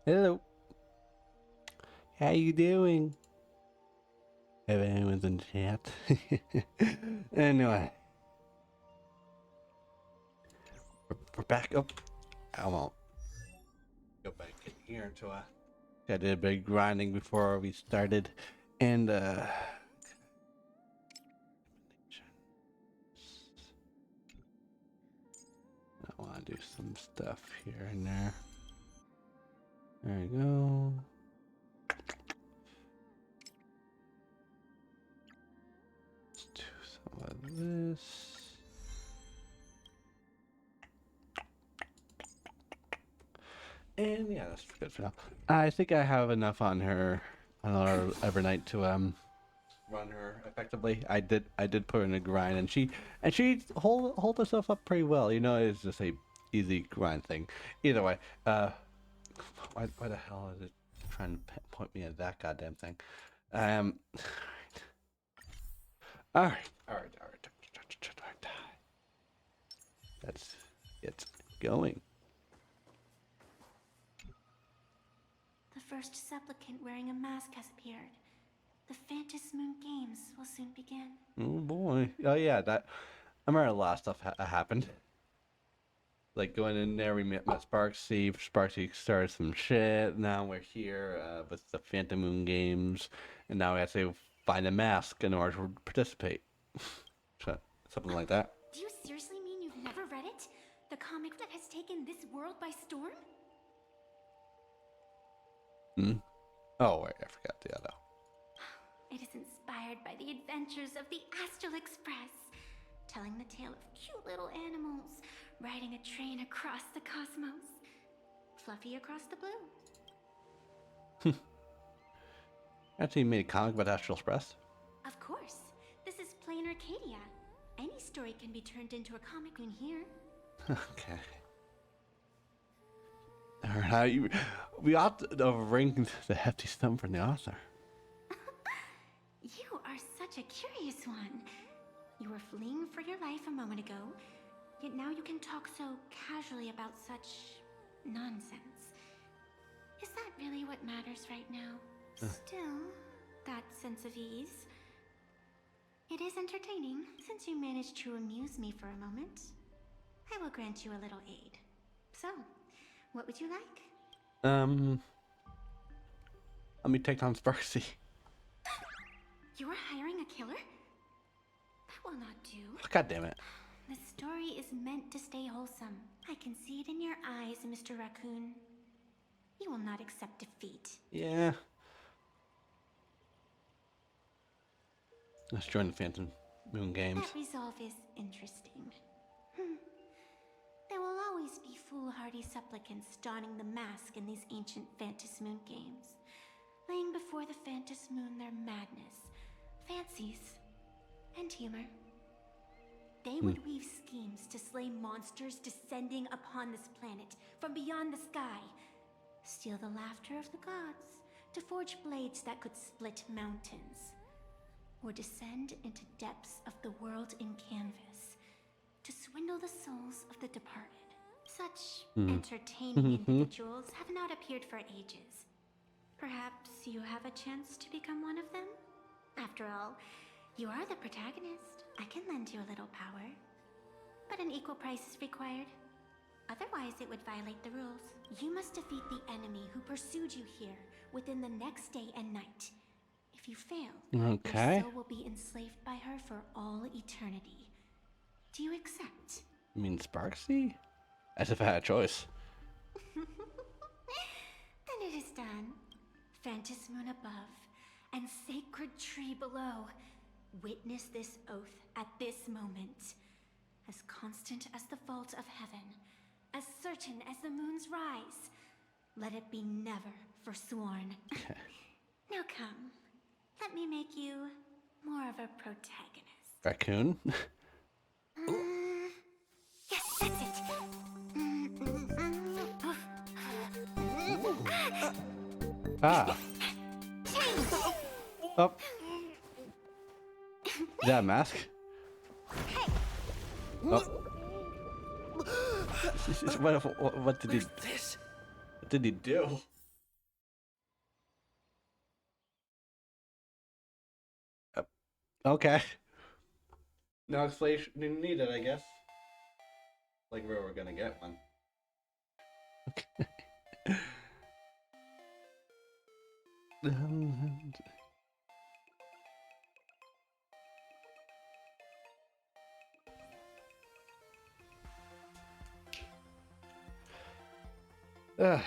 Hello. How you doing? If anyone's in chat. Anyway, we're back up. I won't go back in here until I did a bit of grinding before we started, and I want to do some stuff here and there. There we go. Let's do some of this. And yeah, that's good for now. I think I have enough on her on our Evernight to run her effectively. I did put her in a grind, and she hold herself up pretty well. You know, it's just a easy grind thing. Either way, why the hell is it trying to point me at that goddamn thing? Um, all right. Let's get going. The first supplicant wearing a mask has appeared. The Phantasmoon Games will soon begin. Oh boy. Oh yeah, that I remember a lot of stuff happened. Like going in there, we met Sparksy. Sparksy started some shit. Now we're here with the Phantom Moon games, and now we have to find a mask in order to participate. So, something like that. Do you seriously mean you've never read it? The comic that has taken this world by storm? Hmm. Oh wait, I forgot the other. It is inspired by the adventures of the Astral Express, telling the tale of cute little animals riding a train across the cosmos. Fluffy across the blue. Actually, made a comic about Astral Express. Of course. This is plain Arcadia. Any story can be turned into a comic in here. Okay. Alright, we ought to ring the hefty sum from the author. You are such a curious one. You were fleeing for your life a moment ago, yet now you can talk so casually about such nonsense. Is that really what matters right now? Still, that sense of ease. It is entertaining, since you managed to amuse me for a moment. I will grant you a little aid. So, what would you like? Let me take down Sparksy. You are hiring a killer? That will not do. God damn it. The story is meant to stay wholesome. I can see it in your eyes, Mr. Raccoon. You will not accept defeat. Yeah. Let's join the Phantom Moon games. That resolve is interesting. There will always be foolhardy supplicants donning the mask in these ancient Phantasmoon games, laying before the Phantasmoon their madness, fancies, and humor. They would weave schemes to slay monsters descending upon this planet from beyond the sky, steal the laughter of the gods to forge blades that could split mountains, or descend into depths of the world in canvas to swindle the souls of the departed. Such entertaining individuals have not appeared for ages. Perhaps you have a chance to become one of them? After all, you are the protagonist. I can lend you a little power. But an equal price is required. Otherwise, it would violate the rules. You must defeat the enemy who pursued you here within the next day and night. If you fail, Okay. your soul will be enslaved by her for all eternity. Do you accept? You mean Sparksy? As if I had a choice. Then it is done. Phantasmoon above and sacred tree below. Witness this oath at this moment. As constant as the vault of heaven, as certain as the moon's rise. Let it be never forsworn. Now come, let me make you more of a protagonist. Raccoon? Yes, that's it. Ah. Oh. Is that a mask? Oh. What did he? This? What did he do? Okay. No explanation needed, I guess. Like we were gonna get one.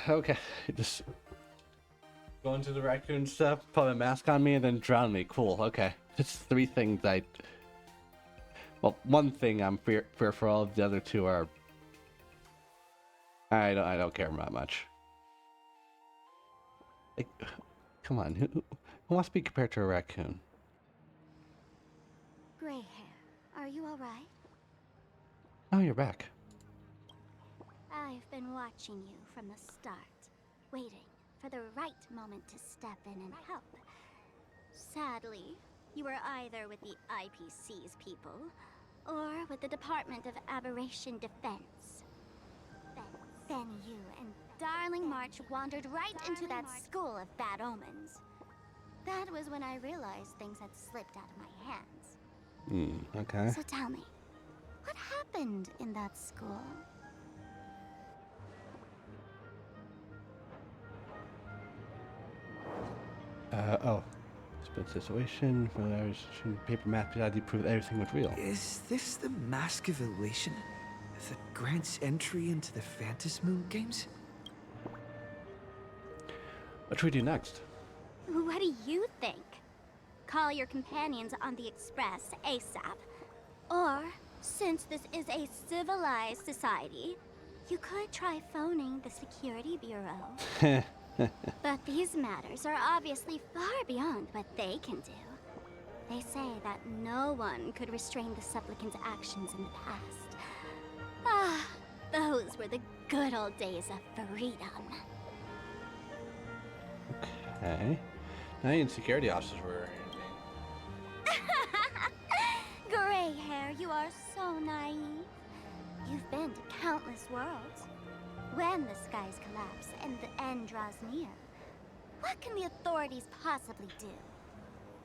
Okay. Just go into the raccoon stuff, put a mask on me, and then drown me. Cool. Okay. It's three things I. Well, one thing I'm fearful of. The other two are. I don't care about much. Like, come on, who wants to be compared to a raccoon? Gray hair, are you alright? Oh, you're back. I've been watching you from the start, waiting for the right moment to step in and help. Sadly, you were either with the IPC's people, or with the Department of Aberration Defense. Then you and Darling March wandered right into that school of bad omens. That was when I realized things had slipped out of my hands. Okay. So tell me, what happened in that school? Oh. Split situation, from Irish paper math to prove everything was real. Is this the Mask of Elation that grants entry into the Phantasmoon games? What should we do next? What do you think? Call your companions on the Express ASAP. Or, since this is a civilized society, you could try phoning the Security Bureau. But these matters are obviously far beyond what they can do. They say that no one could restrain the supplicant's actions in the past. Ah, those were the good old days of freedom. Okay. Now even security officers were. Gray hair, you are so naive. You've been to countless worlds. When the skies collapse and the end draws near, what can the authorities possibly do?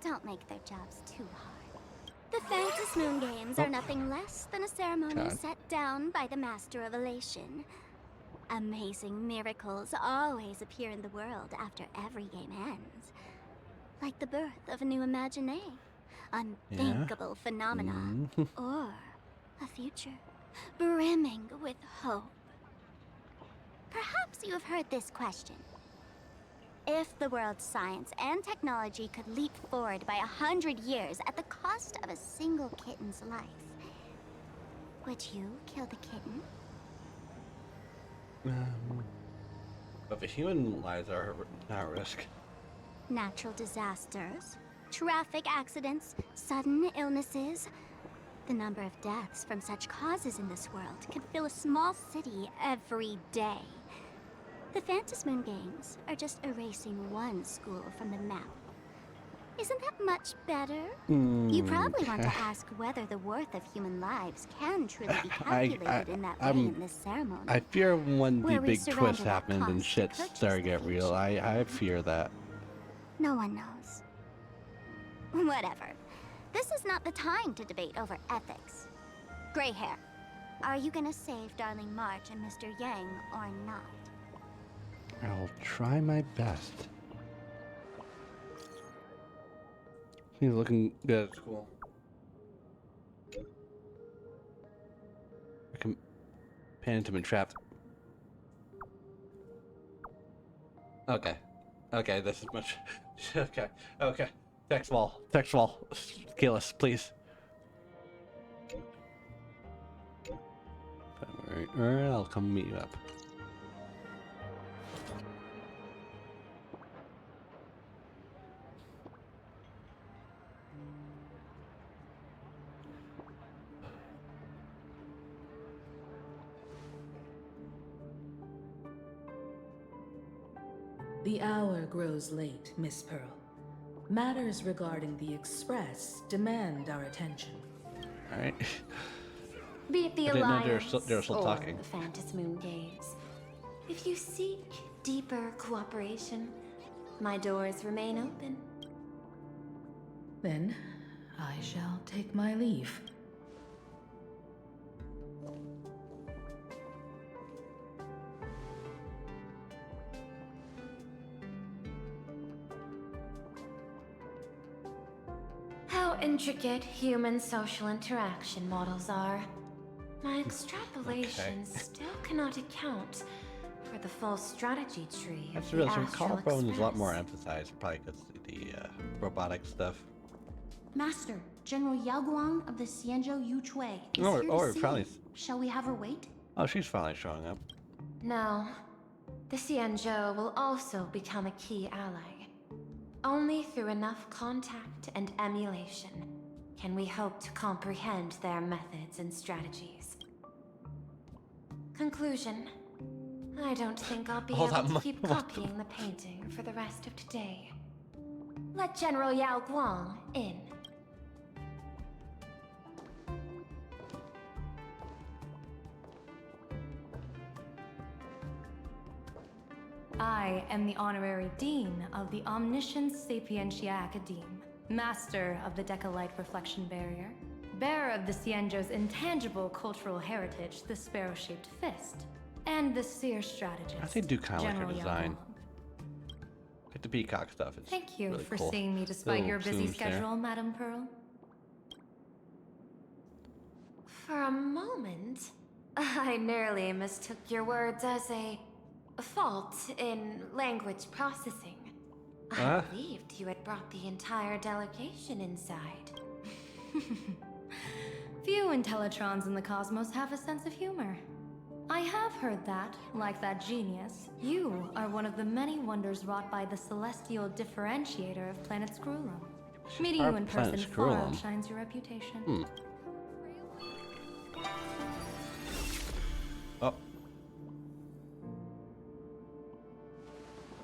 Don't make their jobs too hard. The Phantasmoon Games are nothing less than a ceremony set down by the Master of Elation. Amazing miracles always appear in the world after every game ends. Like the birth of a new imaginé, unthinkable phenomena, or a future brimming with hope. Perhaps you have heard this question. If the world's science and technology could leap forward by 100 years at the cost of a single kitten's life, would you kill the kitten? But the human lives are at risk. Natural disasters, traffic accidents, sudden illnesses. The number of deaths from such causes in this world could fill a small city every day. The Phantasmoon Games are just erasing one school from the map. Isn't that much better? You probably want to ask whether the worth of human lives can truly be calculated in that way in this ceremony. I fear when the Where we big surrender twist that happened and cost to shit purchase started to the get real. future. I fear that. No one knows. Whatever. This is not the time to debate over ethics. Gray hair, are you gonna save Darling March and Mr. Yang or not? I'll try my best. He's looking good at school. Companions have been trapped. Okay. Okay, this is much. Okay. Okay. Text wall. Text wall. Kill us, please. Alright, I'll come meet you up. The hour grows late, Miss Pearl. Matters regarding the Express demand our attention. Alright. Be it the I didn't know Alliance they were still or talking. the Phantasmoon Games. If you seek deeper cooperation, my doors remain open. Then, I shall take my leave. How intricate human social interaction models are. My extrapolations still cannot account for the full strategy tree That's of real. the So Astral collarbone is a lot more Express. emphasized, probably because the robotic stuff. Master, General Yao Guang of the Xianzhou Yuchui is Or- here or to see probably- you. Shall we have her wait? Oh, she's finally showing up. No. The Xianzhou will also become a key ally. Only through enough contact and emulation can we hope to comprehend their methods and strategies. Conclusion. I don't think I'll be All able that to keep copying the painting for the rest of today. Let General Yao Guang in. I am the honorary dean of the Omniscience Sapientia Academe, master of the Decalite Reflection Barrier, bearer of the Xianzhou's intangible cultural heritage, the sparrow-shaped fist, and the seer strategist. I think do kind of like her General design. Yao. Like the peacock stuff. It's Thank you really for cool. seeing me despite Little your busy zooms there. schedule, Madame Pearl. For a moment, I nearly mistook your words as a fault in language processing. I Huh? believed you had brought the entire delegation inside. Few Intellitrons in the cosmos have a sense of humor. I have heard that, like that genius, you are one of the many wonders wrought by the celestial differentiator of planet Scrulum. Meeting Our you in planet person far Scrulum. outshines your reputation. Oh,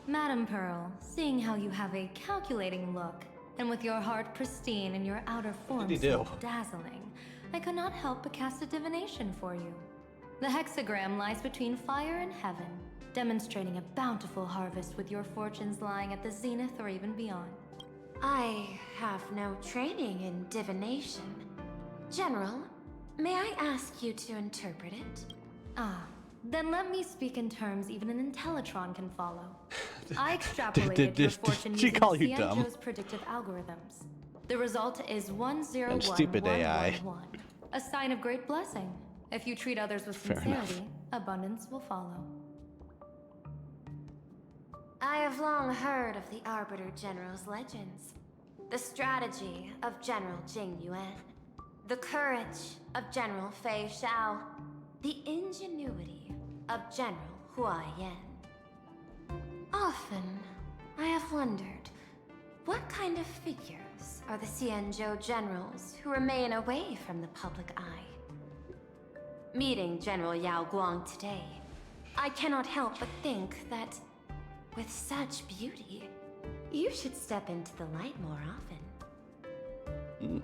Madame Pearl, seeing how you have a calculating look, and with your heart pristine and your outer form did he so do? dazzling, I could not help but cast a divination for you. The hexagram lies between fire and heaven, demonstrating a bountiful harvest with your fortunes lying at the zenith or even beyond. I have no training in divination. General, may I ask you to interpret it? Ah, then let me speak in terms even an Intellitron can follow. I extrapolated did your fortune she using call you dumb? Xianzhou's predictive algorithms. The result is 1011111, And stupid AI. a sign of great blessing. If you treat others with Fair sincerity, enough. abundance will follow. I have long heard of the Arbiter General's legends. The strategy of General Jing Yuan. The courage of General Fei Xiao. The ingenuity of General Hua Yan. Often, I have wondered, what kind of figures are the Xianzhou generals who remain away from the public eye? Meeting General Yao Guang today, I cannot help but think that, with such beauty, you should step into the light more often.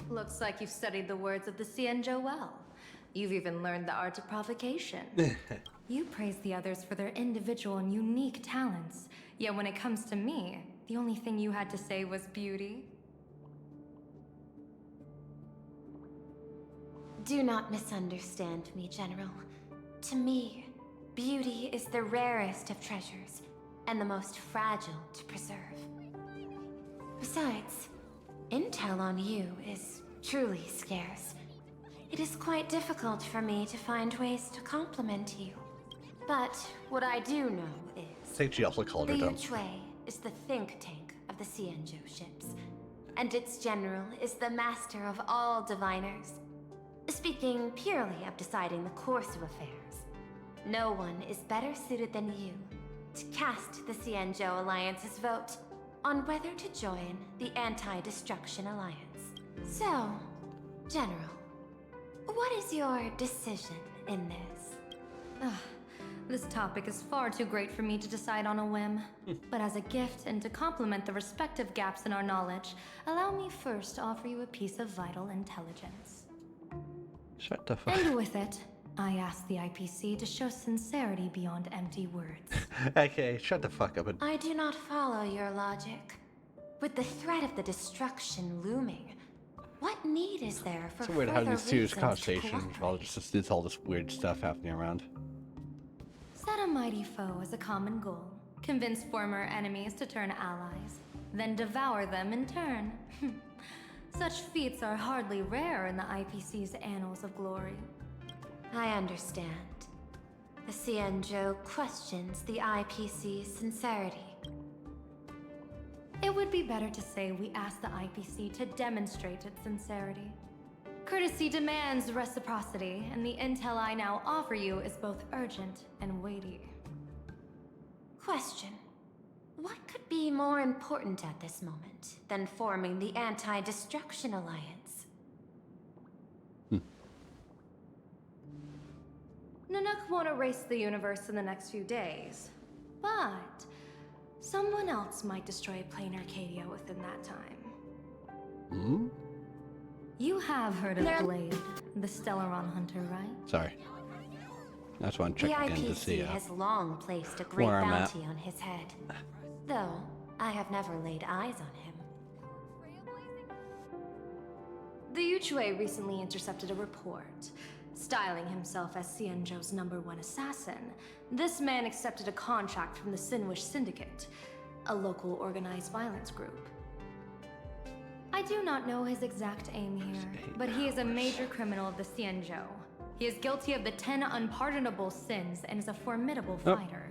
Looks like you've studied the words of the Xianzhou well. You've even learned the art of provocation. You praise the others for their individual and unique talents, yet when it comes to me, the only thing you had to say was beauty. Do not misunderstand me, General. To me, beauty is the rarest of treasures, and the most fragile to preserve. Besides, intel on you is truly scarce. It is quite difficult for me to find ways to compliment you. But what I do know I is... think she also called The her dumb. Yuchui is the think tank of the Xianzhou ships, and its general is the master of all diviners. Speaking purely of deciding the course of affairs, no one is better suited than you to cast the Xianzhou Alliance's vote on whether to join the Anti-Destruction Alliance. So, General, what is your decision in this? This topic is far too great for me to decide on a whim. But as a gift and to complement the respective gaps in our knowledge, allow me first to offer you a piece of vital intelligence. Shut the fuck. And with it, I ask the IPC to show sincerity beyond empty words. Okay, shut the fuck up. I do not follow your logic. with the threat of the destruction looming, what need is there for It's weird further having these serious reasons to conversations while cooperate? there's all this weird stuff happening around. Set a mighty foe as a common goal. Convince former enemies to turn allies. Then devour them in turn. Such feats are hardly rare in the IPC's annals of glory. I understand. The Xianzhou questions the IPC's sincerity. It would be better to say we ask the IPC to demonstrate its sincerity. Courtesy demands reciprocity, and the intel I now offer you is both urgent and weighty. Question. What could be more important at this moment than forming the Anti-Destruction Alliance? Nanook won't erase the universe in the next few days, but someone else might destroy Plain Arcadia within that time. Hmm? You have heard of Blade, the Stellaron hunter, right? Sorry. I just want to The check again to see IPC has long placed a great where I'm at. bounty on his head. Though, I have never laid eyes on him. The Yuchue recently intercepted a report. Styling himself as Xianzhou's #1 assassin, this man accepted a contract from the Sinwish Syndicate, a local organized violence group. I do not know his exact aim here, but he is a major criminal of the Xianzhou. He is guilty of the 10 unpardonable sins and is a formidable fighter,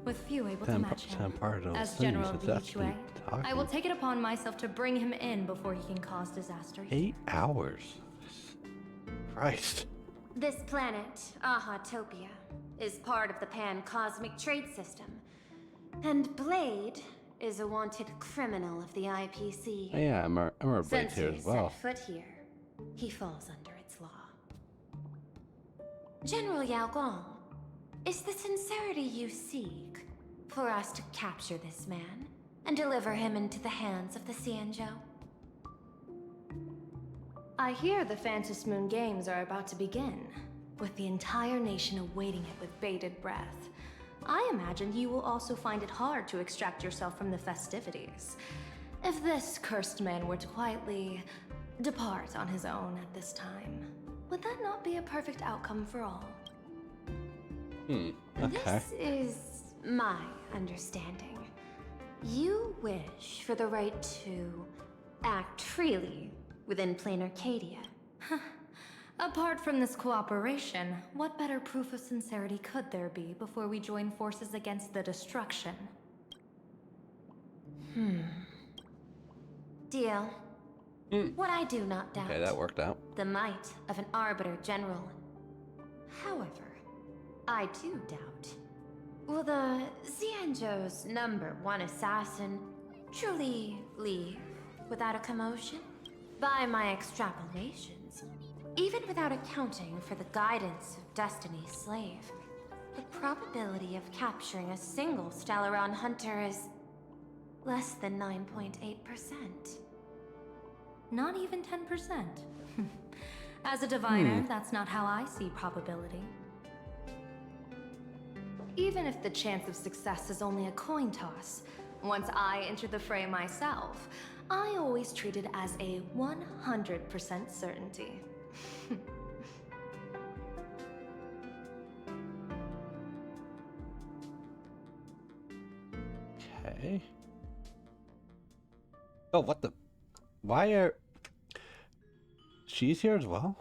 with few able to match him. As general of the Yuchue, I will take it upon myself to bring him in before he can cause disaster here. 8 hours. Christ. This planet, Ahatopia, is part of the pan-cosmic trade system. And Blade is a wanted criminal of the IPC. Oh, yeah, I'm a Blade Since here he as well. set foot here, he falls under its law. General Yao Gong, is the sincerity you seek for us to capture this man and deliver him into the hands of the Xianzhou? I hear the Phantom Moon Games are about to begin, with the entire nation awaiting it with bated breath. I imagine you will also find it hard to extract yourself from the festivities. If this cursed man were to quietly depart on his own at this time, would that not be a perfect outcome for all? Okay. This is my understanding. You wish for the right to act freely within Plain Arcadia. Apart from this cooperation, what better proof of sincerity could there be before we join forces against the destruction? Deal. What I do not doubt. Okay, that worked out. The might of an Arbiter General. However, I do doubt. Will the Xianzhou's #1 assassin truly leave without a commotion? By my extrapolations, even without accounting for the guidance of Destiny's slave, the probability of capturing a single Stellaron hunter is less than 9.8%. Not even 10%. As a diviner, that's not how I see probability. Even if the chance of success is only a coin toss, once I enter the fray myself, I always treat it as a 100% certainty. Okay. Oh, what the? Why are... She's here as well?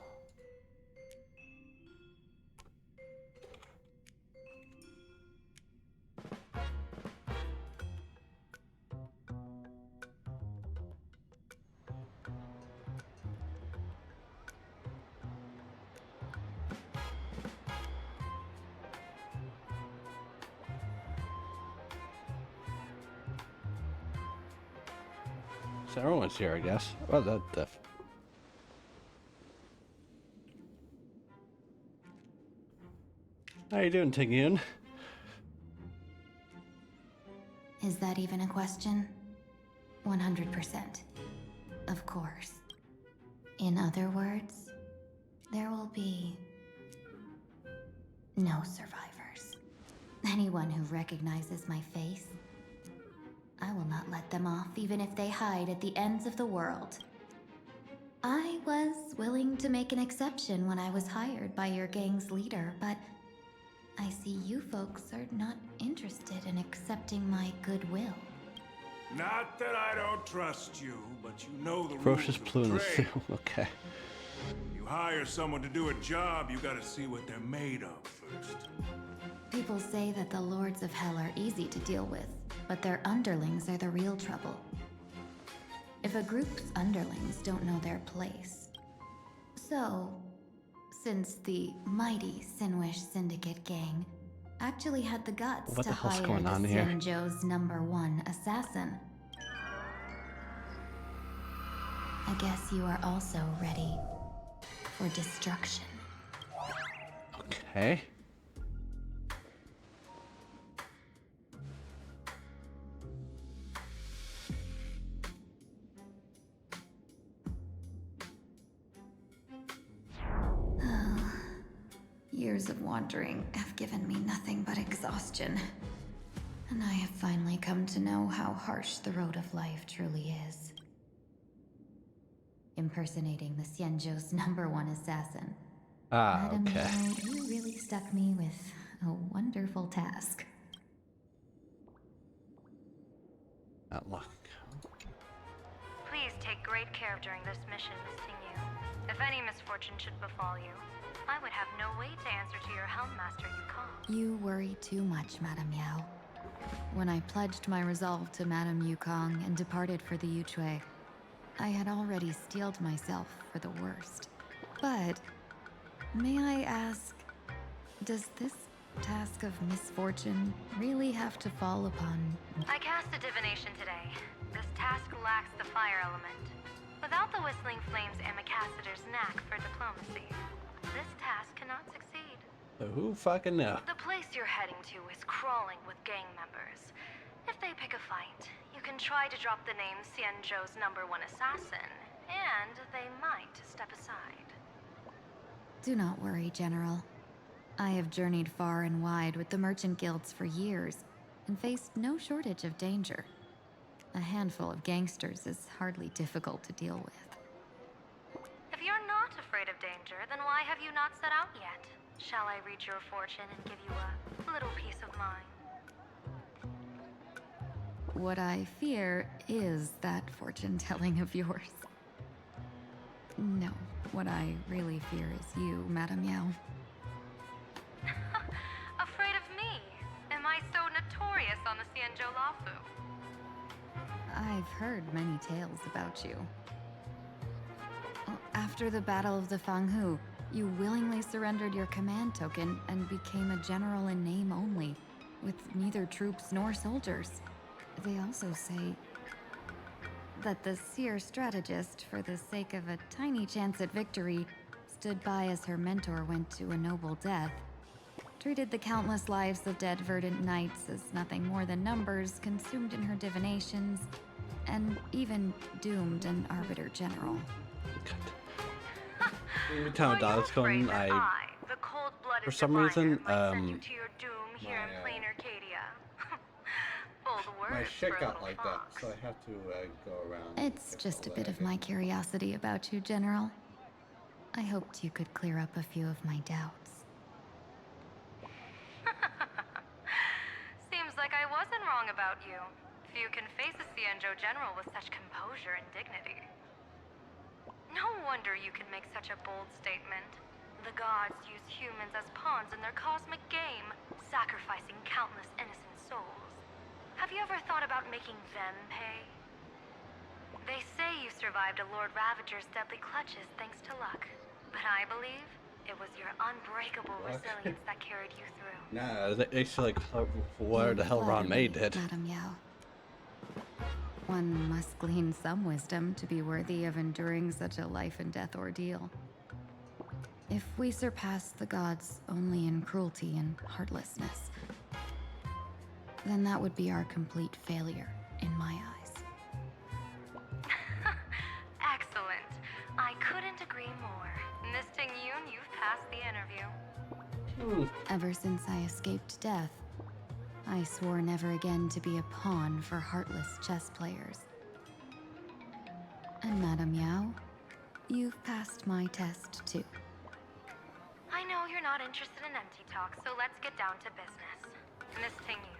So everyone's here, I guess. Well, that How you doing, Tingyun? Is that even a question? 100%. Of course. In other words, there will be no survivors. Anyone who recognizes my face, I will not let them off, even if they hide at the ends of the world. I was willing to make an exception when I was hired by your gang's leader, but I see you folks are not interested in accepting my goodwill. Not that I don't trust you, but you know the rules Ferocious of Blue in the trade. suit. Okay. You hire someone to do a job, you gotta see what they're made of first. People say that the Lords of Hell are easy to deal with, but their underlings are the real trouble. If a group's underlings don't know their place. So, since the mighty Sinwish Syndicate gang actually had the guts What to the hell's hire going the on here? Xianzhou's #1 assassin, I guess you are also ready for destruction. Okay. Years of wandering have given me nothing but exhaustion. And I have finally come to know how harsh the road of life truly is. Impersonating the Xianzhou's #1 assassin. Ah, Madam okay. Yao, you really stuck me with a wonderful task. Outlook. Please take great care during this mission, Miss Tingyu. If any misfortune should befall you, I would have no way to answer to your Helm Master Yukong. You worry too much, Madam Yao. When I pledged my resolve to Madam Yukong and departed for the Yuchui, I had already steeled myself for the worst. But, may I ask, does this task of misfortune really have to fall upon... I cast a divination today. This task lacks the fire element. Without the Whistling Flames Ambassador's knack for diplomacy, this task cannot succeed. Who fucking know? The place you're heading to is crawling with gang members. If they pick a fight, you can try to drop the name Xianzhou's #1 assassin, and they might step aside. Do not worry, General. I have journeyed far and wide with the merchant guilds for years, and faced no shortage of danger. A handful of gangsters is hardly difficult to deal with. If you're not afraid of danger, then why have you not set out yet? Shall I read your fortune and give you a little peace of mind? What I fear is that fortune-telling of yours. No, what I really fear is you, Madam Yao. Afraid of me? Am I so notorious on the Xianzhou Lafu? I've heard many tales about you. After the Battle of the Fanghu, you willingly surrendered your command token and became a general in name only, with neither troops nor soldiers. They also say that the seer strategist, for the sake of a tiny chance at victory, stood by as her mentor went to a noble death, treated the countless lives of dead verdant knights as nothing more than numbers consumed in her divinations, and even doomed an arbiter general. Every time a dog's going, the cold-blooded for some diviner, reason, might send you to your doom here in plain Arcadia. Bold words my shit for a got little like fox. that, so I have to go around. It's just a bit of my curiosity about you, General. I hoped you could clear up a few of my doubts. Seems like I wasn't wrong about you. Few can face a Xianzhou general with such composure and dignity. No wonder you can make such a bold statement. The gods use humans as pawns in their cosmic game, sacrificing countless innocent souls. Have you ever thought about making them pay? They say you survived a Lord Ravager's deadly clutches thanks to luck. But I believe it was your unbreakable resilience that carried you through. Nah, it's like what You the hell Ron flatter May me, did. Madam Yao. One must glean some wisdom to be worthy of enduring such a life and death ordeal. If we surpass the gods only in cruelty and heartlessness, then that would be our complete failure in my eyes. Excellent. I couldn't agree more. Miss Ting-Yoon, you've passed the interview. Ever since I escaped death, I swore never again to be a pawn for heartless chess players. And Madame Yao, you've passed my test too. I know you're not interested in empty talk, so let's get down to business. Miss Tingyu,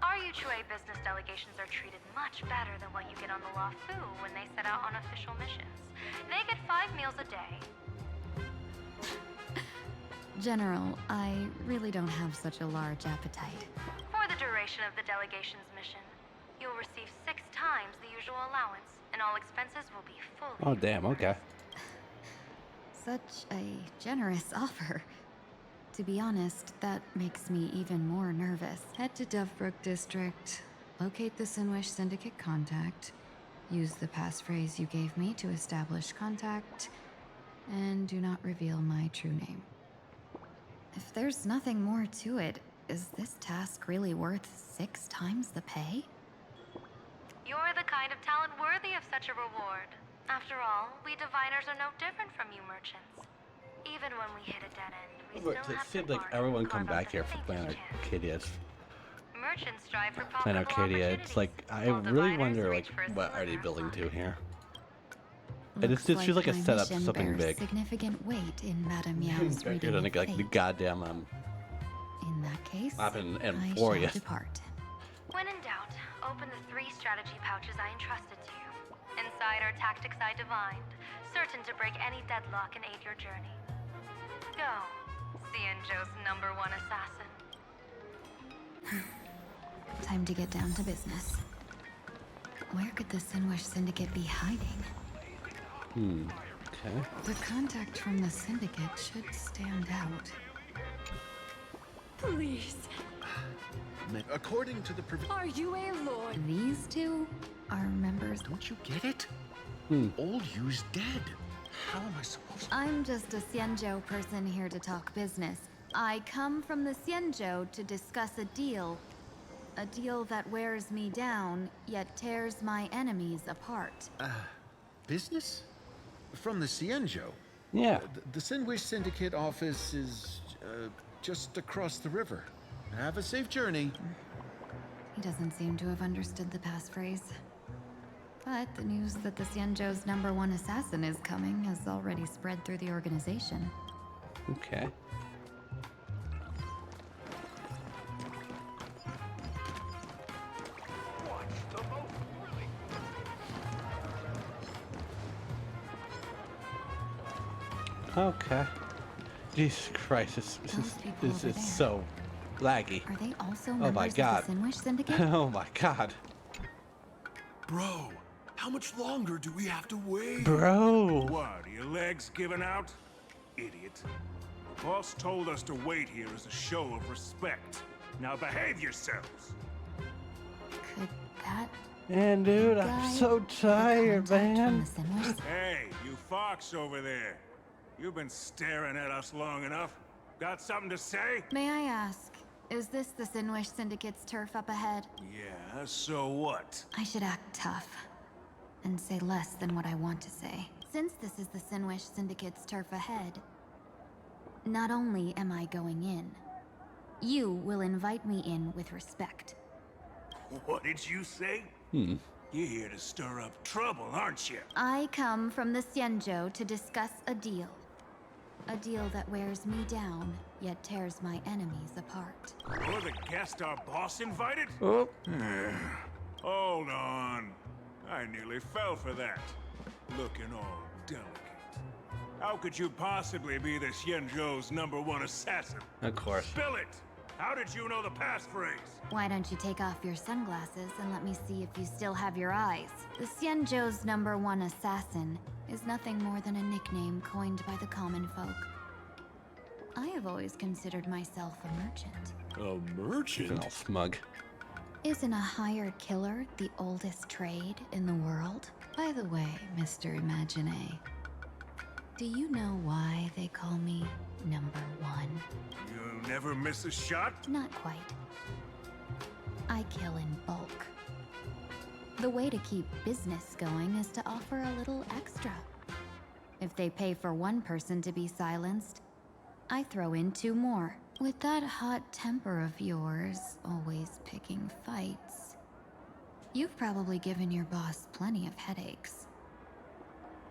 our Yuchue business delegations are treated much better than what you get on the Law Fu when they set out on official missions. They get 5 meals a day. General, I really don't have such a large appetite. For the duration of the delegation's mission, you'll receive 6 times the usual allowance, and all expenses will be fully Oh, damn, okay. Such a generous offer. To be honest, that makes me even more nervous. Head to Dovebrook District, locate the Sinwish Syndicate contact, use the passphrase you gave me to establish contact, and do not reveal my true name. If there's nothing more to it, is this task really worth 6 times the pay? You're the kind of talent worthy of such a reward. After all, we diviners are no different from you merchants. Even when we hit a dead end, we But still it have seemed to like bargain everyone and come carve out back the here for Plan faintest chance. Arcadia. Merchants strive for Plan profitable Arcadia. It's like I while really diviners wonder reach like for a what are they sliver building of to luck. here. And it's she's like a my setup mission something bears big. significant weight in Madame Yao's Back here, reading like of the fate. goddamn In that case, Up and I Floria. shall depart. When in doubt, open the 3 strategy pouches I entrusted to you. Inside are tactics I divined, certain to break any deadlock and aid your journey. Go, Xianzhou's #1 assassin. Time to get down to business. Where could the Sinwish Syndicate be hiding? Okay. The contact from the Syndicate should stand out. Please, According to the are you a lord? These two are members. Don't you get it? Old Yu's dead. How am I supposed to... I'm just a Xianzhou person here to talk business. I come from the Xianzhou to discuss a deal. A deal that wears me down, yet tears my enemies apart. Business? From the Xianzhou? Yeah. The Sinwish Syndicate office is just across the river. Have a safe journey. He doesn't seem to have understood the passphrase. But the news that the Xianzhou's #1 assassin is coming has already spread through the organization. Okay. Okay. Jesus Christ, Those people this over is there. so laggy. Are they also Oh members my God. of the Sinwish Syndicate? Oh my God. Bro, how much longer do we have to wait? Bro. What, are your legs giving out? Idiot. Boss told us to wait here as a show of respect. Now behave yourselves. Could that Man, dude, I'm guy so be the tired, contact from man. the Sinwish? Hey, you fox over there. You've been staring at us long enough. Got something to say? May I ask, is this the Sinwish Syndicate's turf up ahead? Yeah, so what? I should act tough and say less than what I want to say. Since this is the Sinwish Syndicate's turf ahead, not only am I going in, you will invite me in with respect. What did you say? You're here to stir up trouble, aren't you? I come from the Xianzhou to discuss a deal. A deal that wears me down, yet tears my enemies apart. You're the guest our boss invited? Oh. Hold on. I nearly fell for that. Looking all delicate. How could you possibly be the Xianzhou's #1 assassin? Of course. Spill it! How did you know the passphrase? Why don't you take off your sunglasses and let me see if you still have your eyes? The Xianzhou's #1 assassin is nothing more than a nickname coined by the common folk. I have always considered myself a merchant. A Looking merchant? all smug. Isn't a hired killer the oldest trade in the world? By the way, Mr. Imagine, do you know why they call me #1? You never miss a shot? Not quite. I kill in bulk. The way to keep business going is to offer a little extra. If they pay for one person to be silenced, I throw in 2 more. With that hot temper of yours, always picking fights, you've probably given your boss plenty of headaches.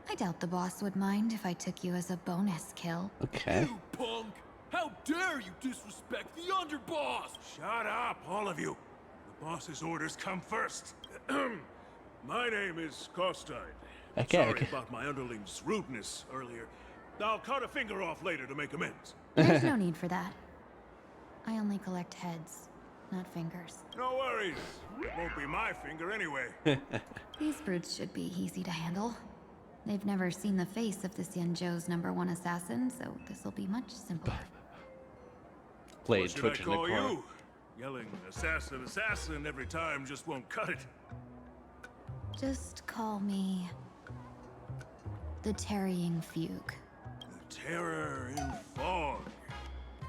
I doubt the boss would mind if I took you as a bonus kill. Okay. You punk! How dare you disrespect the underboss! Shut up, all of you. The boss's orders come first. My name is Costine. Okay, Sorry okay. about my underling's rudeness earlier. I'll cut a finger off later to make amends. There's no need for that. I only collect heads, not fingers. No worries. It won't be my finger anyway. These brutes should be easy to handle. They've never seen the face of the Xianzhou's #1 assassin, so this'll be much simpler. Blade What should I twitching the call corner. you? Yelling assassin, assassin every time just won't cut it. Just call me the Tarrying Fugue. The terror in fog.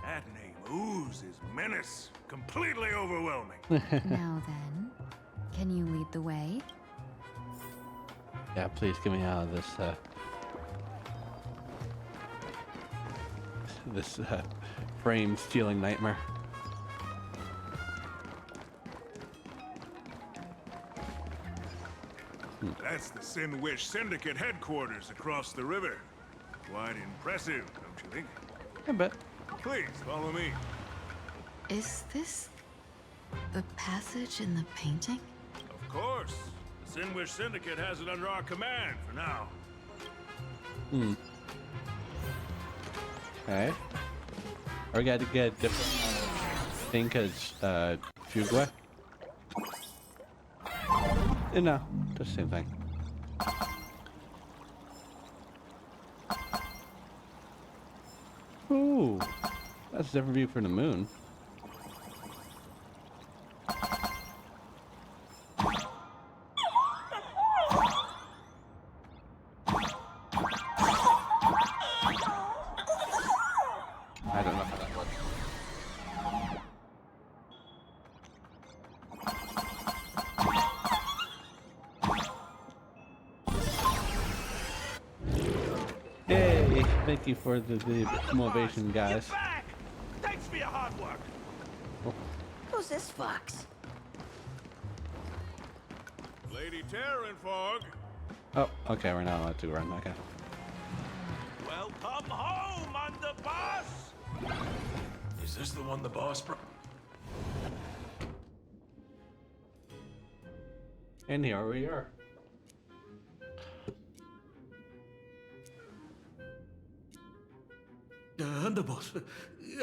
That name oozes menace. Completely overwhelming. Now then, can you lead the way? Yeah, please get me out of this frame stealing nightmare. That's the Sin Wish Syndicate headquarters across the river. Quite impressive, don't you think? I bet. Please, follow me. Is this the passage in the painting? Of course. The Sin Wish Syndicate has it under our command for now. Alright. Or we gotta get a different thing because Fugue. No, just the same thing. Ooh, that's a different view from the moon. I don't know how that works. Yay! Thank you for the motivation, guys. Get back! Thanks for your hard work. Who's this fox? Lady Terranfog. Oh, okay, we're not allowed to run. Okay. Welcome home, underboss! Is this the one the boss brought? And here we are. Underboss,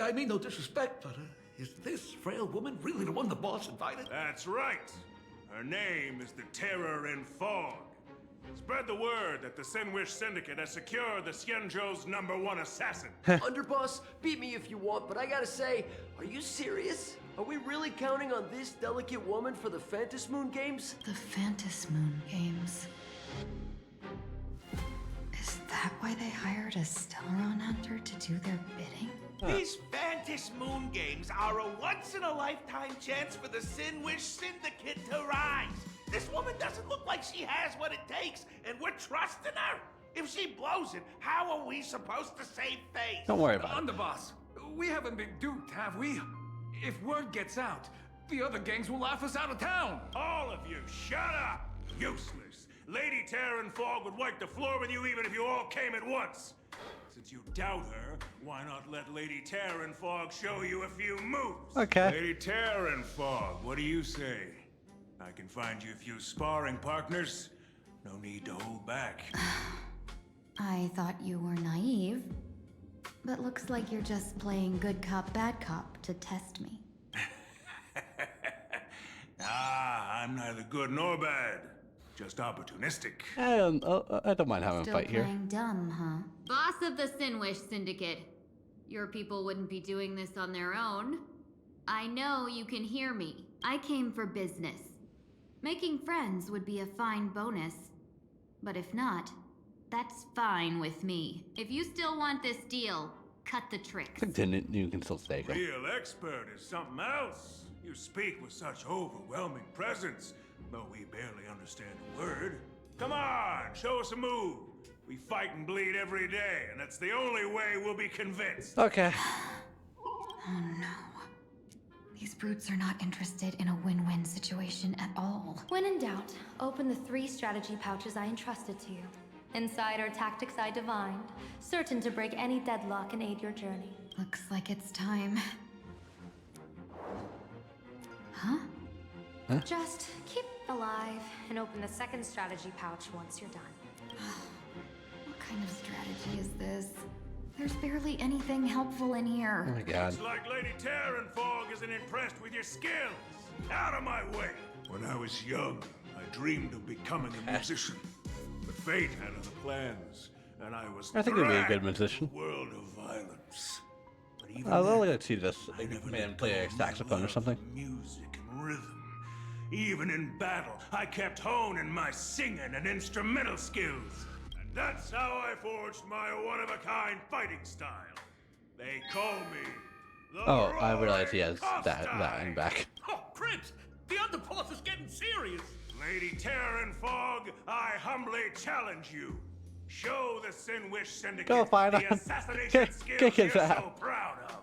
I mean no disrespect, but is this frail woman really the one the boss invited? That's right. Her name is the Terror in Fog. Spread the word that the Sin Wish Syndicate has secured the Xianzhou's #1 assassin. Underboss, beat me if you want, but I gotta say, are you serious? Are we really counting on this delicate woman for the Phantasmoon games? The Phantasmoon games. Is that why they hired a Stellaron hunter to do their bidding? These Phantasmoon games are a once-in-a-lifetime chance for the Sin Wish Syndicate to rise. This woman doesn't look like she has what it takes, and we're trusting her. If she blows it, how are we supposed to save face? Don't worry about it. Underboss, we haven't been duped, have we? If word gets out, the other gangs will laugh us out of town. All of you, shut up! Useless. Lady Terranfog would wipe the floor with you even if you all came at once. Since you doubt her, why not let Lady Terranfog show you a few moves? Okay. Lady Terranfog, what do you say? I can find you a few sparring partners. No need to hold back. I thought you were naive, but looks like you're just playing good cop, bad cop to test me. I'm neither good nor bad. Just opportunistic. I don't mind having a Still fight here. playing dumb, huh? Boss of the Sinwish Syndicate. Your people wouldn't be doing this on their own. I know you can hear me. I came for business. Making friends would be a fine bonus. But if not, that's fine with me. If you still want this deal, cut the tricks. Continue, you can still stay. Real expert is something else. You speak with such overwhelming presence, though we barely understand a word. Come on, show us a move. We fight and bleed every day, and that's the only way we'll be convinced. Okay. Oh no. These brutes are not interested in a win-win situation at all. When in doubt, open the 3 strategy pouches I entrusted to you. Inside are tactics I divined, certain to break any deadlock and aid your journey. Looks like it's time. Huh? Just keep alive and open the 2nd strategy pouch once you're done. What kind of strategy is this? There's barely anything helpful in here. Oh my god. Looks like Lady Terranfog isn't impressed with your skills. Out of my way. When I was young, I dreamed of becoming a musician. But fate had other plans, and I was I think he'd be a dragged good musician. to a world of violence. But even I'd then, really like to see this man play a saxophone or something. music and rhythm. Even in battle, I kept honing my singing and instrumental skills. And that's how I forged my one-of-a-kind fighting style. They call me the Oh, I realize he Roaring has that in back. Oh, Cribs! The underboss is getting serious! Lady Terranfog, I humbly challenge you. Show the Sinwish Syndicate Go find the him. assassination Kick skills his you're ass. so proud of.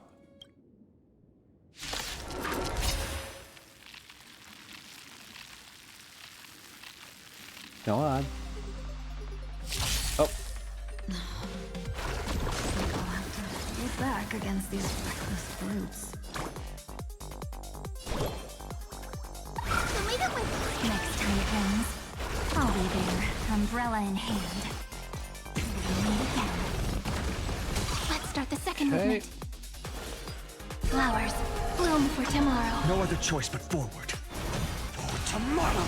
Go on. Oh. I'll have to fight back against these reckless brutes. Leave it with me. Next time it rains, I'll be there, umbrella in hand. We'll meet again. Let's start the 2nd Okay. movement. Flowers, bloom for tomorrow. No other choice but forward. For tomorrow!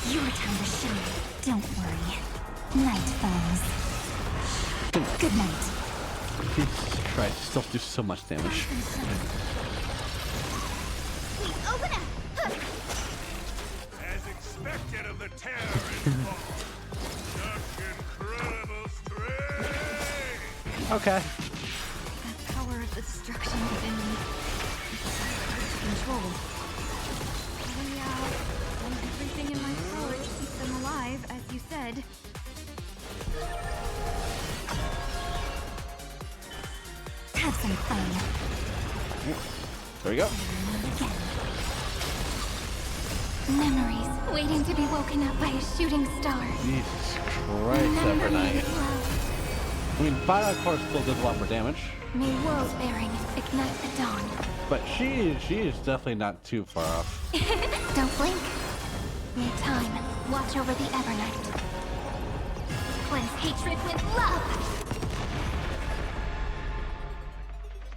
Your time to shine. Don't worry. Night falls. Good night. Jesus Christ, still do so much damage. Please open up. As expected of the Terranfog. Such incredible strength! Okay. The power of the destruction within me. It's hard to control. Oh yeah, done everything in my power to keep them alive, as you said. Have some fun. There we go. Memories waiting to be woken up by a shooting star. Jesus Christ, Evernight. I mean, Fire of course still does a lot more damage, May world bearing ignite the dawn. but she is definitely not too far off. Don't blink. May time watch over the Evernight. Cleanse hatred with love.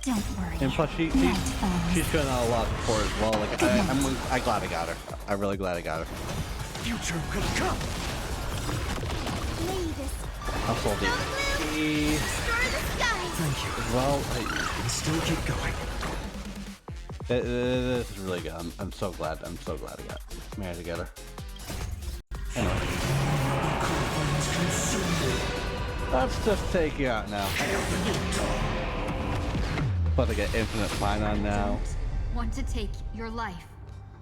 Don't worry. And plus, she's doing a lot before as well. Like, I'm glad I got her. I'm really glad I got her. Future will come! May this Also, destroy the skies. Thank you. well, And still keep going. this is really good. I'm so glad. I'm so glad I got married together. Anyway, let's just take you out now. But I get infinite fine on now. Want to take your life.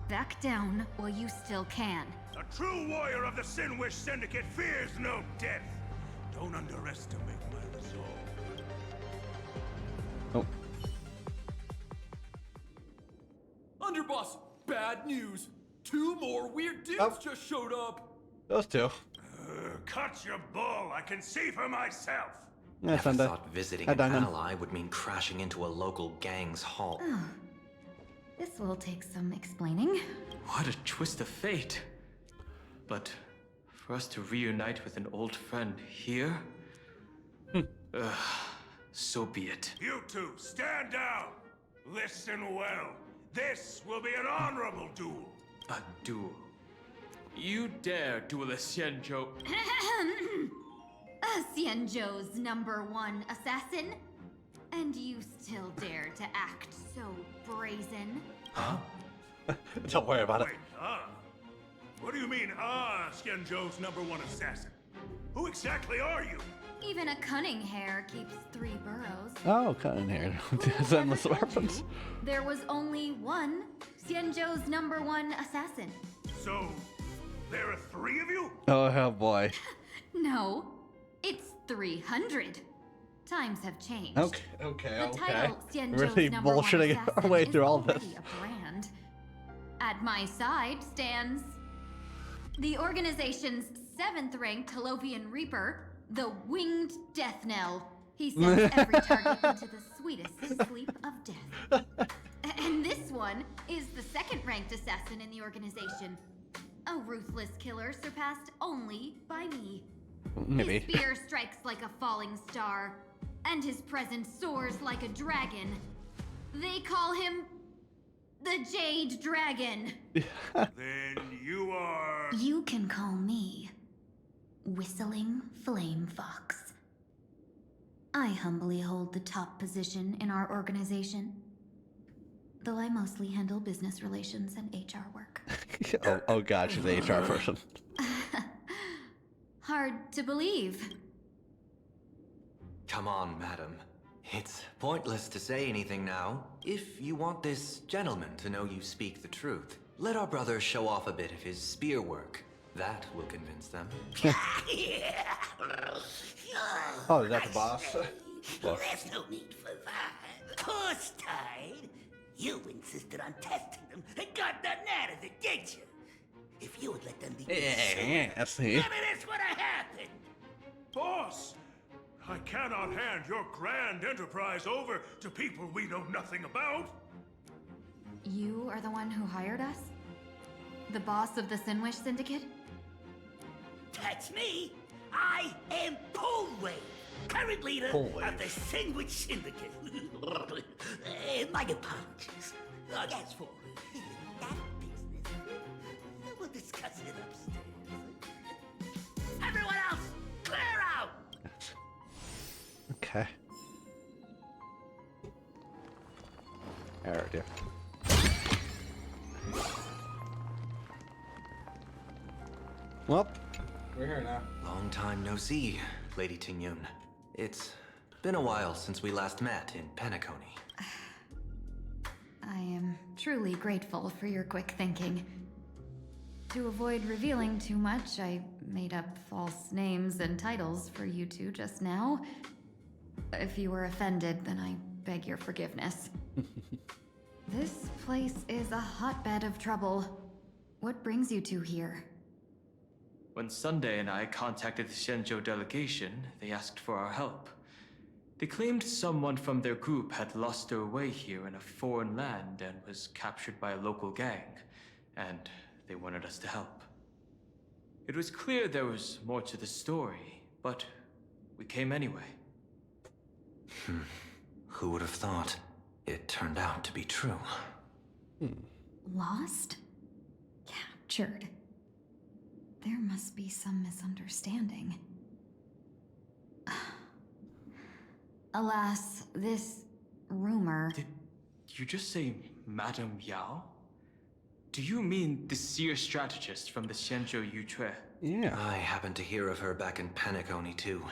Back down while you still can. A true warrior of the Sinwish Syndicate fears no death. Don't underestimate my resolve. Oh, Underboss, bad news. 2 more weird dudes just showed up. those two. Cut your bull. I can see for myself. Yeah, Never Sunday. thought visiting I an done them. ally would mean crashing into a local gang's hall. This will take some explaining. What a twist of fate. But for us to reunite with an old friend here? So be it. You two, stand down. Listen well. This will be an honorable duel. A duel. You dare duel a Xianzhou? Xianzhou's #1 assassin? And you still dare to act so brazen? Huh? Don't worry about it. Wait, what do you mean, Xianzhou's #1 assassin? Who exactly are you? Even a cunning hare keeps 3 burrows. Oh, cutting hair. Endless weapons. There was only one Xianzhou's #1 assassin. So, there are 3 of you? Oh, hell boy. No, it's 300. Times have changed. Okay. The title, Xianzhou's Really number one bullshitting assassin, our way is through all this. already a brand. At my side stands the organization's 7th-ranked Holovian Reaper, the Winged Death Knell. He sends every target into the sweetest sleep of death. And this one is the 2nd-ranked assassin in the organization. A ruthless killer surpassed only by me. Maybe. His spear strikes like a falling star, and his presence soars like a dragon. They call him the Jade Dragon. Then you are... You can call me Whistling Flame Fox. I humbly hold the top position in our organization, though I mostly handle business relations and HR work. oh god, she's the HR person. Hard to believe. Come on, madam. It's pointless to say anything now. If you want this gentleman to know you speak the truth, let our brother show off a bit of his spear work. That will convince them. Oh, is that the boss? There's no need for that. Horse-tied? You insisted on testing them and got nothing out of it, did you? If you would let them be Yeah, see. none of this would have happened. Boss! I cannot hand your grand enterprise over to people we know nothing about. You are the one who hired us? The boss of the Sinwish Syndicate? That's me. I am Polway, current leader of the Sandwich Syndicate. My apologies. As for that business, we'll discuss it upstairs. Everyone else, clear out! Okay. Alright, dear. Well, we're here now. Long time no see, Lady Tingyun. It's been a while since we last met in Penacony. I am truly grateful for your quick thinking. To avoid revealing too much, I made up false names and titles for you two just now. If you were offended, then I beg your forgiveness. This place is a hotbed of trouble. What brings you two here? When Sunday and I contacted the Xianzhou delegation, they asked for our help. They claimed someone from their group had lost their way here in a foreign land and was captured by a local gang, and they wanted us to help. It was clear there was more to the story, but we came anyway. Who would have thought? It turned out to be true. Lost? Captured. There must be some misunderstanding. Alas, this rumor... Did you just say Madame Yao? Do you mean the seer strategist from the Xianzhou Yutue? Yeah. I happened to hear of her back in Penacony too.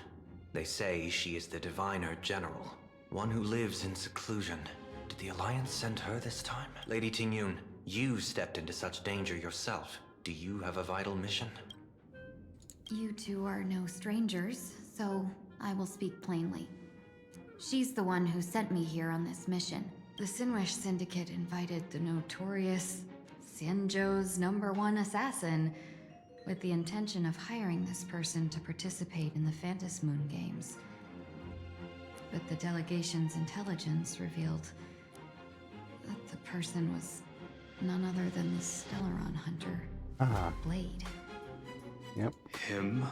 They say she is the diviner general, one who lives in seclusion. Did the Alliance send her this time? Lady Tingyun, you stepped into such danger yourself. Do you have a vital mission? You two are no strangers, so I will speak plainly. She's the one who sent me here on this mission. The Sinwish Syndicate invited the notorious Xianzhou's #1 assassin with the intention of hiring this person to participate in the Phantasmoon Games. But the delegation's intelligence revealed that the person was none other than the Stellaron hunter, Blade. Yep. Him?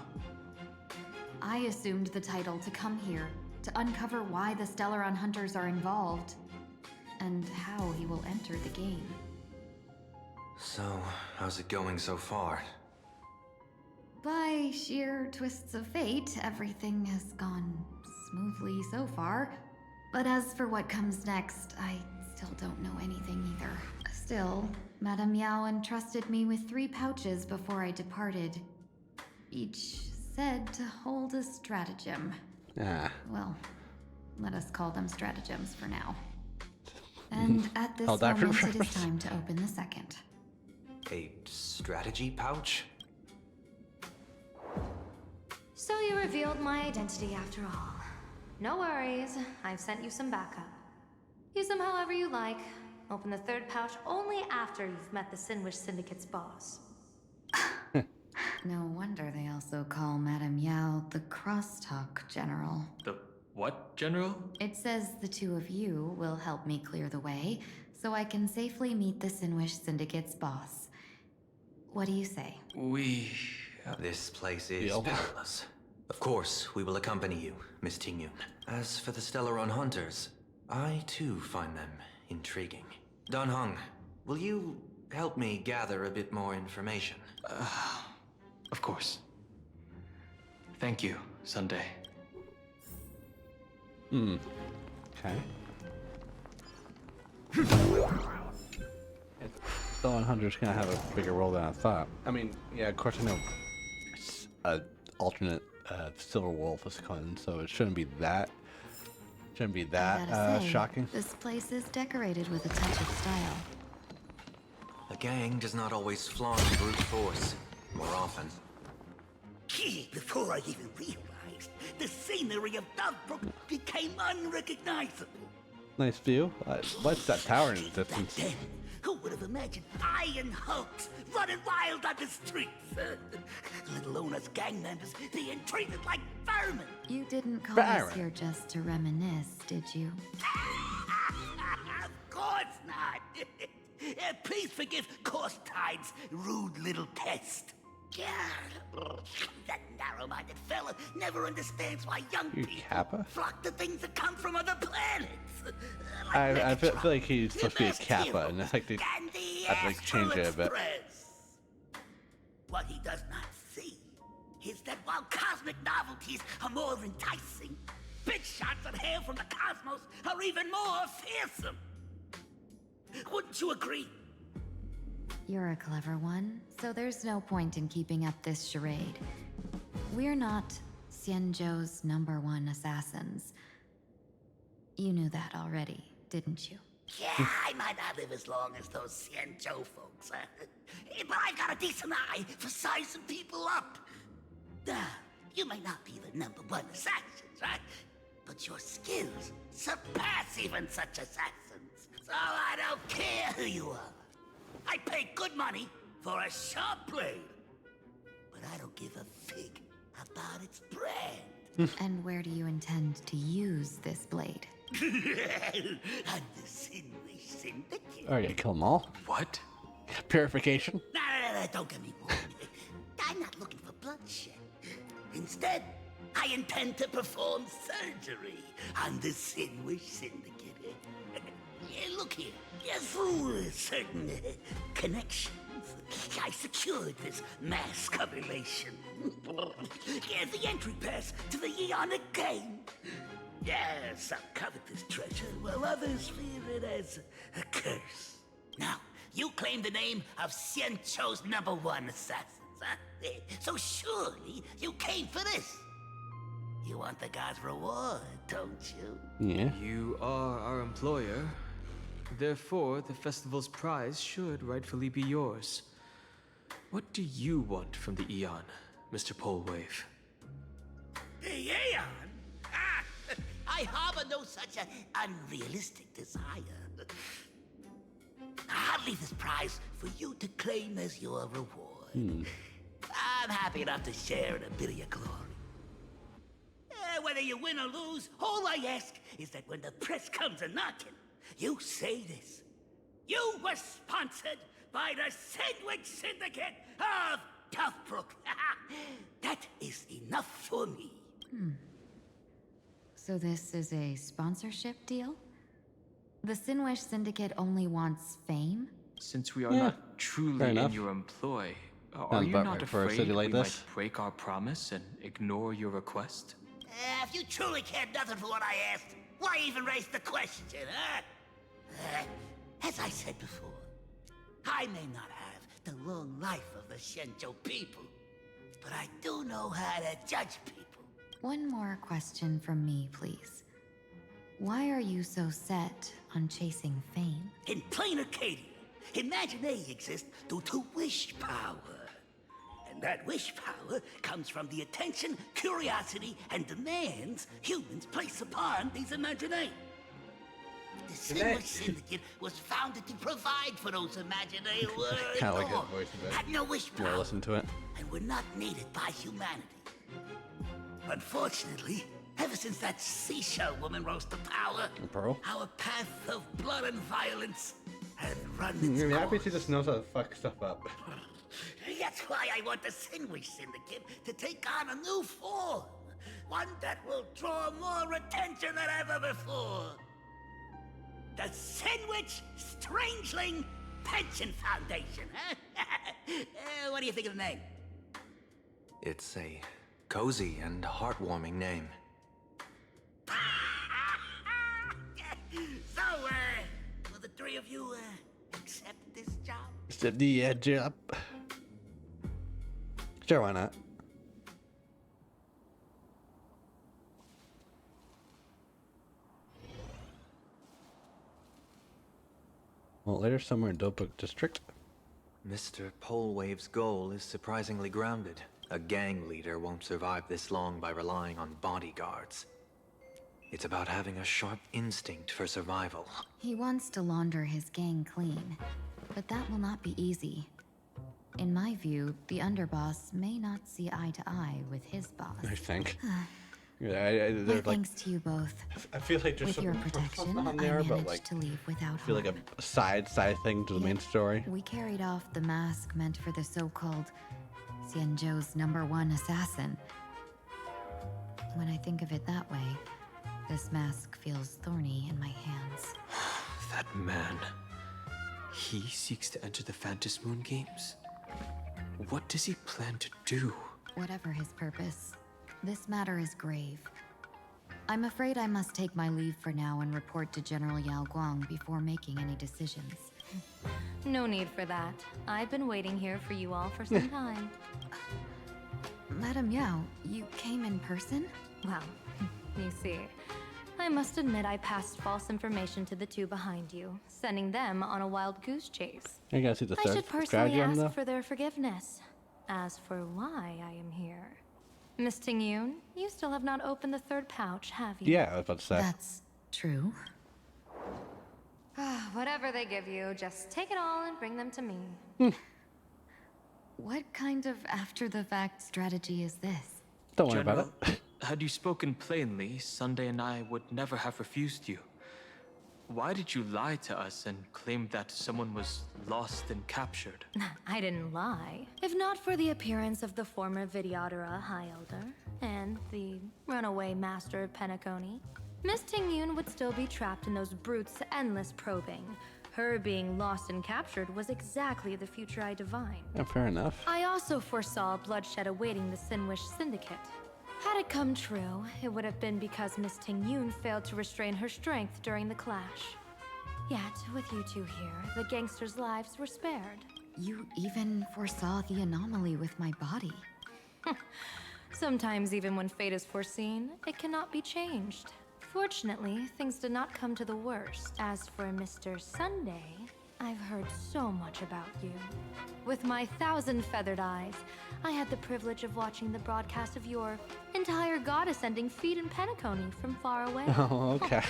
I assumed the title to come here to uncover why the Stellaron hunters are involved and how he will enter the game. So, how's it going so far? By sheer twists of fate, everything has gone smoothly so far. But as for what comes next, I still don't know anything either. Still, Madame Yao entrusted me with 3 pouches before I departed. Each said to hold a stratagem. Well, let us call them stratagems for now. And at this moment, it is time to open the second. A strategy pouch? So you revealed my identity after all. No worries. I've sent you some backup. Use them however you like. Open the third pouch only after you've met the Sinwish Syndicate's boss. No wonder they also call Madame Yao the Crosstalk General. The what, General? It says the two of you will help me clear the way, so I can safely meet the Sinwish Syndicate's boss. What do you say? This place is Deal. perilous. Of course, we will accompany you, Miss Tingyun. As for the Stellaron Hunters, I too find them intriguing. Dan Heng, will you help me gather a bit more information? Of course. Thank you, Sunday. Okay. Stolen Hunter's gonna have a bigger role than I thought. I mean, yeah, of course I know alternate Silver Wolf is coming, so it shouldn't be that. I gotta say, shocking. This place is decorated with a touch of style. The gang does not always flaunt brute force. More often. Before I even realized, the scenery of Dovebrook became unrecognizable. Nice view. What's that tower in the Back distance? then, who would have imagined Iron Hulks running wild on the streets? Let alone us gang members being treated like vermin. You didn't call Baron. us here just to reminisce, did you? Of course not. Please forgive Korstein's rude little pest. That narrow-minded fella never understands why young You people Kappa? flock to things that come from other planets. I feel like he's supposed to be a Kappa, and I think they Gandhi have to like change it a bit. Express. What he does not see is that while cosmic novelties are more enticing, big shots of hail from the cosmos are even more fearsome. Wouldn't you agree? You're a clever one, so there's no point in keeping up this charade. We're not Xianzhou's #1 assassins. You knew that already, didn't you? Yeah, I might not live as long as those Xianzhou folks, but I've got a decent eye for sizing people up. You may not be the #1 assassins, right? But your skills surpass even such assassins. So I don't care who you are. I pay good money for a sharp blade, but I don't give a fig about its brand. And where do you intend to use this blade? I'm the Sinwish Syndicate. Oh, yeah, kill them all. What? Purification. No, don't get me wrong. I'm not looking for bloodshed. Instead, I intend to perform surgery on the Sinwish Syndicate. Look here. Through certain connections, I secured this mass correlation. The entry pass to the Eonic game. Yes, I've covered this treasure, while others fear it as a curse. Now, you claim the name of Xianzhou's #1 assassins, huh? So surely you came for this. You want the god's reward, don't you? Yeah. You are our employer. Therefore, the festival's prize should rightfully be yours. What do you want from the Eon, Mr. Polewave? The Aeon? I harbor no such an unrealistic desire. I'll leave this prize for you to claim as your reward. I'm happy enough to share in a bit of your glory. Whether you win or lose, all I ask is that when the press comes a-knocking, you say this. You were sponsored by the Sandwich Syndicate of Dovebrook. That is enough for me. So this is a sponsorship deal? The Sinwish Syndicate only wants fame? Since we are Yeah, not truly fair in enough. your employ, are Sounds you about not right for a afraid city like we this. might break our promise and ignore your request? If you truly cared nothing for what I asked, why even raise the question, huh? As I said before, I may not have the long life of the Xianzhou people, but I do know how to judge people. One more question from me, please. Why are you so set on chasing fame? In plain Arcadia, imagine they exist due to wish power. And That wish power comes from the attention, curiosity, and demands humans place upon these imaginary. The Sinwish Syndicate was founded to provide for those imaginary Kind of like his voice a bit. had no wish Yeah, power, listen to it. and were not needed by humanity. Unfortunately, ever since that seashell woman rose to power, Pearl? our path of blood and violence has run I its mean, course. obviously just knows how to fuck stuff up. That's why I want the Sinwish Syndicate to take on a new form. One that will draw more attention than ever before. The Sinwich Strangeling Pension Foundation, huh? What do you think of the name? It's a cozy and heartwarming name. So, will the three of you, accept this job? Step the edge up. Sure, why not? Well, later somewhere in Dopuk District. Mr. Polewave's goal is surprisingly grounded. A gang leader won't survive this long by relying on bodyguards. It's about having a sharp instinct for survival. He wants to launder his gang clean, but that will not be easy. In my view, the underboss may not see eye to eye with his boss. I think. Yeah, My there's like. thanks to you both. I feel like there's With some your protection, on I there, but managed like to leave without I feel like harm. a side thing to the main story. We carried off the mask meant for the so-called Xianzhou's #1 assassin. When I think of it that way, this mask feels thorny in my hands. That man. He seeks to enter the Phantom Moon Games? What does he plan to do? Whatever his purpose, this matter is grave. I'm afraid I must take my leave for now and report to General Yao Guang before making any decisions. No need for that. I've been waiting here for you all for some time. Madam Yao, you came in person? Well, you see, I must admit I passed false information to the two behind you, sending them on a wild goose chase. You guys see the I third should personally strategy on ask though? for their forgiveness. As for why I am here, Miss Tingyun, you still have not opened the third pouch, have you? Yeah, I was about to say. That's true. Whatever they give you, just take it all and bring them to me. What kind of after-the-fact strategy is this? Don't worry about it. Had you spoken plainly, Sunday and I would never have refused you. Why did you lie to us and claim that someone was lost and captured? I didn't lie. If not for the appearance of the former Vidyadhara High Elder and the runaway master of Penacony, Miss Tingyun would still be trapped in those brutes' endless probing. Her being lost and captured was exactly the future I divined. Yeah, fair enough. I also foresaw bloodshed awaiting the Sinwish Syndicate. Had it come true, it would have been because Miss Tingyun failed to restrain her strength during the clash. Yet, with you two here, the gangsters' lives were spared. You even foresaw the anomaly with my body. Sometimes, even when fate is foreseen, it cannot be changed. Fortunately, things did not come to the worst. As for Mr. Sunday, I've heard so much about you. With my 1,000 feathered eyes, I had the privilege of watching the broadcast of your entire goddess-ending feat in Penacony from far away. Oh, okay.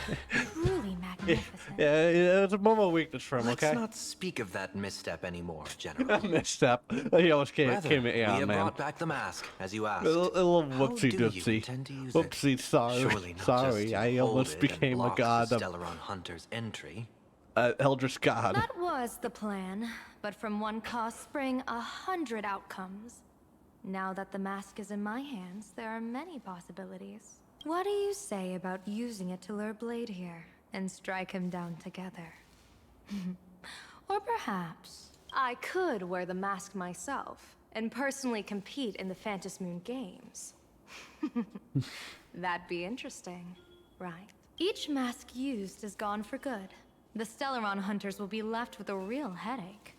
Truly magnificent. Yeah, it's a moment of weakness for him, Let's okay? not speak of that misstep anymore, General. Misstep. He almost came Rather, in, we yeah, have man. brought back the mask, as you asked. A little How whoopsie do you doopsie. intend to use Whoopsie, it? sorry. Surely not Sorry, just to I hold almost it and became a block god the of Stellaron Hunter's entry. Eldritch God. That was the plan, but from one cause sprang 100 outcomes. Now that the mask is in my hands, there are many possibilities. What do you say about using it to lure Blade here and strike him down together? Or perhaps I could wear the mask myself and personally compete in the Phantom Moon Games. That'd be interesting, right? Each mask used is gone for good. The Stellaron hunters will be left with a real headache.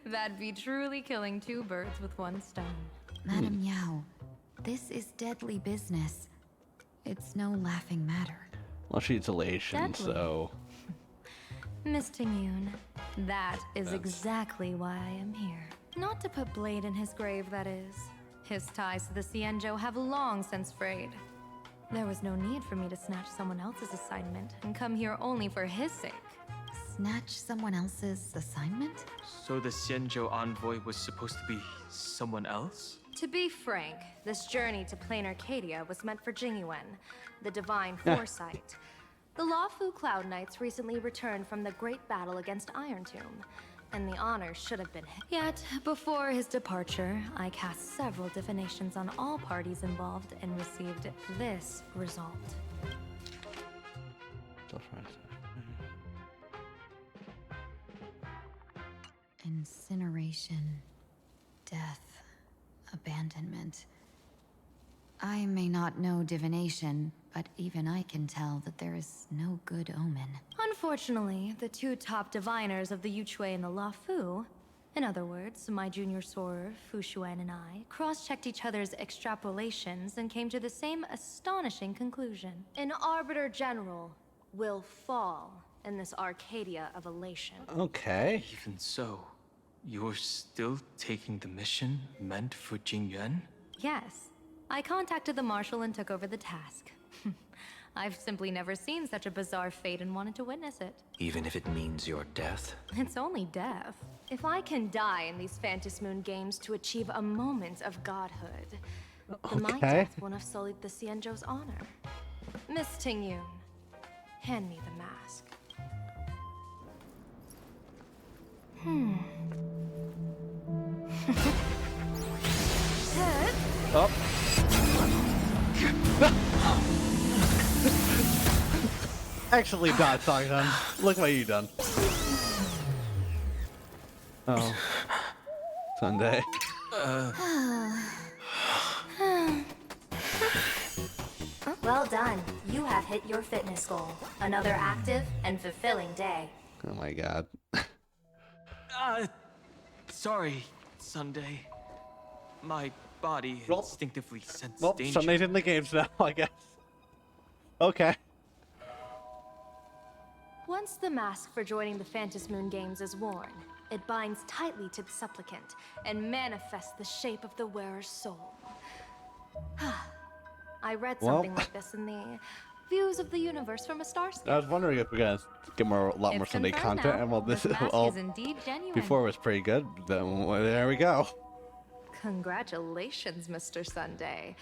That'd be truly killing two birds with one stone. Madam Yao, this is deadly business. It's no laughing matter. Well, she's elation, Deadly. so. Miss Tingyun, that is exactly why I am here. Not to put blade in his grave, that is. His ties to the Cienjo have long since frayed. There was no need for me to snatch someone else's assignment and come here only for his sake. Snatch someone else's assignment? So the Cienjo envoy was supposed to be someone else? To be frank, this journey to Plain Arcadia was meant for Jingyuan, the divine foresight. The Lawfu Cloud Knights recently returned from the great battle against Iron Tomb, and the honor should have been his. Yet, before his departure, I cast several divinations on all parties involved and received this result. Incineration, death, abandonment. I may not know divination, but even I can tell that there is no good omen. Unfortunately, the two top diviners of the Yuchui and the Lawfu, in other words, my junior sorer, Fu Xuan, and I, cross-checked each other's extrapolations and came to the same astonishing conclusion. An Arbiter General will fall in this Arcadia of elation. Okay. Even so, you're still taking the mission meant for Jingyuan? Yes. I contacted the Marshal and took over the task. I've simply never seen such a bizarre fate and wanted to witness it. Even if it means your death? It's only death. If I can die in these Phantom Moon games to achieve a moment of godhood, then my death won't have sullied the Cienjo's honor. Miss Tingyun, hand me the mask. Oh. Actually, not talking done. Look what you done. Oh. Sunday. Well done. You have hit your fitness goal. Another active and fulfilling day. Oh my god. Sorry, Sunday. My body instinctively sensed Well, danger. Sunday's in the games now, I guess. Okay. Once the mask for joining the Phantom Moon games is worn, it binds tightly to the supplicant and manifests the shape of the wearer's soul. I read something like this in the Views of the Universe from a Starscape. I was wondering if we're gonna get a lot more Sunday content, and well, this mask all is indeed genuine. before was pretty good. Then well, there we go. Congratulations, Mr. Sunday.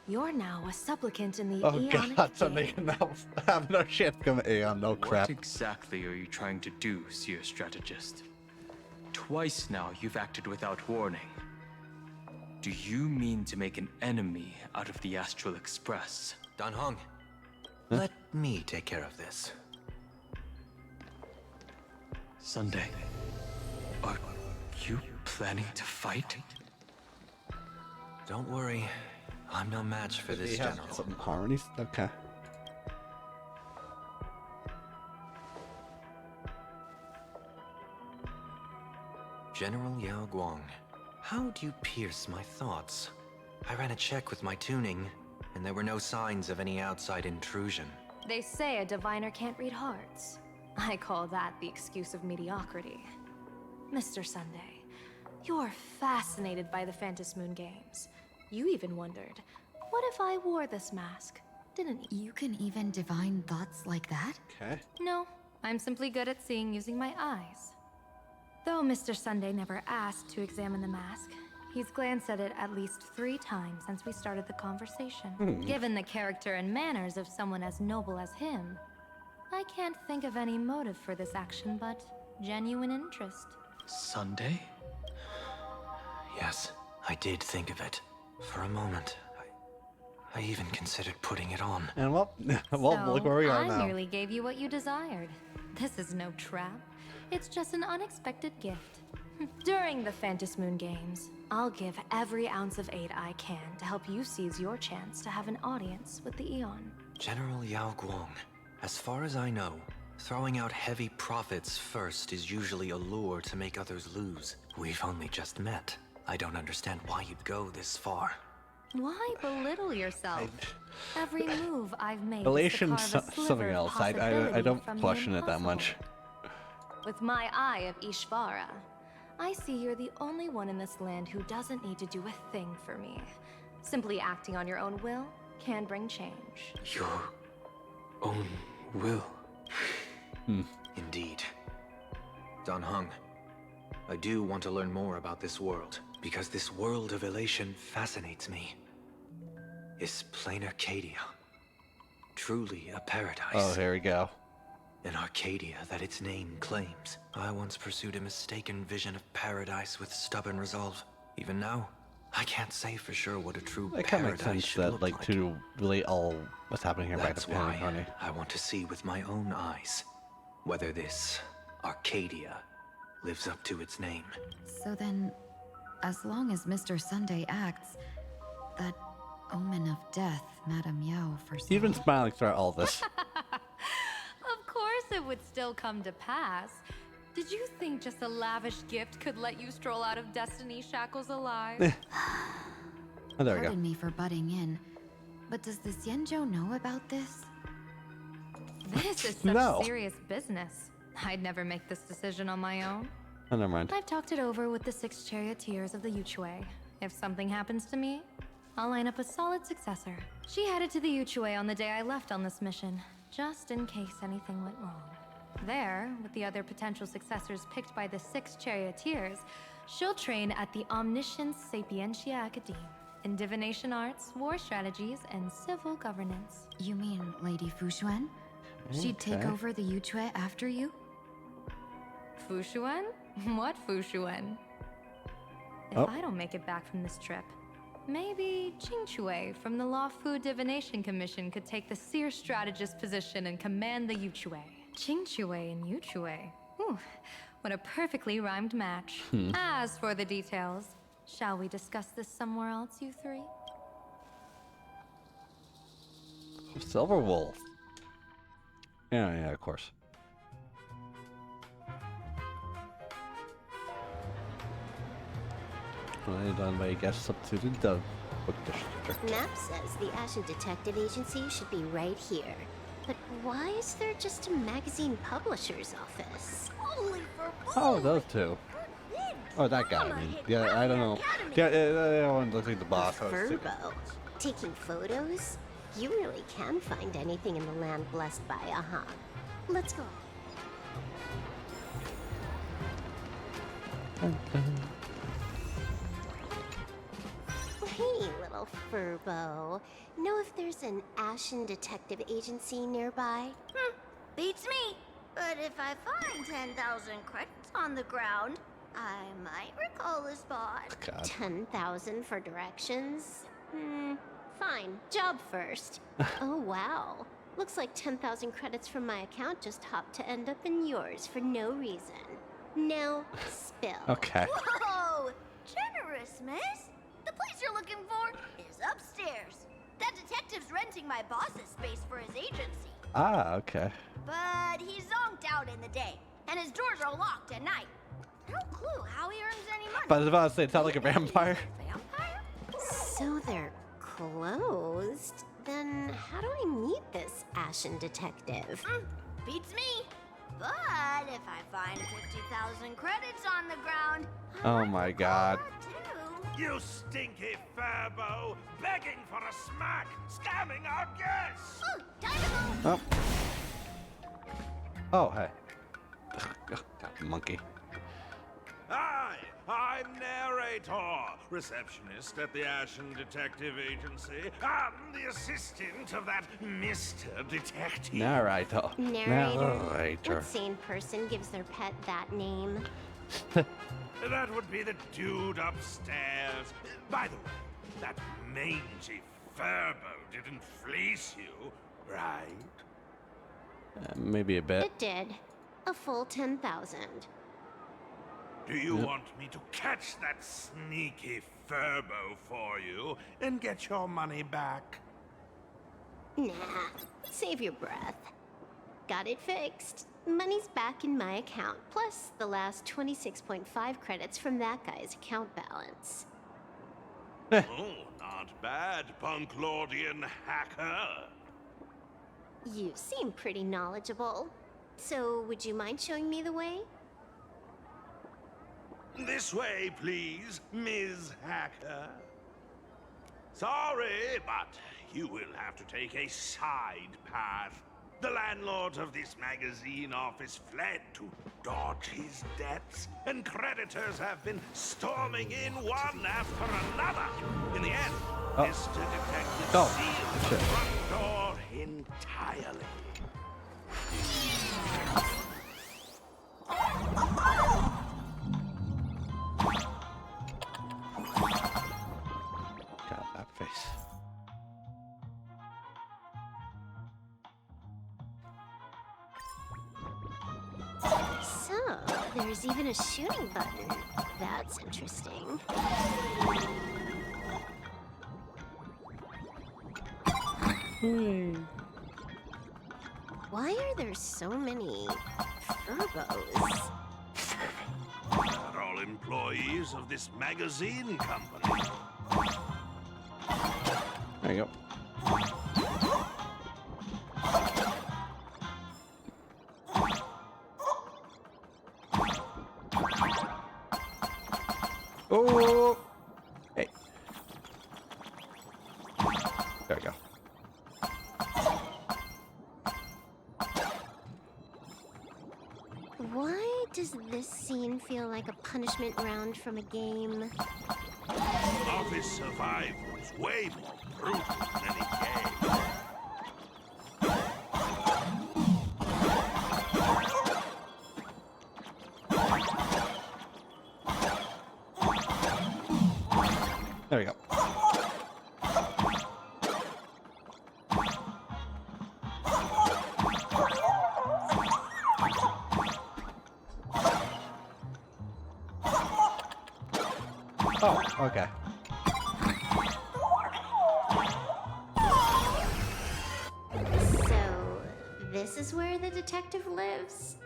You're now a supplicant in the Oh Aeonic god, Sunday can now have no shit coming. Aeon, no crap. What exactly are you trying to do, Seer Strategist? Twice now you've acted without warning. Do you mean to make an enemy out of the Astral Express? Dan Hong, let me take care of this. Sunday, are you planning to fight? Don't worry, I'm no match for this general. Some harmonies? Okay. General Yao Guang, how do you pierce my thoughts? I ran a check with my tuning, and there were no signs of any outside intrusion. They say a diviner can't read hearts. I call that the excuse of mediocrity. Mr. Sunday, you're fascinated by the Phantom Moon games. You even wondered, what if I wore this mask? Didn't you? You can even divine thoughts like that? Okay. No, I'm simply good at seeing using my eyes. Though Mr. Sunday never asked to examine the mask, he's glanced at it at least 3 times since we started the conversation. Given the character and manners of someone as noble as him, I can't think of any motive for this action but genuine interest. Sunday? Yes, I did think of it. For a moment, I even considered putting it on. And well, So, look where we are I now. merely gave you what you desired. This is no trap. It's just an unexpected gift. During the Phantom Moon games, I'll give every ounce of aid I can to help you seize your chance to have an audience with the Eon. General Yao Guang, as far as I know, throwing out heavy profits first is usually a lure to make others lose. We've only just met. I don't understand why you'd go this far. Why belittle yourself? Every move I've made Relation's is to carve a sliver something of else. I possibility don't from the question it that impossible. much. With my eye of Ishvara, I see you're the only one in this land who doesn't need to do a thing for me. Simply acting on your own will can bring change. Your own will. Indeed. Dan Heng, I do want to learn more about this world, because this world of elation fascinates me. Is plain Arcadia truly a paradise? Oh, here we go. An Arcadia that its name claims. I once pursued a mistaken vision of paradise with stubborn resolve. Even now, I can't say for sure what a true It kind of makes paradise sense should that, look like, like. to relate all what's happening here back That's to Panic why Honey. I want to see with my own eyes whether this Arcadia lives up to its name. So then, as long as Mr. Sunday acts, that omen of death Madame Yao foresaw. He's been smiling throughout all this. Of course it would still come to pass. Did you think just a lavish gift could let you stroll out of Destiny's shackles alive? Oh, there we go. Pardon me for butting in, but does the Xianzhou know about this? This is such No. serious business. I'd never make this decision on my own. Oh, never mind. I've talked it over with the 6 charioteers of the Yuchue. If something happens to me, I'll line up a solid successor. She headed to the Yuchue on the day I left on this mission, just in case anything went wrong. There, with the other potential successors picked by the 6 charioteers, she'll train at the Omniscience Sapientia Academe in divination arts, war strategies, and civil governance. You mean Lady Fushuan? She'd take Okay. over the Yuchue after you? Fushuan? What Fushuan? If Oh. I don't make it back from this trip, maybe Qingchue from the Law Fu Divination Commission could take the seer strategist position and command the Yuchue. Qingchue and Yuchue. Whew, what a perfectly rhymed match. As for the details, shall we discuss this somewhere else, you three? Silver Wolf. Yeah, of course. Well, done by guest substituted the book district. Map says the Ashen Detective Agency should be right here. But why is there just a magazine publisher's office? Holy for Oh, those two. Oh, that guy. I mean, yeah, I don't know. Yeah, that one looks like the boss. I was thinking. Furbo. Taking photos? You really can find anything in the land blessed by Aha. Let's go. Hey, little Furbo. Know if there's an Ashen Detective Agency nearby? Beats me. But if I find 10,000 credits on the ground, I might recall the spot. 10,000 for directions? Fine. Job first. Oh, wow. Looks like 10,000 credits from my account just hopped to end up in yours for no reason. Now, spill. Okay. Whoa! Generous, miss. The place you're looking for is upstairs. That detective's renting my boss's space for his agency. Ah, okay. But he's zonked out in the day, and his doors are locked at night. No clue how he earns any money. But I was about to say, it sounds like a vampire. So they're closed? Then how do I meet this Ashen Detective? Beats me. But if I find 50,000 credits on the ground, Oh my god. You stinky Furbo! Begging for a smack! Scamming our guests! Oh. Oh, hey. God, monkey. Hi, I'm Narrator, receptionist at the Ashen Detective Agency. I'm the assistant of that Mr. Detective. Narrator. Narrator. What sane person gives their pet that name? That would be the dude upstairs. By the way, that mangy Furbo didn't fleece you, right? Maybe a bit. It did. A full 10,000. Do you Yep. want me to catch that sneaky Furbo for you and get your money back? Nah, save your breath. Got it fixed. Money's back in my account, plus the last 26.5 credits from that guy's account balance. Oh, not bad, Punk Lordian hacker. You seem pretty knowledgeable. So, would you mind showing me the way? This way, please, Ms. Hacker. Sorry, but you will have to take a side path. The landlord of this magazine office fled to dodge his debts, and creditors have been storming in one after another. In the end, Mr. Detective sealed the front door entirely. Got that face. So, there's even a shooting button. That's interesting. Why are there so many furbos? They're all employees of this magazine company. There you go. Oh! Hey. There we go. Why does this scene feel like a punishment round from a game? Office survival's way more brutal than any game. There we go. Oh, okay. So, this is where the detective lives?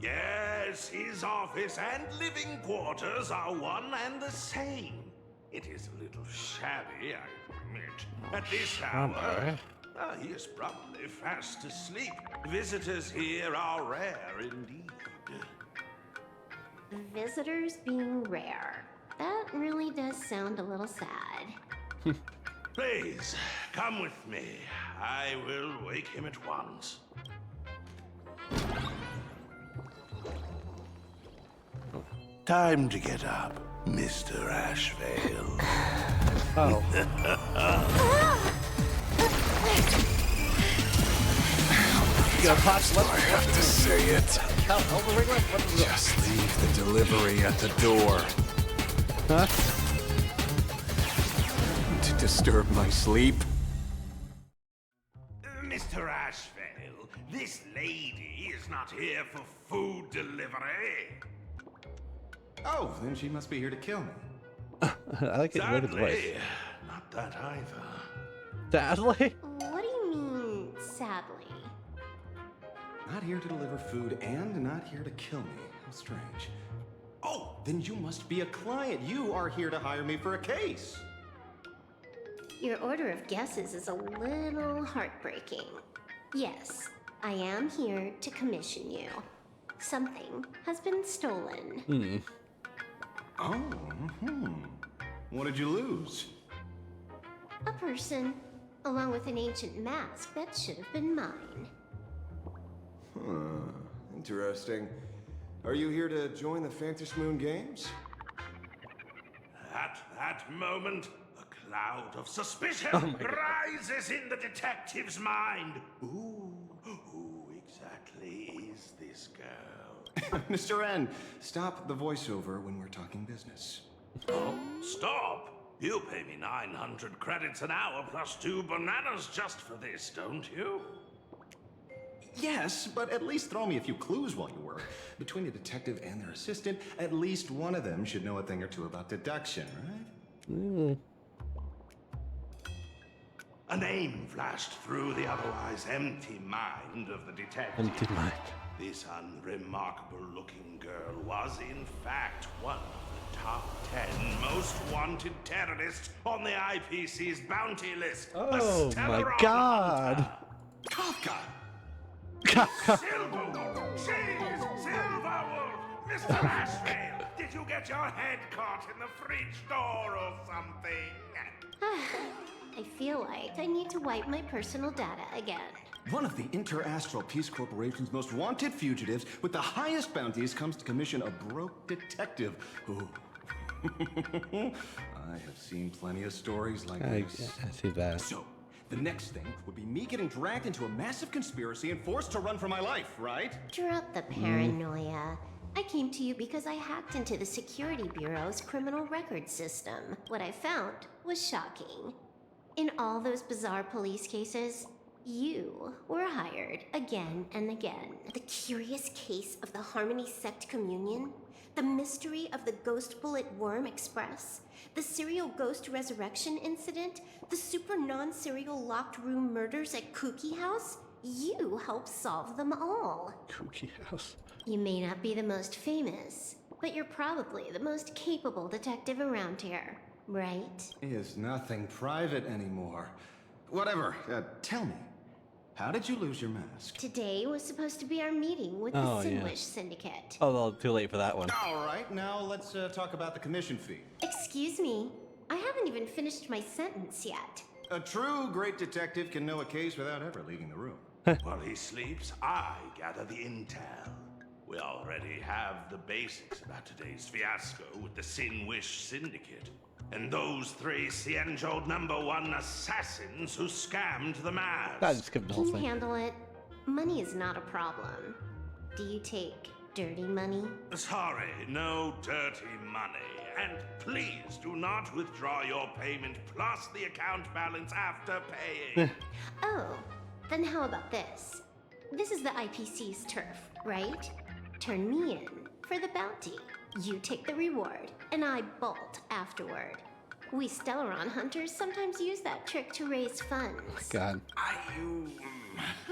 Yes, his office and living quarters are one and the same. It is a little shabby, I admit. At this hour, he is probably fast asleep. Visitors here are rare indeed. Visitors being rare. That really does sound a little sad. Please, come with me. I will wake him at once. Time to get up, Mr. Ashvale. Oh. I have to say it. Just leave the delivery at the door. Huh? To disturb my sleep. Mr. Ashvale, this lady is not here for food delivery. Oh, then she must be here to kill me. I like it with the voice. Sadly, not that either. Sadly? What do you mean, sadly? Not here to deliver food and not here to kill me. How strange. Oh, then you must be a client. You are here to hire me for a case. Your order of guesses is a little heartbreaking. Yes, I am here to commission you. Something has been stolen. Oh, What did you lose? A person, along with an ancient mask that should have been mine. Interesting. Are you here to join the Fantasy Moon Games? At that moment, a cloud of suspicion rises in the detective's mind. Who exactly is this girl? Mr. N, stop the voiceover when we're talking business. Oh, stop! You pay me 900 credits an hour plus 2 bananas just for this, don't you? Yes, but at least throw me a few clues while you work. Between a detective and their assistant, at least one of them should know a thing or two about deduction, right? A name flashed through the otherwise empty mind of the detective. Empty mind. This unremarkable-looking girl was, in fact, one of the top 10 most wanted terrorists on the IPC's bounty list. Oh my god! Kafka! Kafka! Silverwolf! She is Silverwolf! Mr. Ashvale, did you get your head caught in the fridge door or something? I feel like I need to wipe my personal data again. One of the Interastral Peace Corporation's most wanted fugitives with the highest bounties comes to commission a broke detective. Ooh. I have seen plenty of stories like this. I see that. So, the next thing would be me getting dragged into a massive conspiracy and forced to run for my life, right? Drop the paranoia. I came to you because I hacked into the Security Bureau's criminal record system. What I found was shocking. In all those bizarre police cases, you were hired again and again. The curious case of the Harmony Sect Communion, the mystery of the Ghost Bullet Worm Express, the serial ghost resurrection incident, the super non-serial locked room murders at Kooky House. You helped solve them all. Kooky House. You may not be the most famous, but you're probably the most capable detective around here, right? Is nothing private anymore. Whatever, tell me, how did you lose your mask? Today was supposed to be our meeting with the Sinwish Syndicate. Oh, well, too late for that one. All right, now let's talk about the commission fee. Excuse me, I haven't even finished my sentence yet. A true great detective can know a case without ever leaving the room. While he sleeps, I gather the intel. We already have the basics about today's fiasco with the Sinwish Syndicate. And those three Cienjo #1 assassins who scammed the mask. I just skipped the whole Can you thing. handle it? Money is not a problem. Do you take dirty money? Sorry, no dirty money. And please do not withdraw your payment plus the account balance after paying. Oh, then how about this? This is the IPC's turf, right? Turn me in for the bounty. You take the reward, and I bolt afterward. We Stellaron hunters sometimes use that trick to raise funds. God.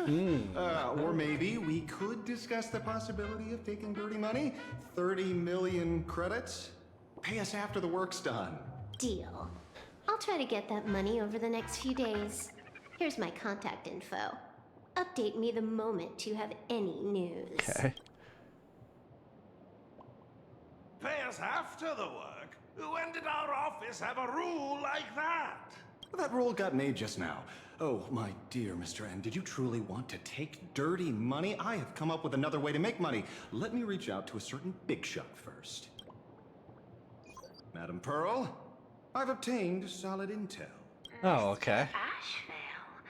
Or maybe we could discuss the possibility of taking dirty money. 30 million credits. Pay us after the work's done. Deal. I'll try to get that money over the next few days. Here's my contact info. Update me the moment you have any news. Okay. Pay us after the work? When did our office have a rule like that? That rule got made just now. Oh, my dear Mr. N, did you truly want to take dirty money? I have come up with another way to make money. Let me reach out to a certain big shot first. Madam Pearl, I've obtained solid intel. Oh, okay. Ashvale,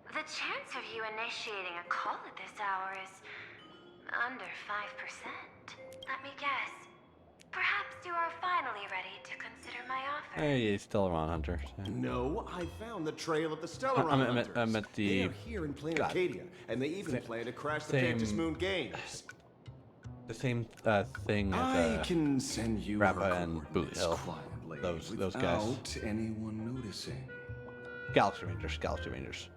the chance of you initiating a call at this hour is under 5%. Let me guess. Perhaps you are finally ready to consider my offer. Hey, he's still around, Hunter. So. No, I found the trail of the Stellaron hunters. I'm at the... They are here in plain Arcadia, and they even plan to crash the Phantom Moon Games. The same thing as I can send you Rappa and Boot Hill. Those guys. Without anyone noticing. Galaxy Rangers.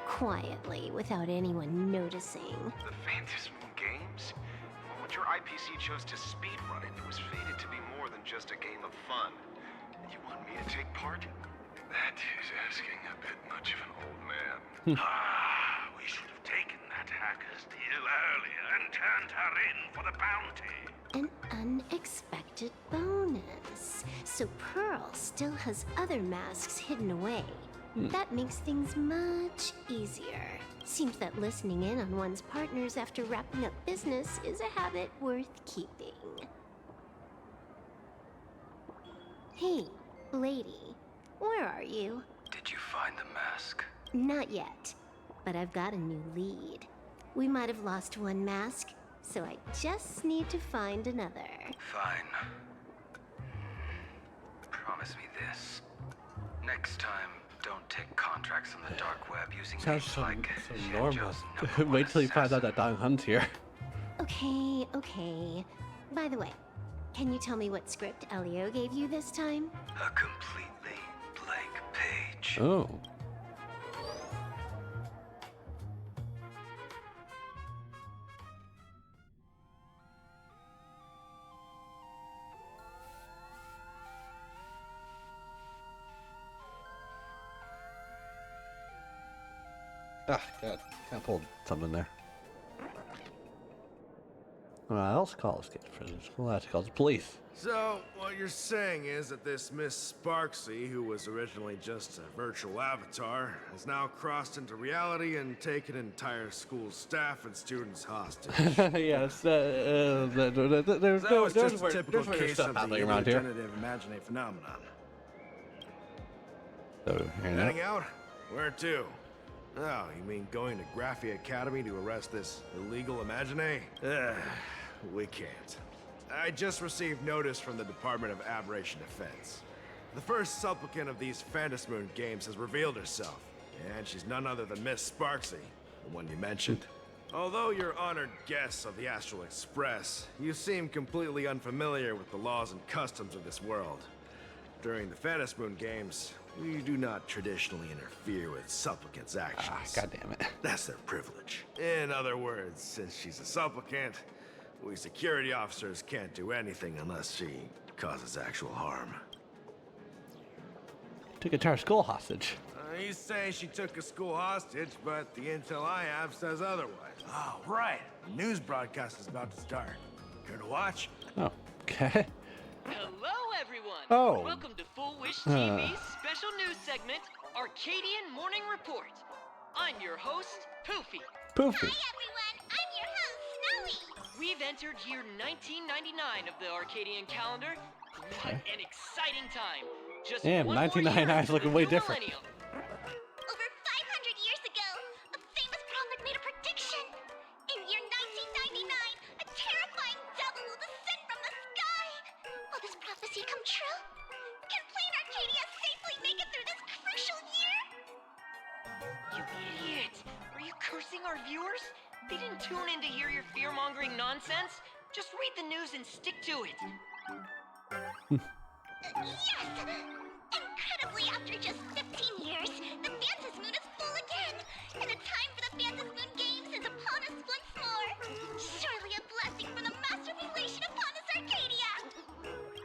Quietly, without anyone noticing. The Phantom Moon Games? Well, when your IPC chose to speedrun it, it was fated to be more than just a game of fun. You want me to take part? That is asking a bit much of an old man. We should have taken that hacker's deal earlier and turned her in for the bounty. An unexpected bonus. So Pearl still has other masks hidden away. That makes things much easier. Seems that listening in on one's partners after wrapping up business is a habit worth keeping. Hey, lady, where are you? Did you find the mask? Not yet, but I've got a new lead. We might have lost one mask, so I just need to find another. Fine. Promise me this. Next time, don't take contracts on the dark web using Sounds names so like normal. Shinjo's Wait till you find out that Dong Hun's here. Okay. By the way, can you tell me what script Elio gave you this time? A completely blank page. Oh. Ah, God. Can't pull something there. What else calls kids prison school? That's called the police. So, what you're saying is that this Miss Sparksy, who was originally just a virtual avatar, has now crossed into reality and taken entire school staff and students hostage. Yes, there's That was just a typical weird case stuff of the happening around here. generative imaginary phenomenon. So, Heading out? Where to? Oh, you mean going to Graphia Academy to arrest this illegal imaginary? We can't. I just received notice from the Department of Aberration Defense. The first supplicant of these Phantasmoon games has revealed herself, and she's none other than Miss Sparksy, the one you mentioned. Although you're honored guests of the Astral Express, you seem completely unfamiliar with the laws and customs of this world. During the Phantasmoon games, we do not traditionally interfere with supplicants' actions. God damn it. That's their privilege. In other words, since she's a supplicant, we security officers can't do anything unless she causes actual harm. Took entire school hostage. You say she took a school hostage, but the intel I have says otherwise. Oh, right. The news broadcast is about to start. Care to watch? Oh, okay. Hello, everyone. Oh. Welcome to Full Wish TV's special news segment, Arcadian Morning Report. I'm your host, Poofy. Poofy. We've entered year 1999 of the Arcadian calendar. What an exciting time! Just Damn, one more 1999 year is looking way until different. millennium. Over 500 years ago, a famous prophet made a prediction. In year 1999, a terrifying devil will descend from the sky. Will this prophecy come true? Can Plain Arcadia safely make it through this crucial year? You idiot! Are you cursing our viewers? They didn't tune in to hear your fear-mongering nonsense. Just read the news and stick to it. Yes! Incredibly, after just 15 years, the Phantasmoon is full again! And the time for the Phantasmoon Games is upon us once more! Surely a blessing from the master relation upon us, Arcadia!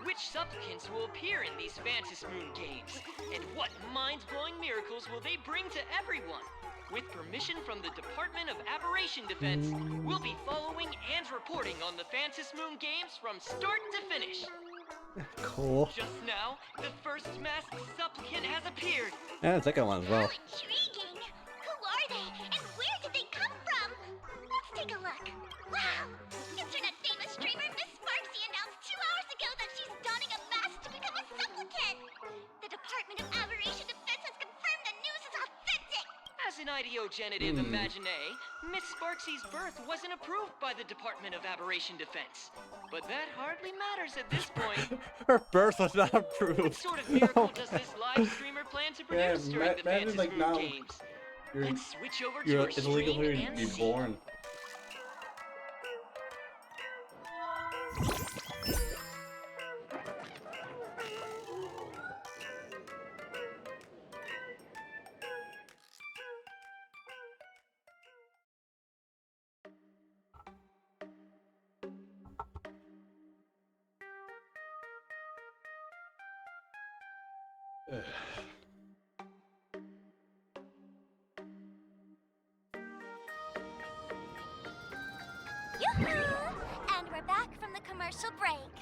Which supplicants will appear in these Phantasmoon games? And what mind-blowing miracles will they bring to everyone? With permission from the Department of Aberration Defense, we'll be following and reporting on the Phantasmoon games from start to finish. Cool. Just now, the first masked supplicant has appeared. Yeah, the second one as well. Intriguing! Who are they, and where did they come from? Let's take a look. Wow! Internet-famous streamer Miss Sparksy announced 2 hours ago that she's donning a mask to become a supplicant! The Department of Aberration Defense has confirmed the news is authentic! As an ideogenitive imaginee, Miss Sparksy's birth wasn't approved by the Department of Aberration Defense. But that hardly matters at this point. Her birth was not approved. What sort of miracle does this live streamer plan to produce during the imagine, like, now Phantasmoon games? Let's switch over to You're our it's illegal stream to and be see. born. Yoo-hoo! And we're back from the commercial break.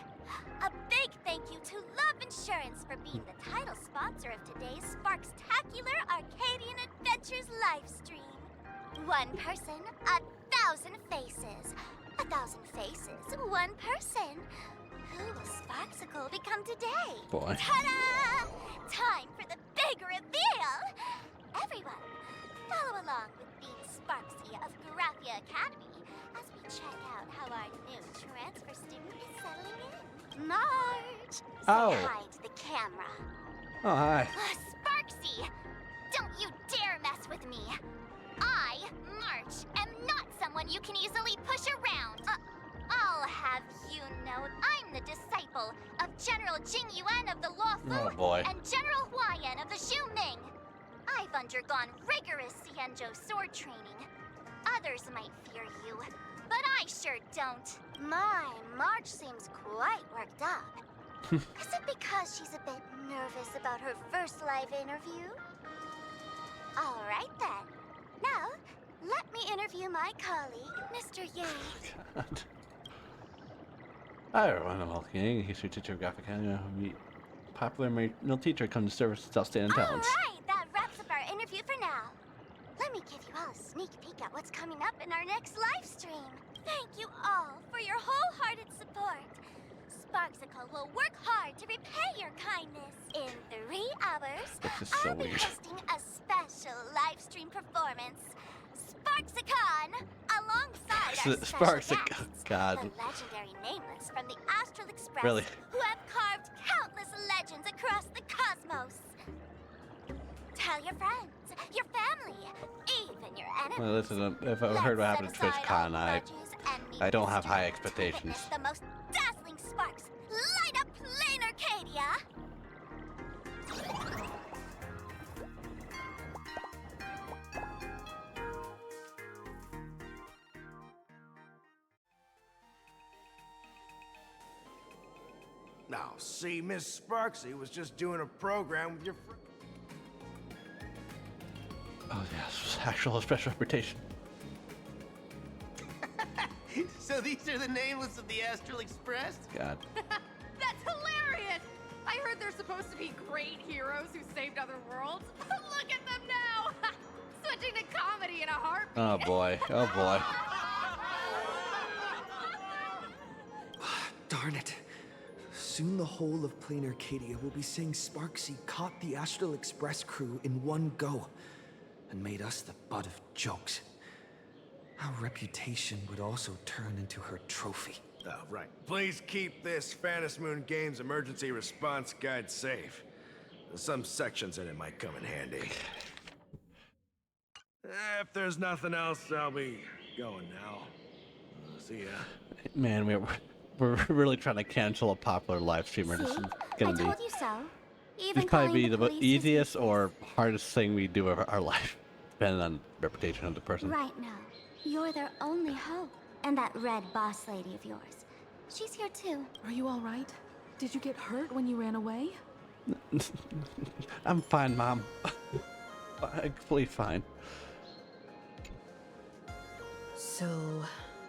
A big thank you to Love Insurance for being the title sponsor of today's Sparkstacular Arcadian Adventures livestream. One person, 1,000 faces. 1,000 faces, one person. Who will Sparksicle become today? Boy. Ta-da! Time for the big reveal! Everyone, follow along with Bean Sparksy of Graphia Academy as we check out how our new transfer student is settling in. Marge! Say hi to the camera. Oh, hi. Sparksy! Don't you dare mess with me! I, March, am not someone you can easily push around! I'll have you know I'm the disciple of General Jing Yuan of the Luo Fu Oh, boy. and General Hua Yan of the Xu Ming. I've undergone rigorous Xianzhou sword training. Others might fear you, but I sure don't. My, March seems quite worked up. Is it because she's a bit nervous about her first live interview? All right then. Now, let me interview my colleague, Mr. Yang. Hi everyone, I'm welcoming history teacher of graphic anime. Popular male teacher comes to service self-standing talents. Alright, that wraps up our interview for now. Let me give you all a sneak peek at what's coming up in our next live stream. Thank you all for your wholehearted support. Sparksicle will work hard to repay your kindness. In 3 hours, This is so I'll be weird. hosting a special live stream performance, Sparksicon, alongside our special Sparksicle, guests, God. the legendary nameless from the Astral Express, Really? who have carved countless legends across the cosmos. Tell your friends, your family, even your enemies. Well, listen, if I heard what happened at TwitchCon, I don't have high expectations. Witness the most dazzling sparks light up plain Arcadia. Now, see, Miss Sparksy was just doing a program with your friend. Oh yes, actual special reputation. So these are the nameless of the Astral Express? God. That's hilarious! I heard they're supposed to be great heroes who saved other worlds. Look at them now! Switching to comedy in a heartbeat. Oh boy, oh boy. Darn it. Soon the whole of Plain Arcadia will be saying Sparksy caught the Astral Express crew in one go and made us the butt of jokes. Our reputation would also turn into her trophy. Oh, right. Please keep this Moon Games emergency response guide safe. Some sections in it might come in handy. If there's nothing else, I'll be going now. See ya. Man, we're really trying to cancel a popular live streamer. This is gonna I be. told you so. Even This probably calling be the police was easiest or hardest thing we do of our life, depending on reputation of the person. right now. You're their only hope. And that red boss lady of yours. She's here too. Are you all right? Did you get hurt when you ran away? I'm fine, Mom. I'm completely fine. So,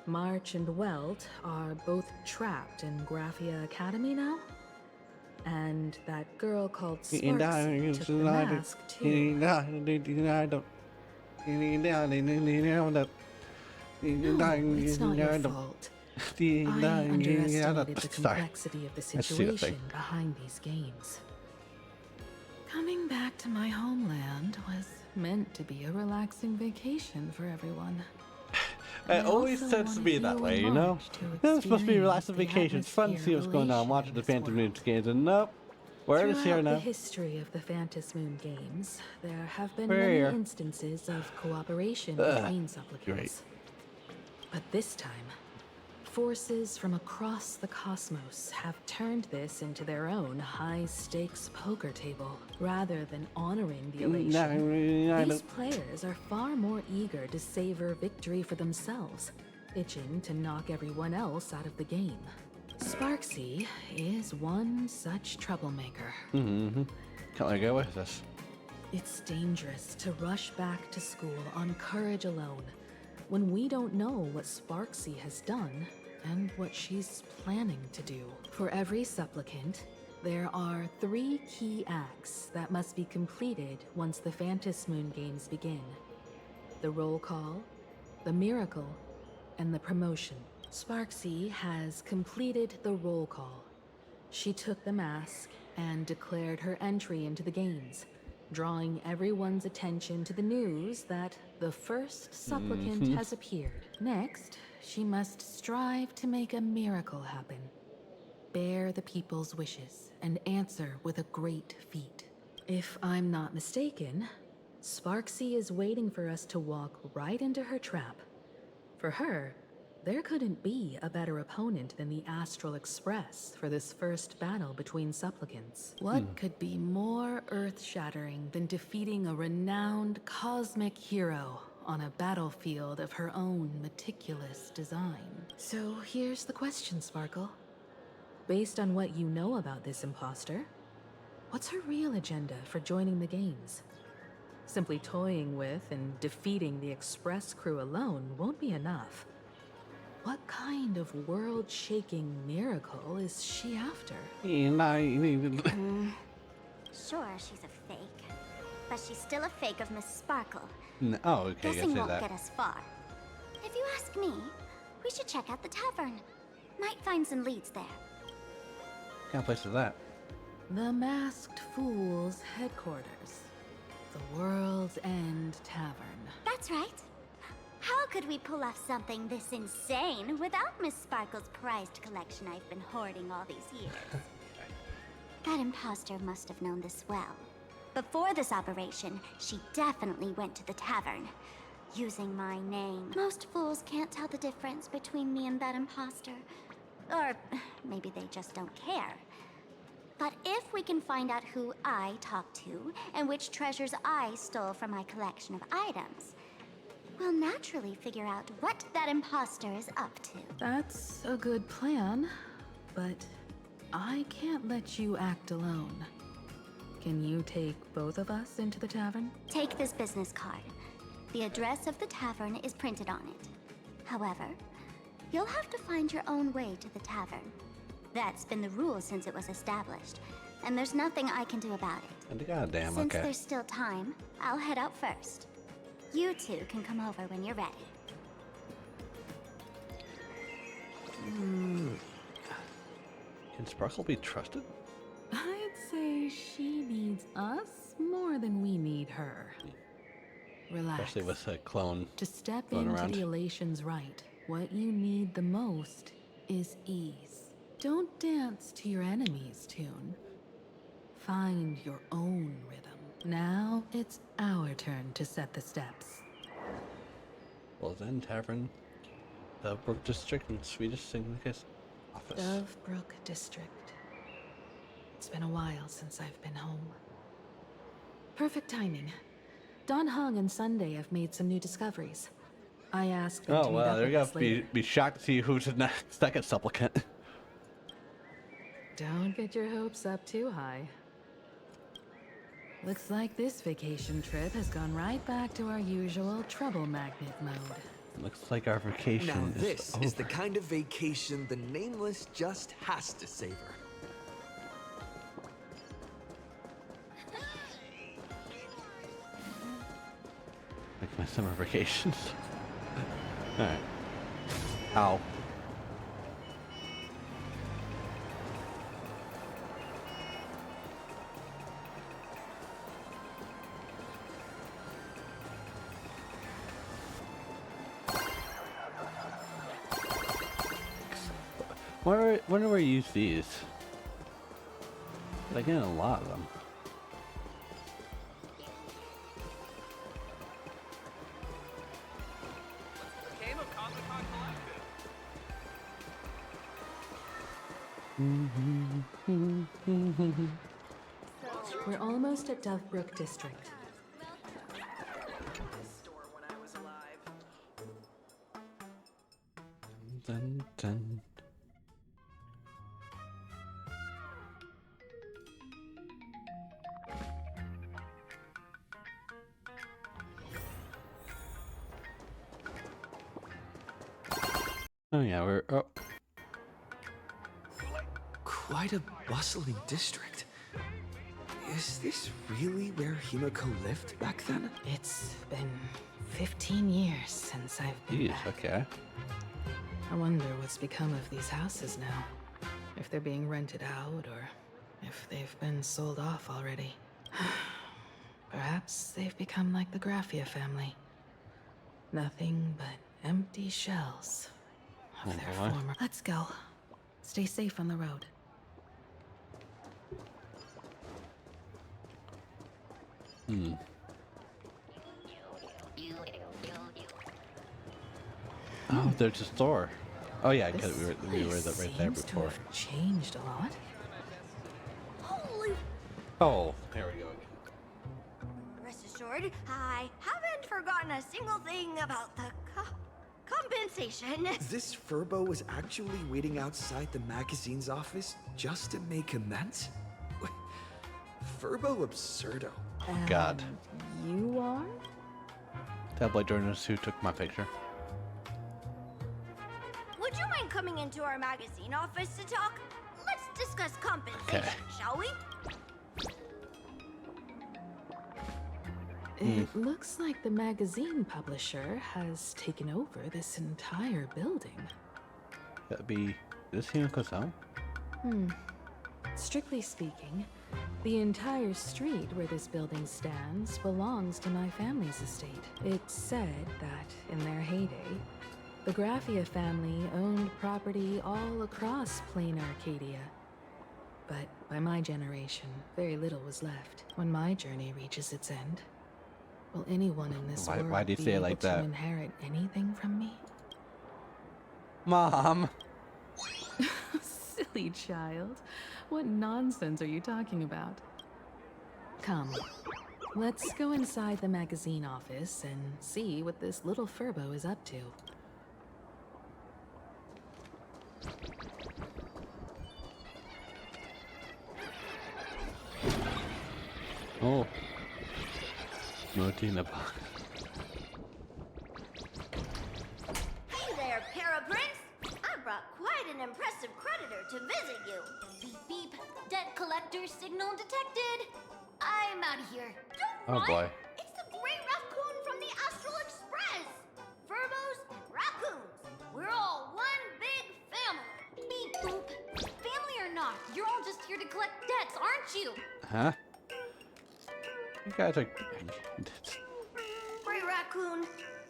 March and Welt are both trapped in Graphia Academy now? And that girl called Sparks took the mask too. No, it's not your fault. I underestimated the complexity of the situation behind these games. Coming back to my homeland was meant to be a relaxing vacation for everyone. It always tends to be that way, you know? It's supposed to be a relaxing vacation. It's fun to see what's going on, watching the Phantom Moon games, and nope. Word is here Throughout now. the history of the Phantom Moon games, there have been We're many here. instances of cooperation between supplicants. Great. But this time, forces from across the cosmos have turned this into their own high-stakes poker table. Rather than honoring the elation, these players are far more eager to savor victory for themselves, itching to knock everyone else out of the game. Sparksy is one such troublemaker. Mm-hmm. Can't let her get away with this. It's dangerous to rush back to school on courage alone when we don't know what Sparksy has done and what she's planning to do. For every supplicant, there are 3 key acts that must be completed once the Phantom Moon games begin. The roll call, the miracle, and the promotion. Sparksy has completed the roll call. She took the mask and declared her entry into the games, drawing everyone's attention to the news that the first supplicant has appeared. Next, she must strive to make a miracle happen. Bear the people's wishes and answer with a great feat. If I'm not mistaken, Sparksy is waiting for us to walk right into her trap. For her, there couldn't be a better opponent than the Astral Express for this first battle between supplicants. What could be more earth-shattering than defeating a renowned cosmic hero on a battlefield of her own meticulous design? So here's the question, Sparkle. Based on what you know about this imposter, what's her real agenda for joining the games? Simply toying with and defeating the Express crew alone won't be enough. What kind of world-shaking miracle is she after? Sure, she's a fake. But she's still a fake of Miss Sparkle. Oh, okay, I Guessing see won't that. get us far. If you ask me, we should check out the tavern. Might find some leads there. What kind of place is that? The Masked Fool's headquarters. The World's End Tavern. That's right. How could we pull off something this insane without Miss Sparkle's prized collection I've been hoarding all these years? That imposter must have known this well. Before this operation, she definitely went to the tavern, using my name. Most fools can't tell the difference between me and that imposter. Or maybe they just don't care. But if we can find out who I talked to, and which treasures I stole from my collection of items, we'll naturally figure out what that imposter is up to. That's a good plan, but I can't let you act alone. Can you take both of us into the tavern? Take this business card. The address of the tavern is printed on it. However, you'll have to find your own way to the tavern. That's been the rule since it was established, and there's nothing I can do about it. And goddamn, Since okay. there's still time, I'll head out first. You two can come over when you're ready. Can Sparkle be trusted? I'd say she needs us more than we need her. Relax. Especially with a clone To step going into around. the Elation's right, what you need the most is ease. Don't dance to your enemy's tune. Find your own rhythm. Now it's our turn to set the steps. Well then, Tavern, the Brook District and Swedish Syndicate office. Dovebrook District. It's been a while since I've been home. Perfect timing. Don Hung and Sunday have made some new discoveries. I asked them Oh to meet well, up there with you go. us later. Be shocked to see who's the next second supplicant. Don't get your hopes up too high. Looks like this vacation trip has gone right back to our usual trouble magnet mode. Looks like our vacation Now is this over. is the kind of vacation the Nameless just has to savor. Like my summer vacations. Alright. Ow. Wonder where you use these. I get a lot of them. We're almost at Dovebrook District. Dun, dun. Oh yeah, we're Quite a bustling district. Is this really where Himiko lived back then? It's been 15 years since I've been Jeez, back. okay. I wonder what's become of these houses now. If they're being rented out or if they've been sold off already. Perhaps they've become like the Graffia family. Nothing but empty shells of their boy. former. Let's go. Stay safe on the road. Oh, there's a store. Oh yeah, because This we were place right there seems to before. have changed a lot. Holy! Oh, there we go. Rest assured, I haven't forgotten a single thing about the compensation. This Furbo was actually waiting outside the magazine's office just to make amends? Furbo absurdo. God. You are? Tabloid journalist who took my picture. coming into our magazine office to talk? Let's discuss compensation, shall we? It looks like the magazine publisher has taken over this entire building. That'd be this here, Kosam? Strictly speaking, the entire street where this building stands belongs to my family's estate. It's said that, in their heyday, the Graphia family owned property all across Plain Arcadia. But by my generation, very little was left. When my journey reaches its end, will anyone in this world why do you be say it able like to that? inherit anything from me? Mom! Silly child. What nonsense are you talking about? Come, let's go inside the magazine office and see what this little Furbo is up to. Oh. Martina box. Hey there, Paraprince! I brought quite an impressive creditor to visit you. Beep beep. Debt collector signal detected. I'm out of here. Oh boy. It's the Great Raccoon from the Astral Express! Furbos and raccoons. We're all one big family. Beep boop. Family or not, you're all just here to collect debts, aren't you? Huh? You guys are... Great Raccoon,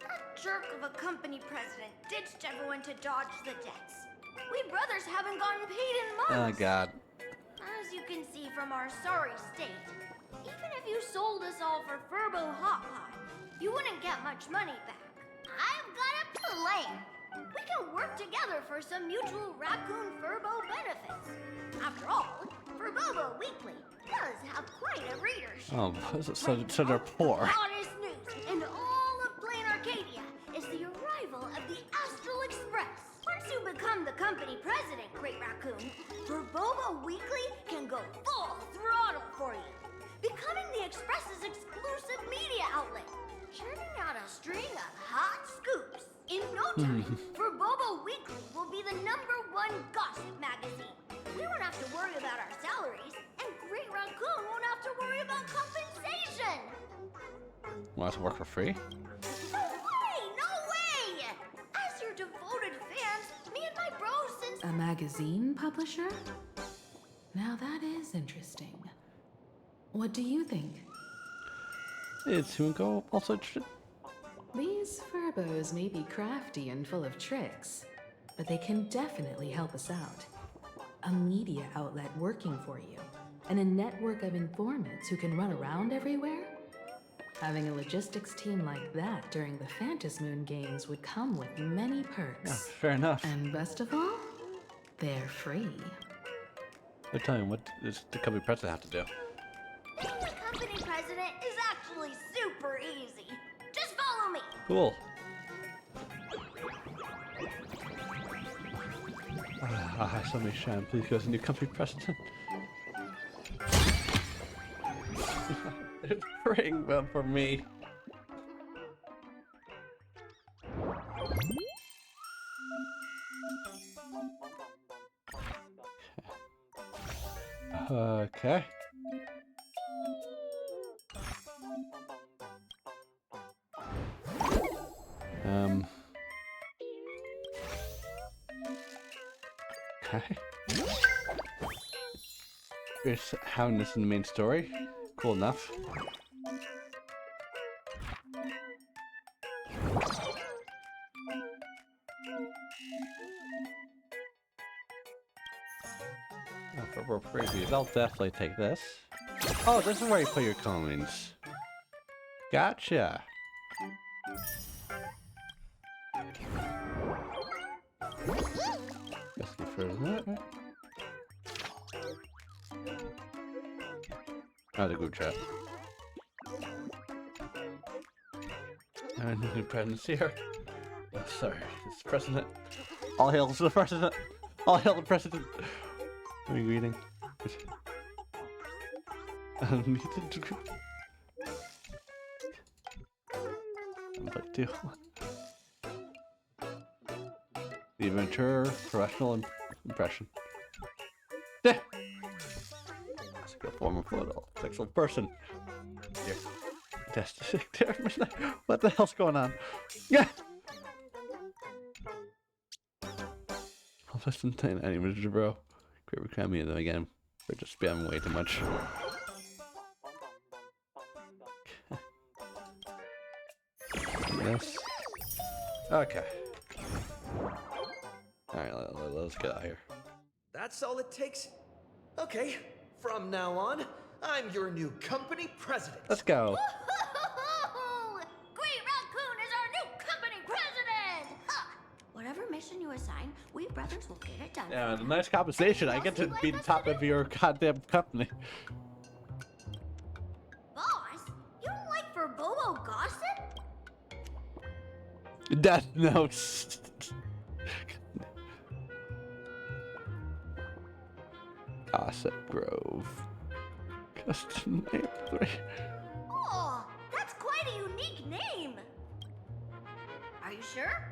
that jerk of a company president ditched everyone to dodge the debts. We brothers haven't gotten paid in months. Oh god. As you can see from our sorry state, even if you sold us all for Furbo Hot Pot, you wouldn't get much money back. I've got a plan. We can work together for some mutual raccoon Furbo benefits. After all, Furbobo Weekly does have quite a readership. Oh, so they're poor. Hottest news in all of Plain Arcadia is the arrival of the Astral Express. Once you become the company president, Great Raccoon, Furbobo Weekly can go full throttle for you, becoming the Express's exclusive media outlet, churning out a string of hot scoops. In no time, Furbobo Weekly will be the #1 gossip magazine. We won't have to worry about our salaries, and Great Raccoon won't have to worry about compensation. Want us to work for free? No way! No way! As your devoted fans, me and my bros since... A magazine publisher? Now that is interesting. What do you think? It's Hunko also... These Furbos may be crafty and full of tricks, but they can definitely help us out. A media outlet working for you, and a network of informants who can run around everywhere? Having a logistics team like that during the Phantasmoon Games would come with many perks. Oh, fair enough. And best of all, they're free. They're telling me what does the company president have to do? Being the company president is actually super easy. Just follow me. Cool. Ah, somebody shine. Please go to the new company president. It's praying well for me. Okay. Okay. Here's having this in the main story. Cool enough. For previews, I'll definitely take this. Oh, this is where you put your coins. Gotcha. Guess go further than that, right? Oh, the group chat. And the new president's here. Oh, sorry, it's the president. All hail to the president. All hail the president. What are you reading? Number 2. The mature professional impression. Yeah. Let's go form a photo. Sexual person. Here. Test. What the hell's going on? Yeah. I'll just contain any image, bro. Great reclaim me them again. We're just spamming way too much. Yes. Okay. Alright, let's get out of here. That's all it takes? Okay, from now on, I'm your new company president. Let's go. Woo-hoo-hoo-hoo! Great Raccoon is our new company president! Ha! Whatever mission you assign, we brothers will get it done. Yeah, nice compensation. I get to be the top of your goddamn company. Boss, you don't like for Bobo gossip? Death notes. Gossip Grove. Custom name 3. Oh, that's quite a unique name. Are you sure?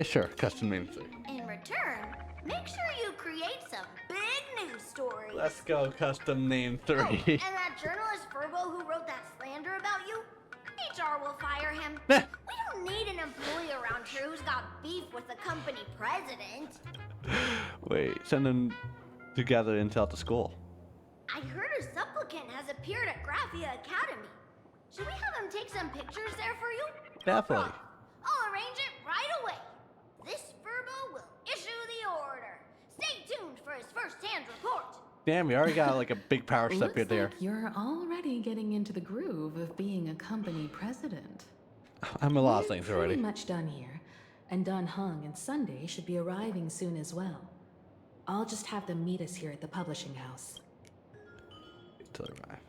Sure, custom name 3. In return, make sure you create some big news stories. Let's go, custom name 3. Oh, and that journalist Furbo who wrote that slander about you? HR will fire him. We don't need an employee around here who's got beef with the company president. Wait, send them together intel to school. I heard a supplicant has appeared at Graphia Academy. Should we have him take some pictures there for you? Definitely. I'll arrange it right away. This Furbo will issue the order. Stay tuned for his first-hand report. Damn, you already got like a big power step Looks there. like you're already getting into the groove of being a company president. I'm a lot of things already. Pretty much done here, and Dun Hung and Sunday should be arriving soon as well. I'll just have them meet us here at the publishing house. Until they arrive.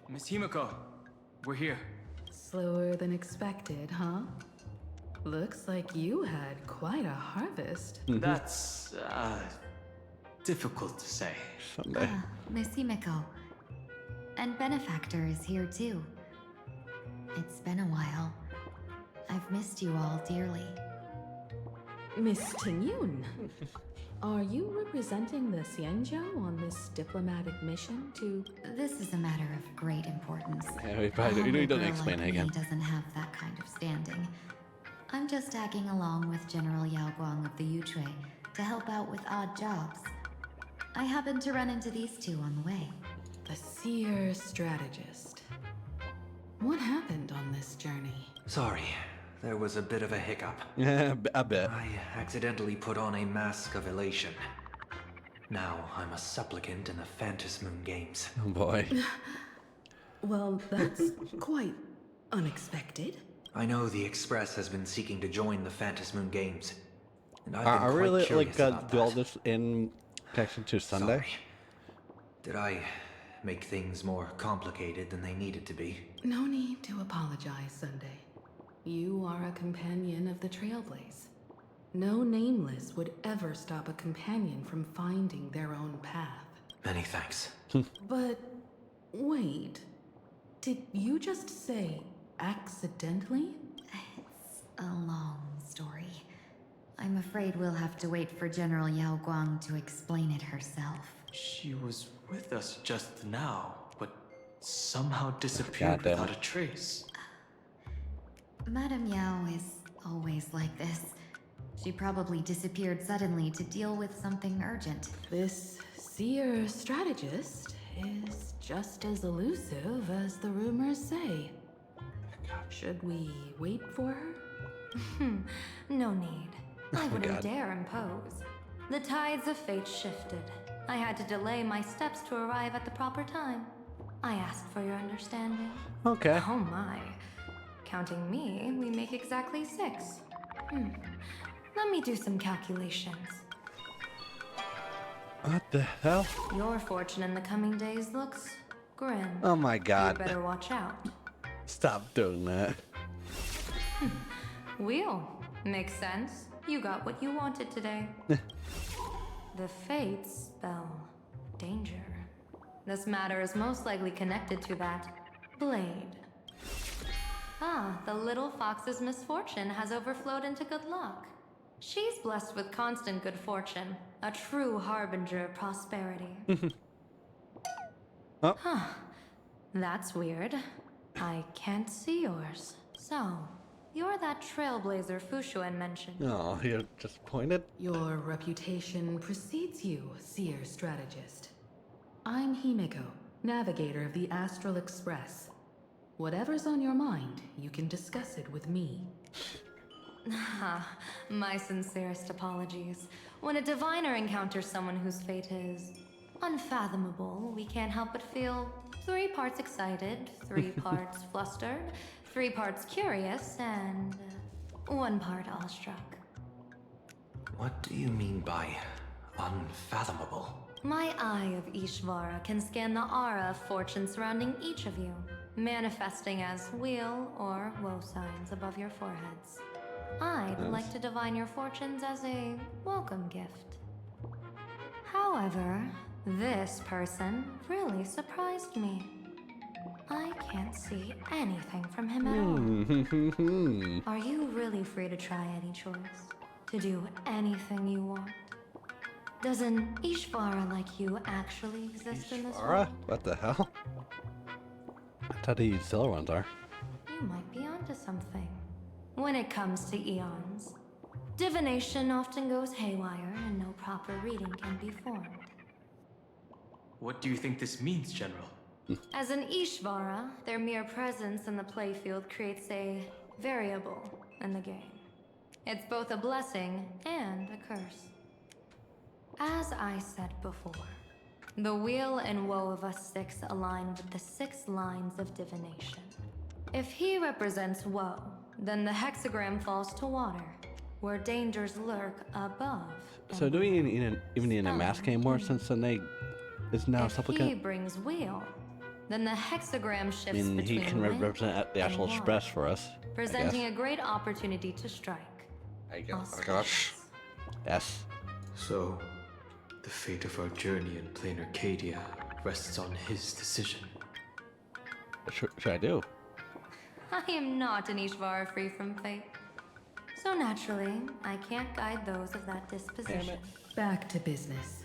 Miss Himiko, we're here. Slower than expected, huh? Looks like you had quite a harvest. That's, difficult to say. Someday. Miss Himiko. And Benefactor is here too. It's been a while. I've missed you all dearly. Miss Tingyun, are you representing the Xianzhou on this diplomatic mission to... This is a matter of great importance. Yeah, we probably A you humble don't girl explain like it again. me doesn't have that kind of standing. I'm just tagging along with General Yao Guang of the Yushui to help out with odd jobs. I happened to run into these two on the way. The seer strategist. What happened on this journey? Sorry, there was a bit of a hiccup. Yeah, a bit. I accidentally put on a mask of elation. Now I'm a supplicant in the Phantom Moon Games. Oh boy. Well, that's quite unexpected. I know the Express has been seeking to join the Phantom Moon Games. And I've been I quite really curious about do all that. this in connection to Sunday. Sorry. Did I make things more complicated than they needed to be? No need to apologize, Sunday. You are a companion of the Trailblaze. No nameless would ever stop a companion from finding their own path. Many thanks. But wait, did you just say accidentally? It's a long story. I'm afraid we'll have to wait for General Yao Guang to explain it herself. She was with us just now, but somehow disappeared Goddamn. without a trace. Madame Yao is always like this. She probably disappeared suddenly to deal with something urgent. This seer strategist is just as elusive as the rumors say. Should we wait for her? No need. I Oh, wouldn't God. dare impose. The tides of fate shifted. I had to delay my steps to arrive at the proper time. I asked for your understanding. Okay. Oh my. Counting me, we make exactly 6. Let me do some calculations. What the hell? Your fortune in the coming days looks grim. Oh my God. You better watch out. Stop doing that. Wheel. Makes sense. You got what you wanted today. The fates spell danger. This matter is most likely connected to that blade. Ah, the little fox's misfortune has overflowed into good luck. She's blessed with constant good fortune, a true harbinger of prosperity. Oh. Huh. That's weird. I can't see yours. So, you're that trailblazer Fushuan mentioned. Oh, you're disappointed? Your reputation precedes you, seer strategist. I'm Himiko, navigator of the Astral Express. Whatever's on your mind, you can discuss it with me. My sincerest apologies. When a diviner encounters someone whose fate is unfathomable, we can't help but feel 3 parts excited, 3 parts flustered, 3 parts curious, and 1 part awestruck. What do you mean by unfathomable? My eye of Ishvara can scan the aura of fortune surrounding each of you, manifesting as weal or woe signs above your foreheads. I'd like to divine your fortunes as a welcome gift. However, this person really surprised me. I can't see anything from him at all. Are you really free to try any choice? To do anything you want? Does an Ishvara like you actually exist in this world? What the hell? That's how the silver ones are. You might be onto something. When it comes to eons, divination often goes haywire and no proper reading can be formed. What do you think this means, General? As an Ishvara, their mere presence in the playfield creates a variable in the game. It's both a blessing and a curse. As I said before, the weal and woe of us 6 align with the 6 lines of divination. If he represents woe, then the hexagram falls to water, where dangers lurk above. So do we even need a mask anymore since the name is now If he supplicant? brings weal, then the hexagram shifts I mean, he between can wind represent the actual and water, express for us. presenting a great opportunity to strike. I guess. Oh my gosh. Yes. So, the fate of our journey in plain Arcadia rests on his decision. What should I do? I am not an Ishvara free from fate. So naturally, I can't guide those of that disposition. Back to business.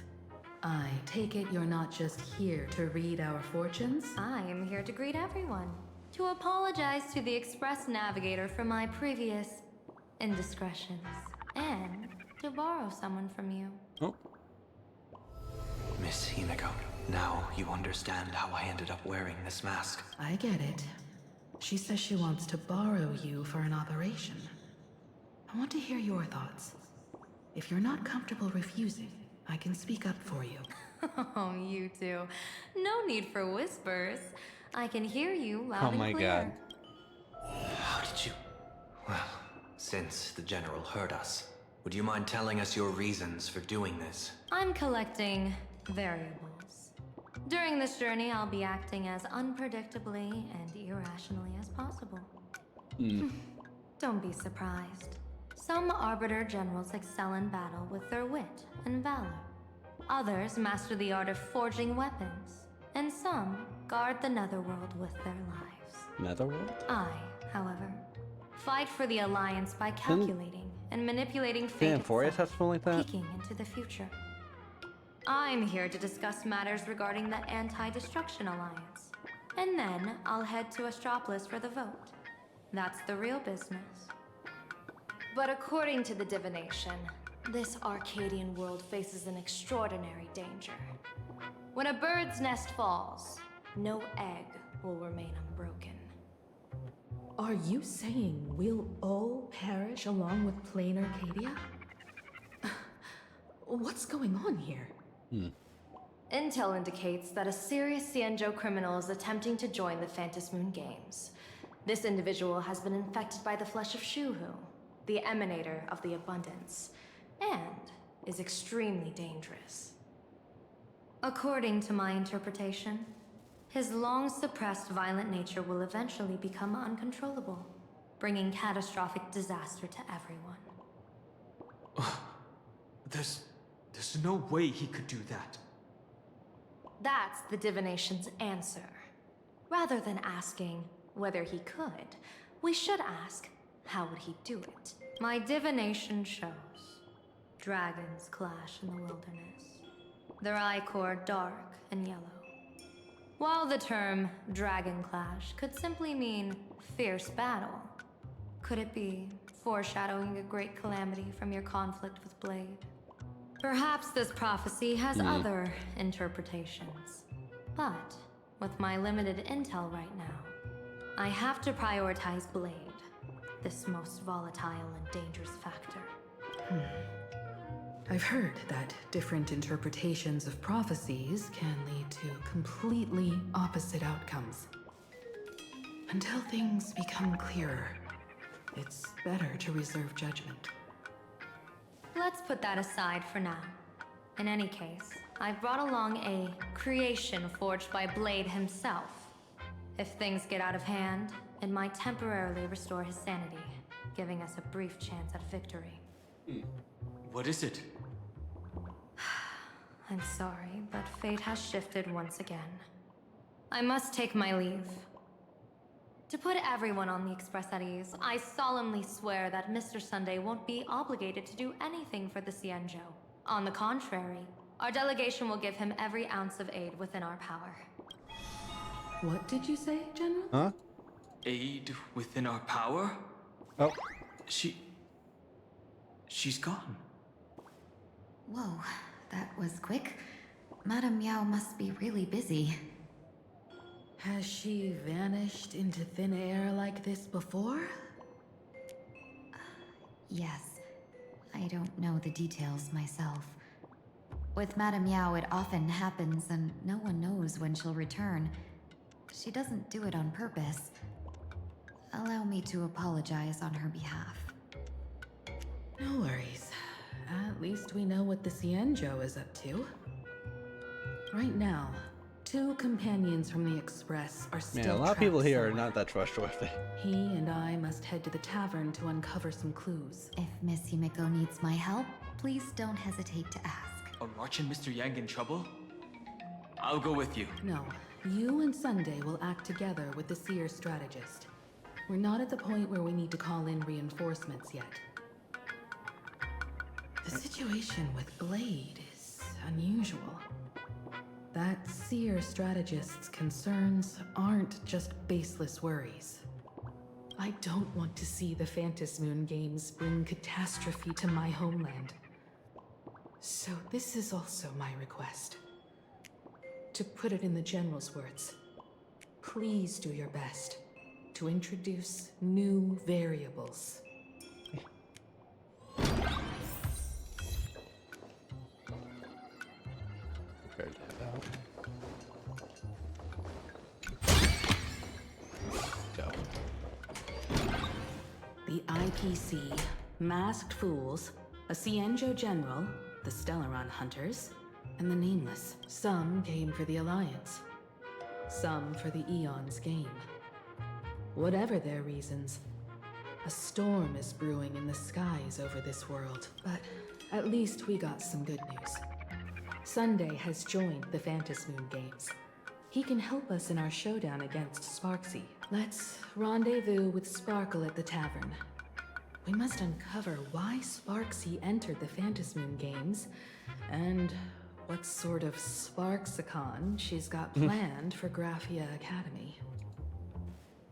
I take it you're not just here to read our fortunes? I am here to greet everyone. To apologize to the Express Navigator for my previous indiscretions. And to borrow someone from you. Oh. Miss Himiko, now you understand how I ended up wearing this mask. I get it. She says she wants to borrow you for an operation. I want to hear your thoughts. If you're not comfortable refusing, I can speak up for you. Oh, you two. No need for whispers. I can hear you loud Oh and my clear. god. How did you... Well, since the General heard us, would you mind telling us your reasons for doing this? I'm collecting variables. During this journey, I'll be acting as unpredictably and irrationally as possible. Don't be surprised. Some Arbiter Generals excel in battle with their wit and valor. Others master the art of forging weapons. And some guard the Netherworld with their lives. Netherworld? I, however, fight for the Alliance by calculating and manipulating fate Damn, Forius has itself, something like that? peeking into the future. I'm here to discuss matters regarding the Anti-Destruction Alliance. And then I'll head to Astropolis for the vote. That's the real business. But according to the divination, this Arcadian world faces an extraordinary danger. When a bird's nest falls, no egg will remain unbroken. Are you saying we'll all perish along with plain Arcadia? What's going on here? Intel indicates that a serious Xianzhou criminal is attempting to join the Phantom Moon Games. This individual has been infected by the flesh of Shuhu, the emanator of the abundance, and is extremely dangerous. According to my interpretation, his long-suppressed violent nature will eventually become uncontrollable, bringing catastrophic disaster to everyone. There's no way he could do that. That's the divination's answer. Rather than asking whether he could, we should ask, how would he do it? My divination shows dragons clash in the wilderness. Their ichor dark and yellow. While the term dragon clash could simply mean fierce battle, could it be foreshadowing a great calamity from your conflict with Blade? Perhaps this prophecy has other interpretations. But with my limited intel right now, I have to prioritize Blade, this most volatile and dangerous factor. I've heard that different interpretations of prophecies can lead to completely opposite outcomes. Until things become clearer, it's better to reserve judgment. Let's put that aside for now. In any case, I've brought along a creation forged by Blade himself. If things get out of hand, it might temporarily restore his sanity, giving us a brief chance at victory. What is it? I'm sorry, but fate has shifted once again. I must take my leave. To put everyone on the Express at ease, I solemnly swear that Mr. Sunday won't be obligated to do anything for the Cienjo. On the contrary, our delegation will give him every ounce of aid within our power. What did you say, General? Huh? Aid within our power? Oh. She's gone. Whoa, that was quick. Madame Meow must be really busy. Has she vanished into thin air like this before? Yes. I don't know the details myself. With Madame Meow, it often happens and no one knows when she'll return. She doesn't do it on purpose. Allow me to apologize on her behalf. No worries. At least we know what the Cienjo is up to. Right now, 2 companions from the Express are still Man, a lot of people trapped here are somewhere. not that trustworthy. He and I must head to the tavern to uncover some clues. If Miss Himiko needs my help, please don't hesitate to ask. Are March and Mr. Yang in trouble? I'll go with you. No, you and Sunday will act together with the Seer strategist. We're not at the point where we need to call in reinforcements yet. The situation with Blade is unusual. That Seer strategist's concerns aren't just baseless worries. I don't want to see the Phantasmoon games bring catastrophe to my homeland. So this is also my request. To put it in the General's words, please do your best to introduce new variables. Prepared to head out. Go. The IPC, Masked Fools, a Cienjo General, the Stellaron Hunters, and the Nameless. Some came for the Alliance. Some for the Eon's game. Whatever their reasons, a storm is brewing in the skies over this world. But at least we got some good news. Sunday has joined the Phantasmoon games. He can help us in our showdown against Sparksy. Let's rendezvous with Sparkle at the tavern. We must uncover why Sparksy entered the Phantasmoon games, and what sort of Sparksicon she's got planned for Graphia Academy.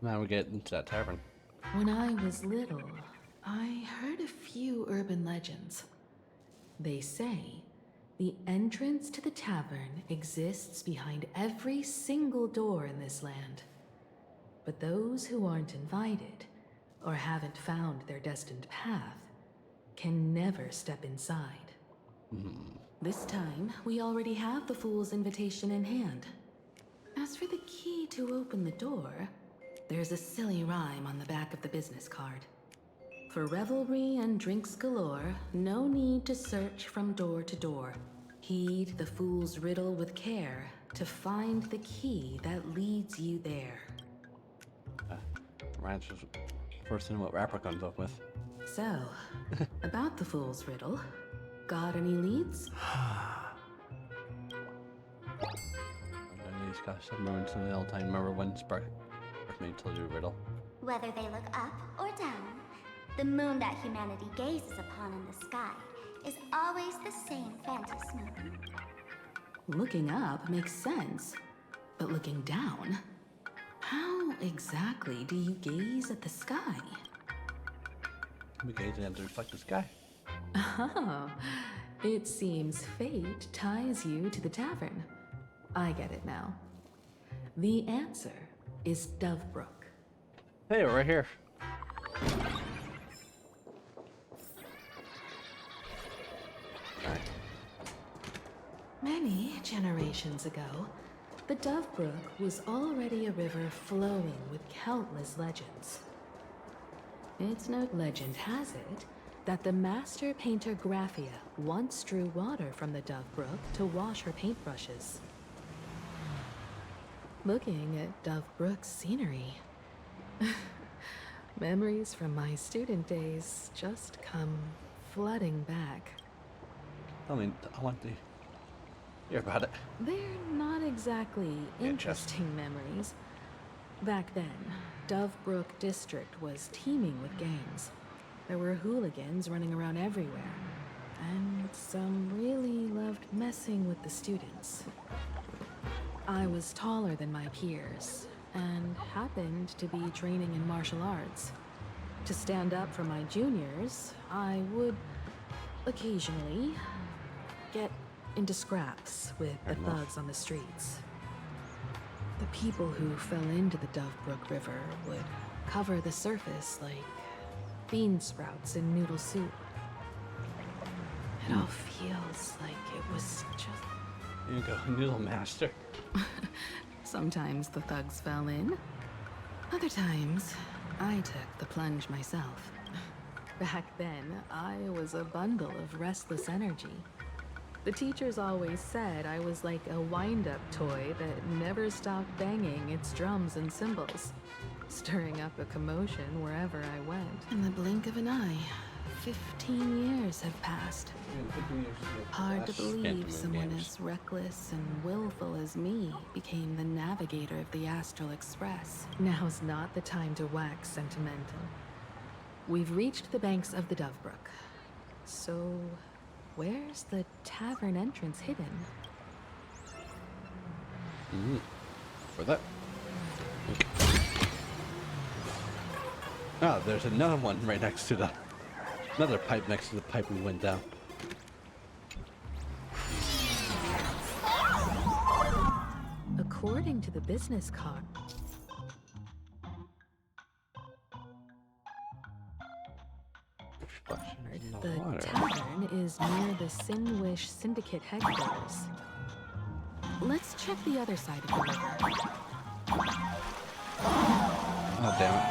Now we get into that tavern. When I was little, I heard a few urban legends. They say the entrance to the tavern exists behind every single door in this land. But those who aren't invited, or haven't found their destined path, can never step inside. This time, we already have the Fool's invitation in hand. As for the key to open the door, there's a silly rhyme on the back of the business card. For revelry and drinks galore, no need to search from door to door. Heed the fool's riddle with care to find the key that leads you there. Ryan's just first in what rapper comes up with. So, about the fool's riddle, got any leads? discuss submarines in the old time. Remember when Spark made told you a riddle? Whether they look up or down, the moon that humanity gazes upon in the sky is always the same Fantis moon. Looking up makes sense, but looking down? How exactly do you gaze at the sky? We gazing at the reflected sky. Oh, it seems fate ties you to the tavern. I get it now. The answer is Dovebrook. Hey, we're right here. Many generations ago, the Dovebrook was already a river flowing with countless legends. Legend has it that the master painter Graphia once drew water from the Dovebrook to wash her paintbrushes. Looking at Dovebrook's scenery, memories from my student days just come flooding back. I mean, I want to hear about it. They're not exactly interesting memories. Back then, Dovebrook District was teeming with gangs. There were hooligans running around everywhere, and some really loved messing with the students. I was taller than my peers, and happened to be training in martial arts. To stand up for my juniors, I would occasionally get into scraps with the thugs on the streets. The people who fell into the Dovebrook River would cover the surface like bean sprouts in noodle soup. It all feels like it was just... Here you go, noodle master. Sometimes the thugs fell in. Other times, I took the plunge myself. Back then, I was a bundle of restless energy. The teachers always said I was like a wind-up toy that never stopped banging its drums and cymbals, stirring up a commotion wherever I went. In the blink of an eye, 15 years have passed. Hard to believe someone as reckless and willful as me became the navigator of the Astral Express. Now's not the time to wax sentimental. We've reached the banks of the Dovebrook. So, where's the tavern entrance hidden? For that. Oh, there's another one right next to the... Another pipe next to the pipe we went down. According to the business card, the tavern is near the Sinwish Syndicate headquarters. Let's check the other side of the river. Oh, damn it.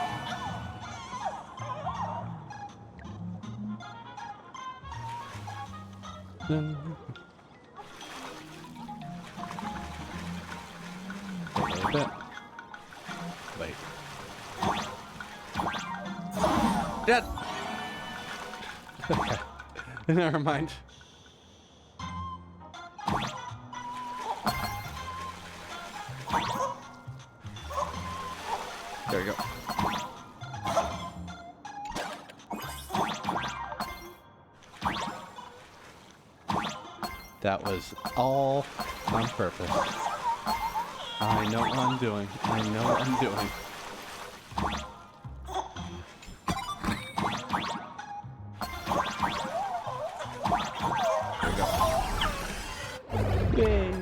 A little bit. Wait. Dead! Okay. Never mind. There we go. That was all on purpose. I know what I'm doing. I know what I'm doing. There we go. Yay!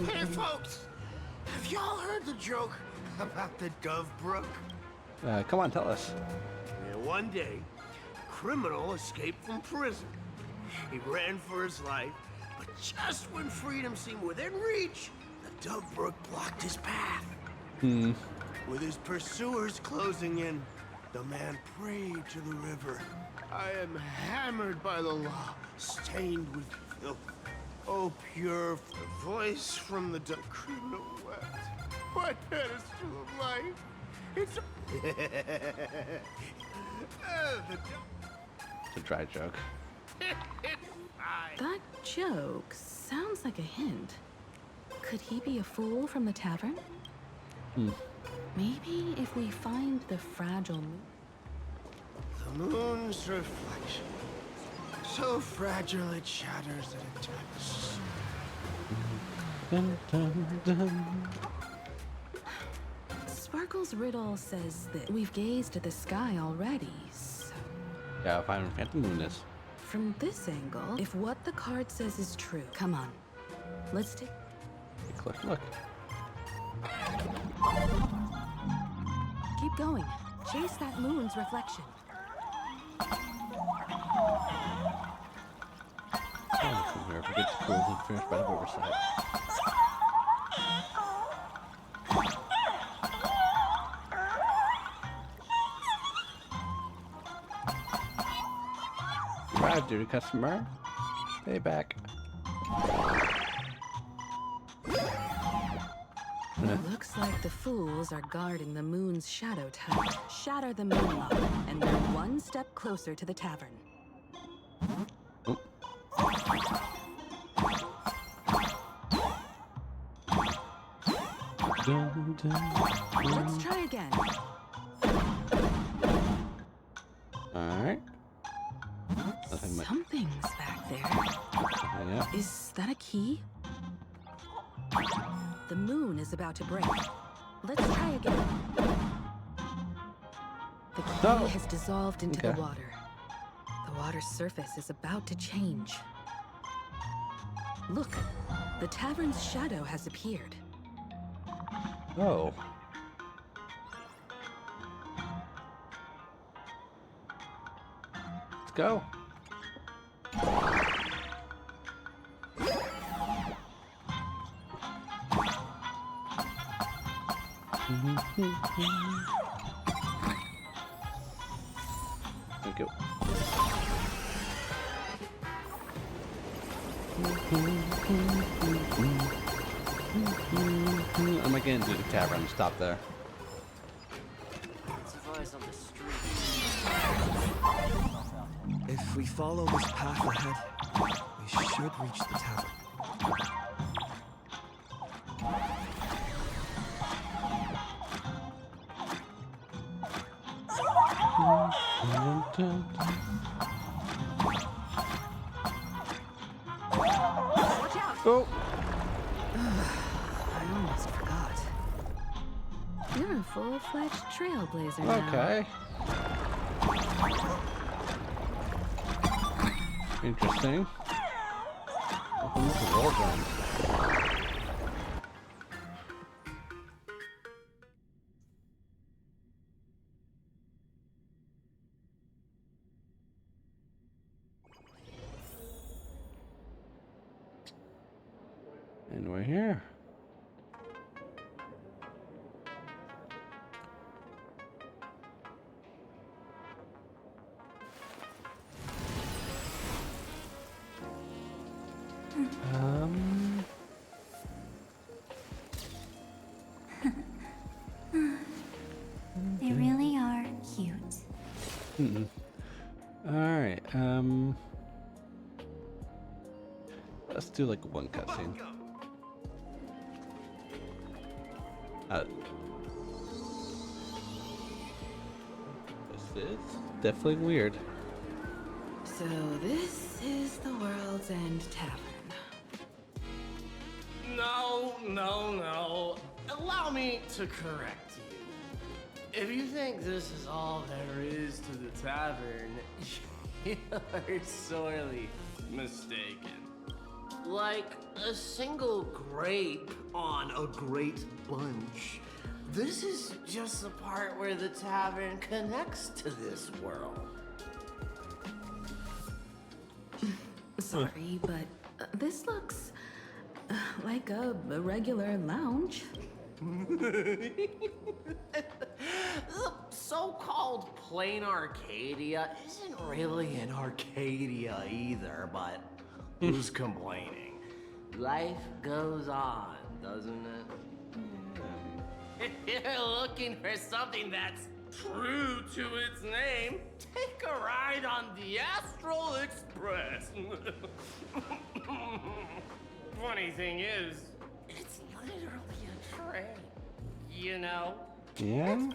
Hey folks! Have y'all heard the joke about the Dovebrook? Come on, tell us. One day, a criminal escaped from prison. He ran for his life, but just when freedom seemed within reach, the Dovebrook blocked his path. With his pursuers closing in, the man prayed to the river. I am hammered by the law, stained with filth. Oh, pure the voice from the criminal wept. My pedestal of life. It's It's a dry joke. That joke sounds like a hint. Could he be a fool from the tavern? Maybe if we find the fragile moon. The moon's reflection. So fragile it shatters at a touch. Dun, dun, dun. Sparkle's riddle says that we've gazed at the sky already, so... Yeah, I'll find where Phantom Moon is. From this angle, if what the card says is true, come on. Let's take... Click, look. Keep going. Chase that moon's reflection. From here, forget to cool and finish by the riverside. Arrived, dear customer. Stay back. Looks like the fools are guarding the moon's shadow tight. Shatter the moon lock, and we're one step closer to the tavern. Dun, dun, Let's try again. Alright. Nothing much. Something's back there. Yeah. Is that a key? The moon is about to break. Let's try again. The key has dissolved into the water. The water's surface is about to change. Look, the tavern's shadow has appeared. Oh. Let's go. Thank you. I'm again to the tavern. Stop there. If we follow this path ahead, we should reach the tavern. Watch out! Oh! I almost forgot. You're a full-fledged trailblazer now. Okay. Interesting. Welcome to the world then. And we're here. They really are cute. Alright, let's do like one cutscene. This is definitely weird. So this is the World's End Tavern. No. Allow me to correct you. If you think this is all there is to the tavern, you're sorely mistaken. Like a single grape on a great bunch, this is just the part where the tavern connects to this world. Sorry, but this looks like a regular lounge. The so-called plain Arcadia isn't really an Arcadia either, but who's complaining? Life goes on, doesn't it? If you're looking for something that's True to its name, take a ride on the Astral Express. Funny thing is, it's literally a train. You know? Yeah?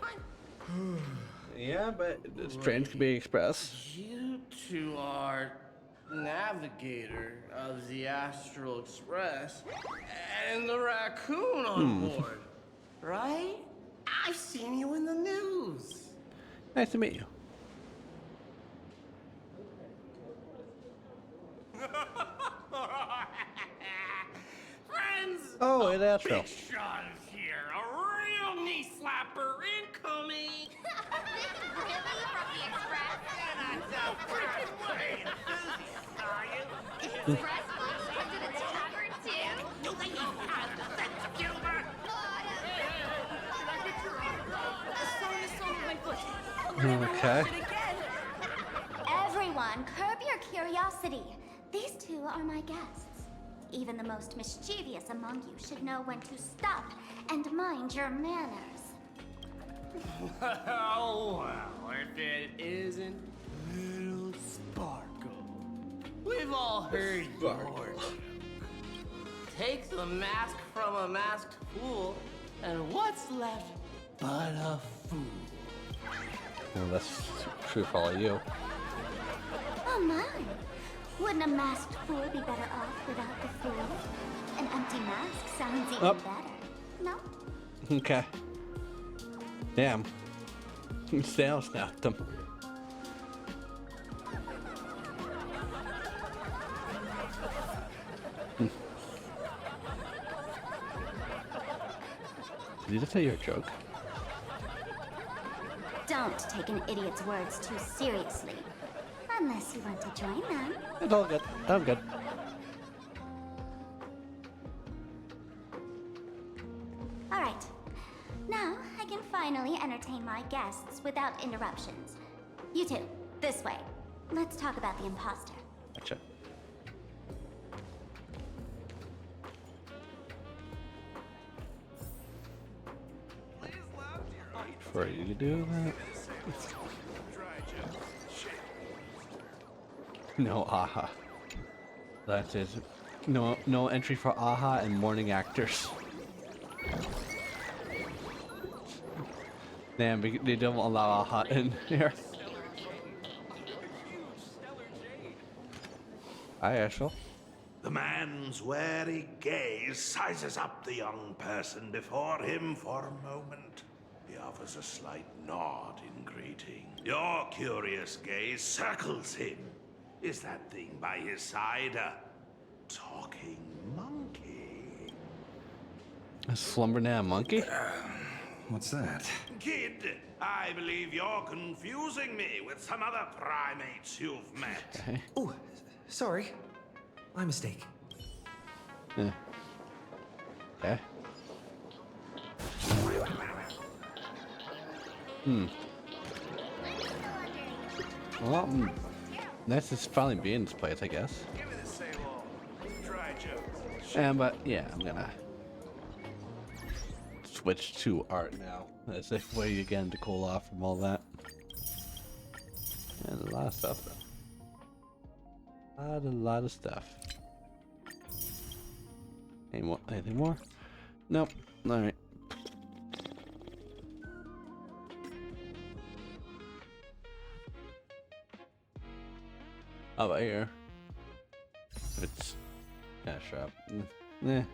Yeah, but trains can be express. You two are navigator of the Astral Express and the raccoon on board, right? I've seen you in the news. Nice to meet you. Friends, Oh, it Astral. Big Sean is here. A real knee slapper incoming. Really? From the Express? That's a freaking way enthusiast, are you? Express folks come to the tavern too? Do they even have the sense of humor? Okay. Everyone, curb your curiosity. These two are my guests. Even the most mischievous among you should know when to stop and mind your manners. Oh, well, if it isn't Little Sparkle. We've all heard your joke. Take the mask from a masked fool, and what's left but a fool? Well, that's true for all of you. Oh my! Wouldn't a masked fool be better off without the fool? An empty mask sounds even better. No? Okay. Damn. Sales snapped them. Did you just say your joke? Don't take an idiot's words too seriously. Unless you want to join them. It's all good. I'm good. Alright. Now I can finally entertain my guests without interruptions. You two, this way. Let's talk about the imposter. Gotcha. For you to do that. No aha. That is no entry for aha and morning actors. Damn, they don't allow aha in here. Hi, Ashel. The man's wary gaze sizes up the young person before him for a moment. He offers a slight nod in greeting. Your curious gaze circles him. Is that thing by his side a talking monkey? A slumber now monkey? What's that? Kid, I believe you're confusing me with some other primates you've met. Okay. Oh, sorry. My mistake. Yeah. Okay. Well, nice to finally be in this place, I guess. Give me the same old dry jokes. But yeah, I'm gonna switch to art now. That's a way again to cool off from all that. And a lot of stuff though. A lot of stuff. Anything more? Nope. Alright. How about here? It's cash up. Yeah.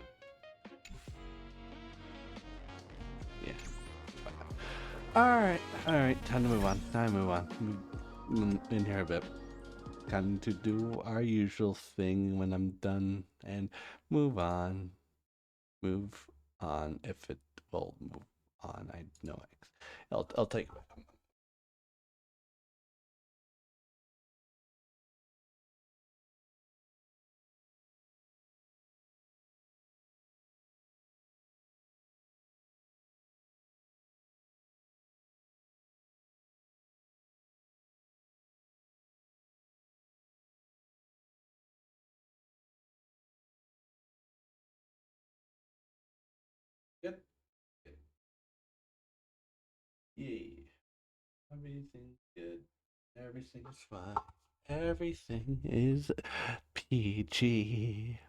Yeah. Alright, time to move on. In here a bit. Time to do our usual thing when I'm done and move on. Move on if it will move on. I know I'll take Good. Yeah. Everything's good. Everything's fine. Everything is PG.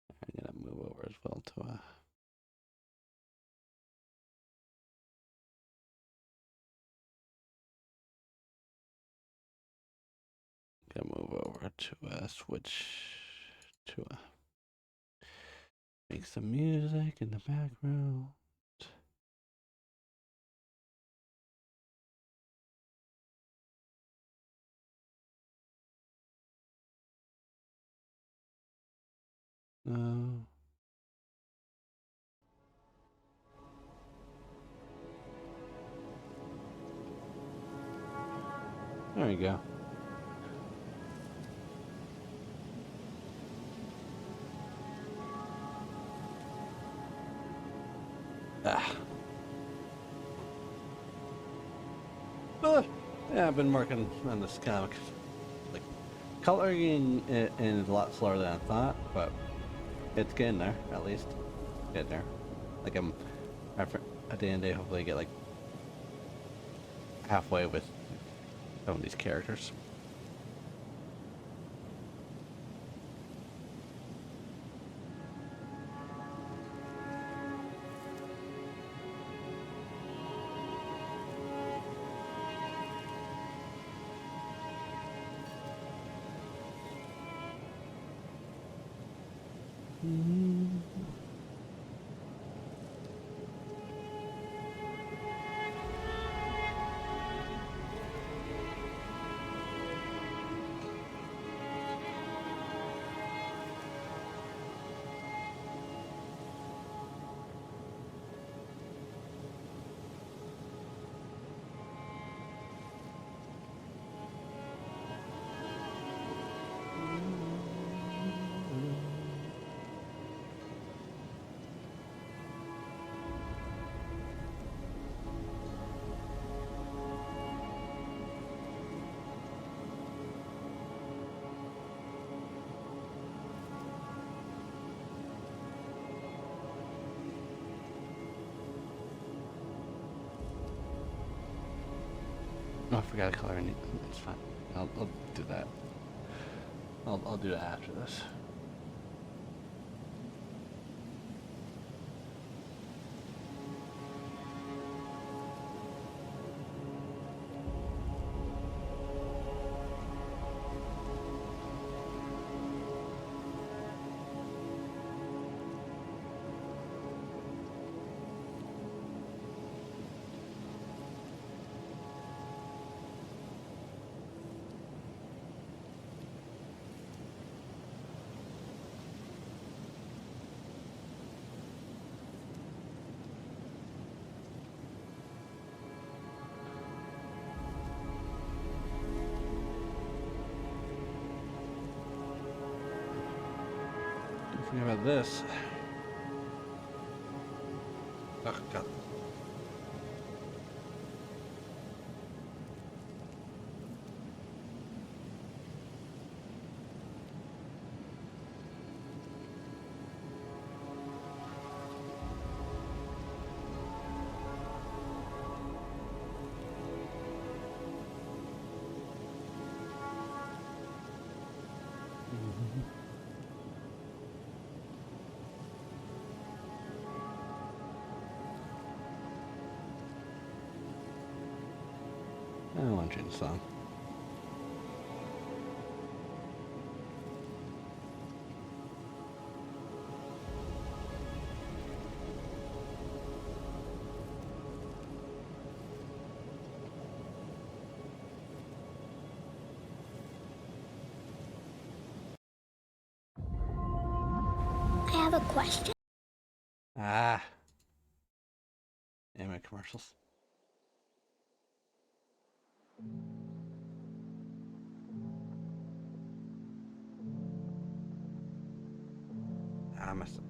I'm gonna move over as well to gonna move over to switch to make some music in the background. No. There we go. Yeah, I've been working on this comic. Like, coloring it is a lot slower than I thought, but it's getting there, at least. Getting there. Like, at the end of the day, hopefully I get, like, halfway with some of these characters. Oh, I forgot to color anything. It's fine. I'll do that. I'll do that after this. Don't forget about this. Oh, God. I don't want to change the song. I have a question. Ah. Anime commercials. I messed up.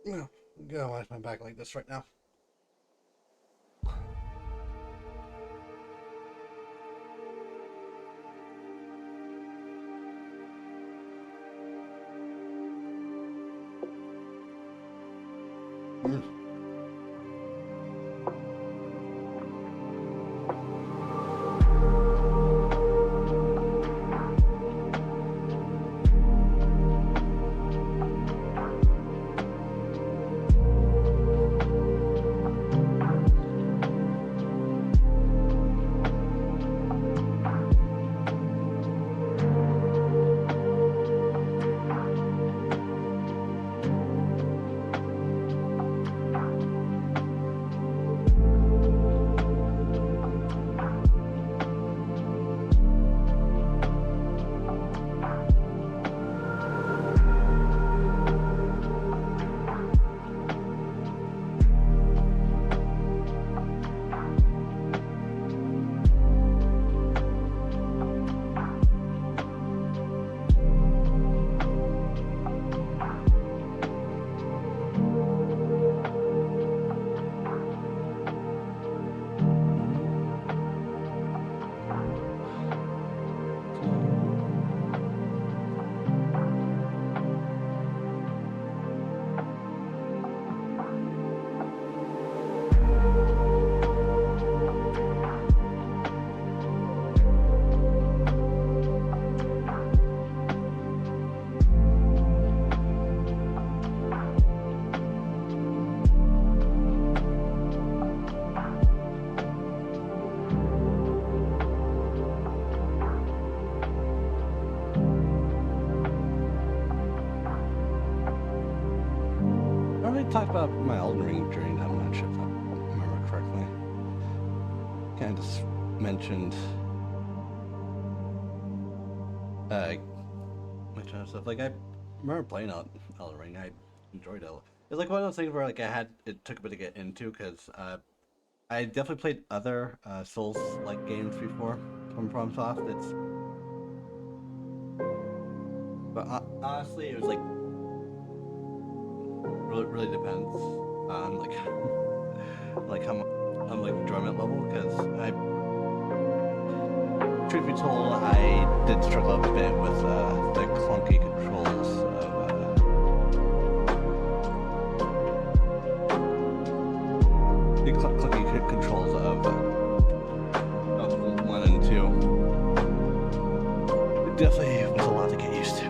No, I'm gonna watch my back like this right now. Talk about my Elden Ring journey. I'm not sure if I remember correctly. Kind of just mentioned stuff. Like I remember playing Elden Ring. I enjoyed it. It's like one of those things where like it took a bit to get into because I definitely played other Souls like games before from FromSoft. But honestly, it was like. Really depends on like how enjoyment level, because truth be told, I did struggle a bit with the clunky controls of 1 and 2. It definitely was a lot to get used to.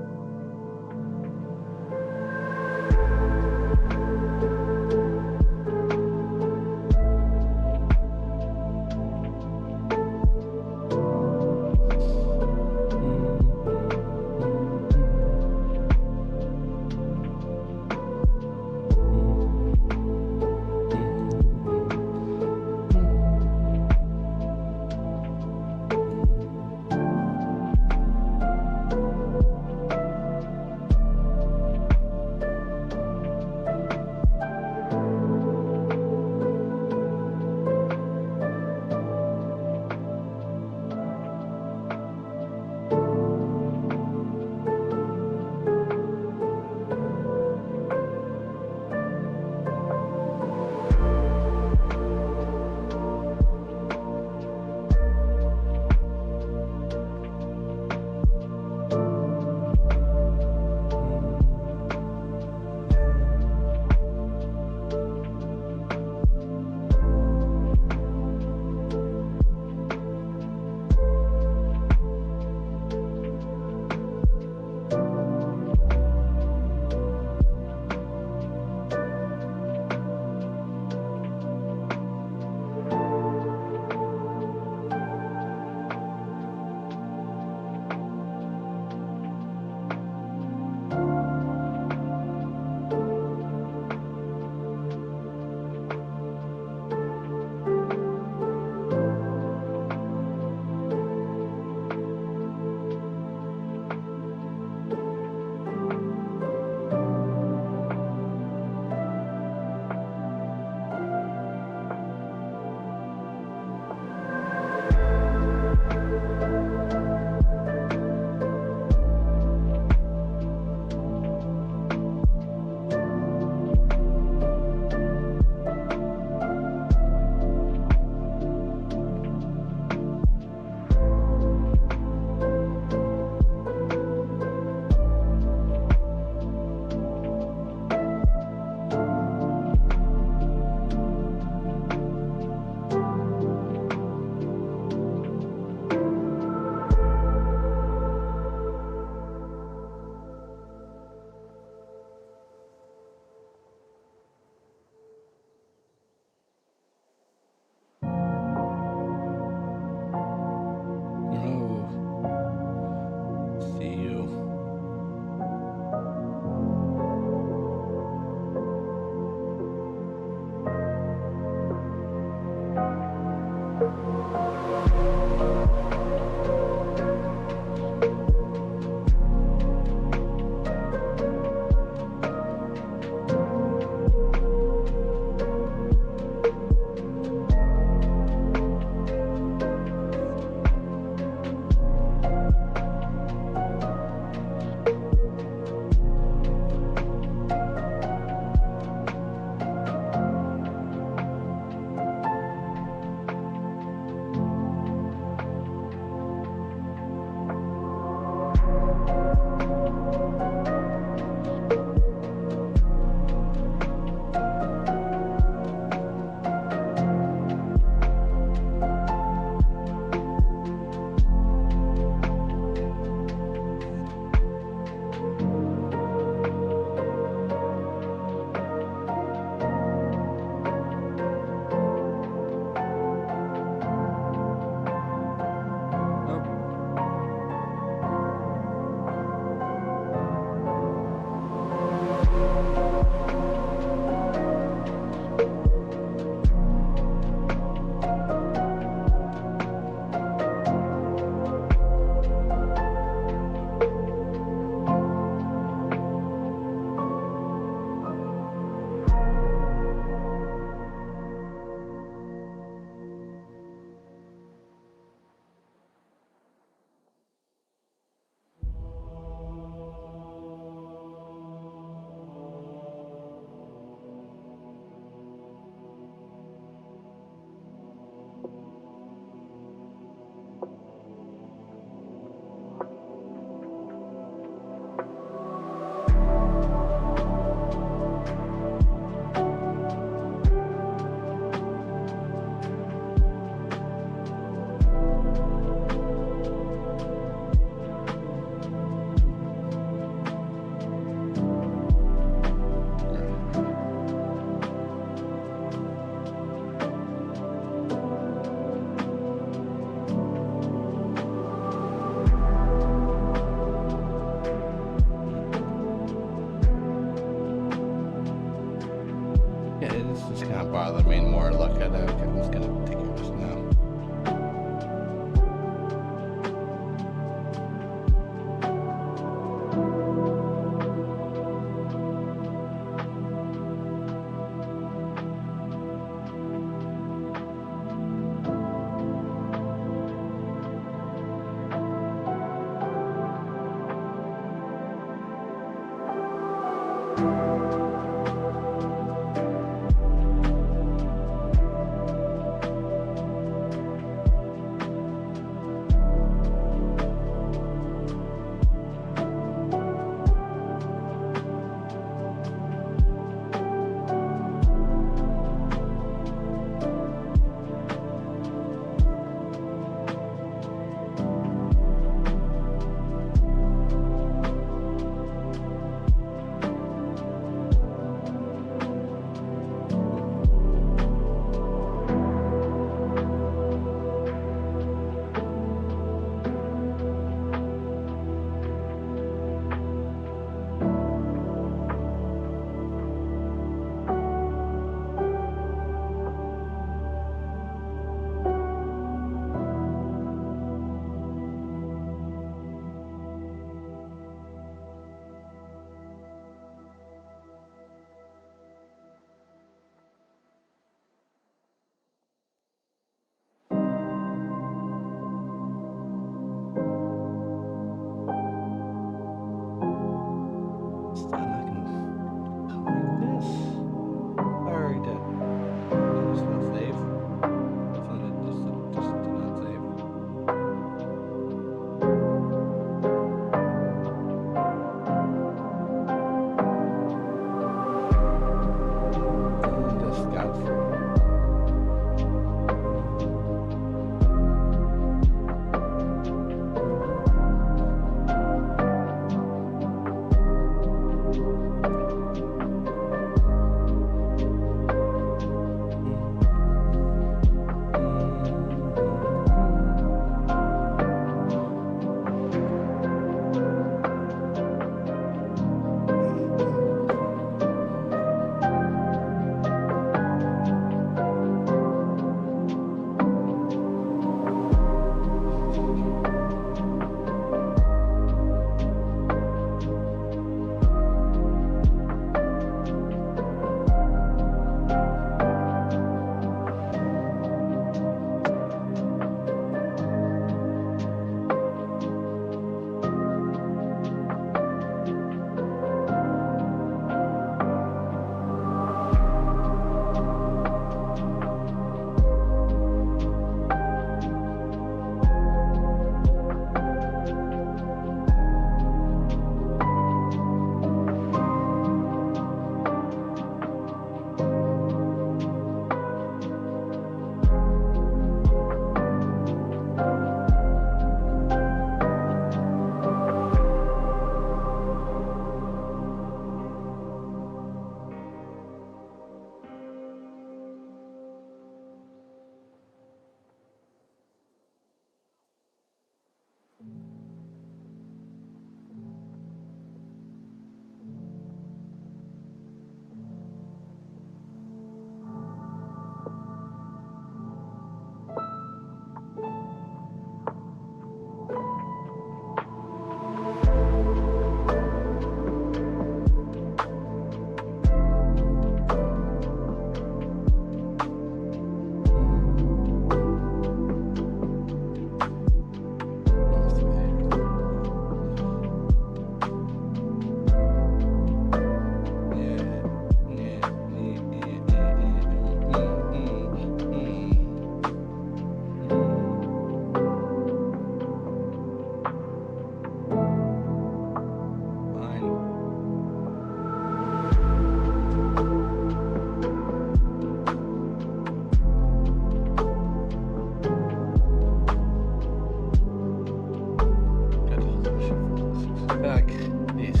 back these.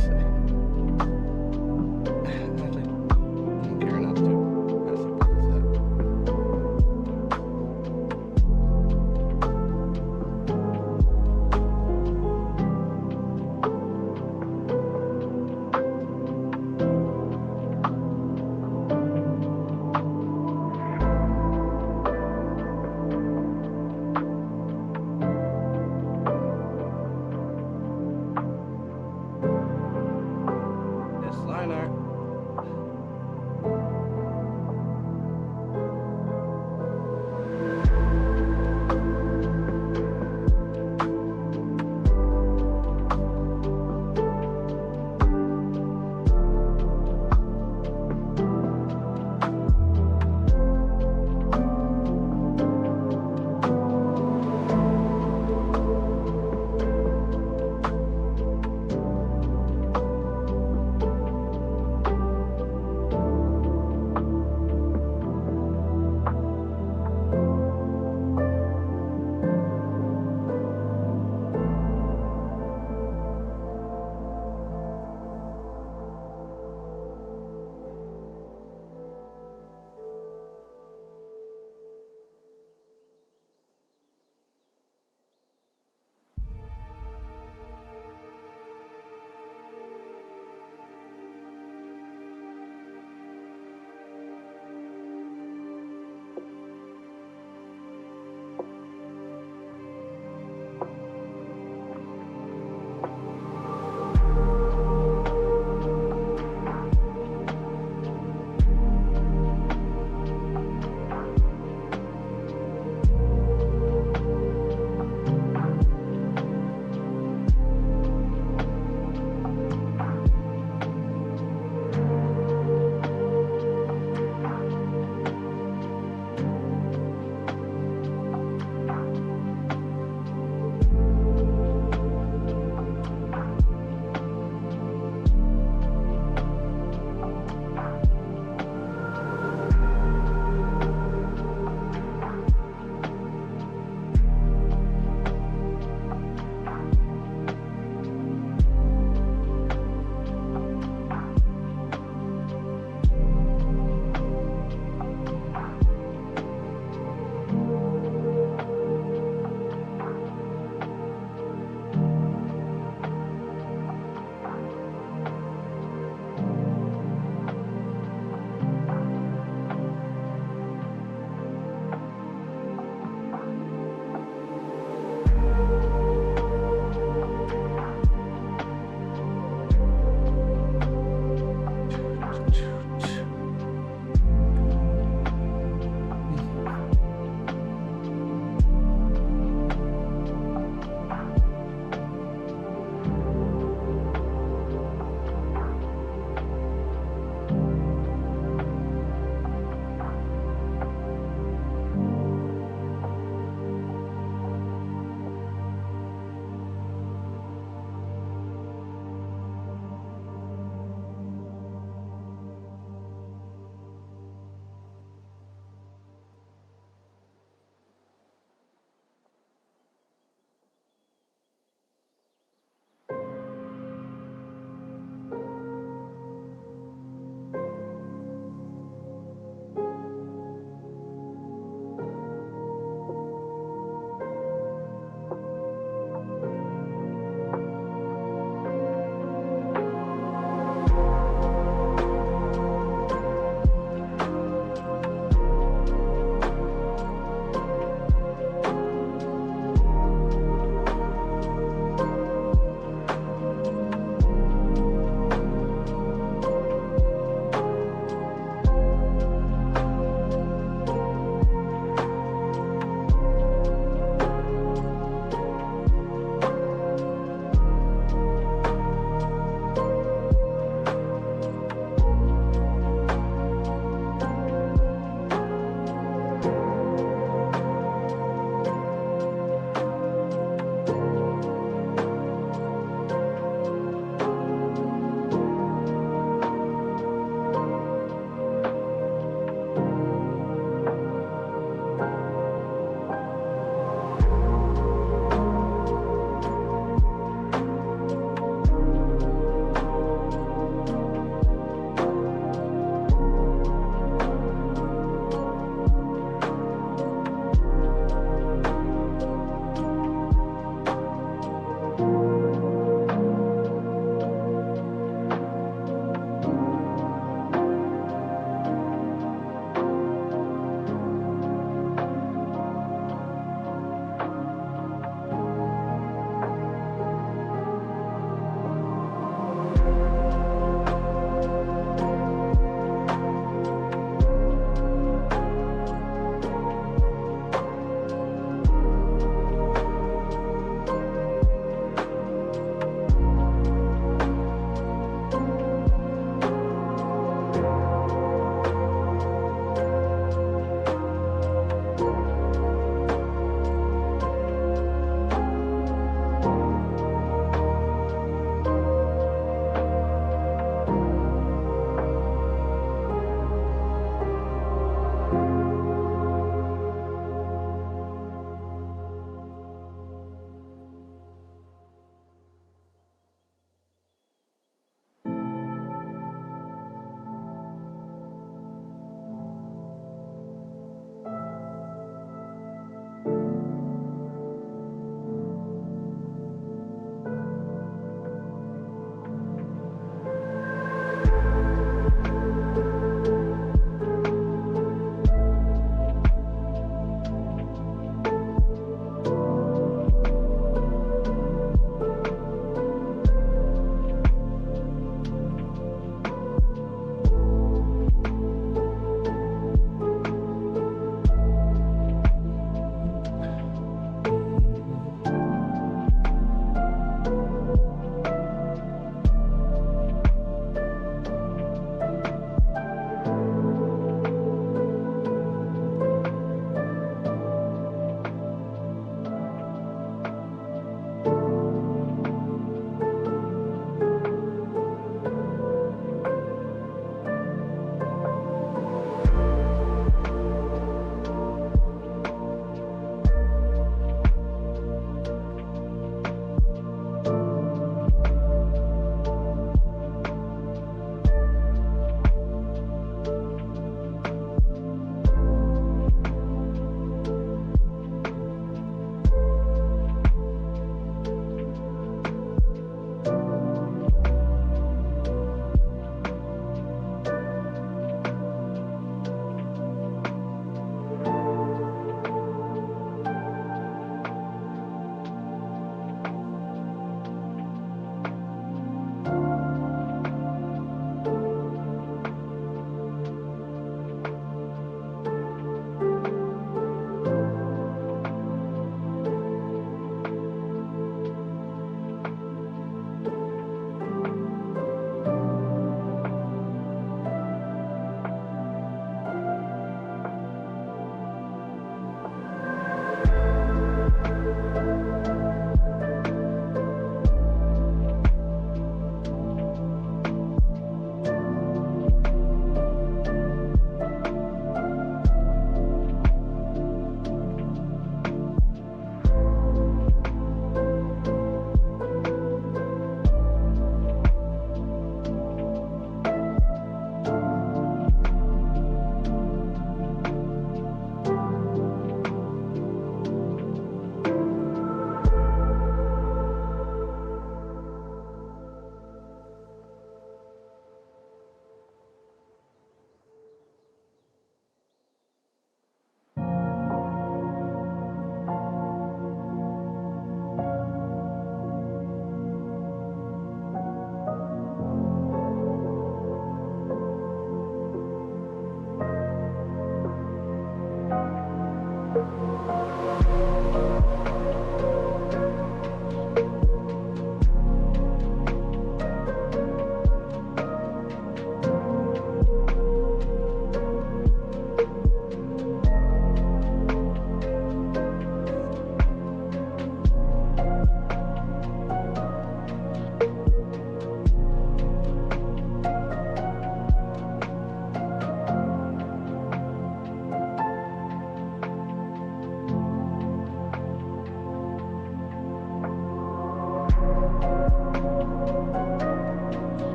Actually, I'm care enough to pass up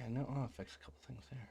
I know. I'll fix a couple things there.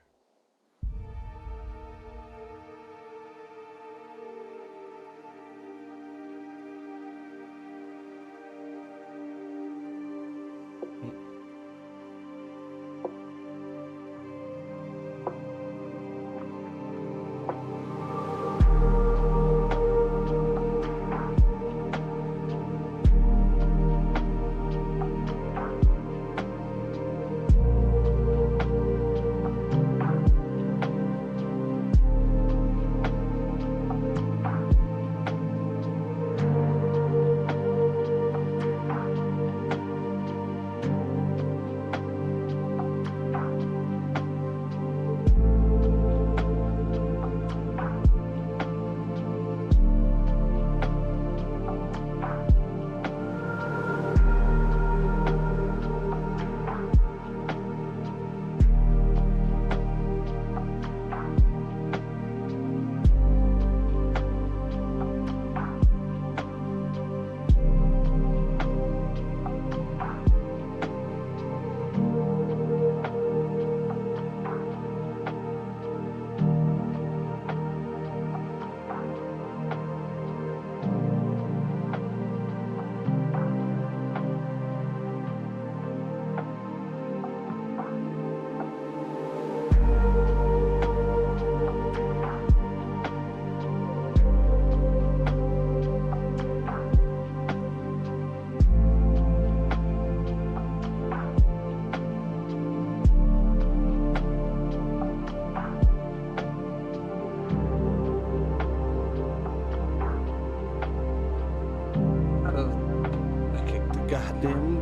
I kicked the goddamn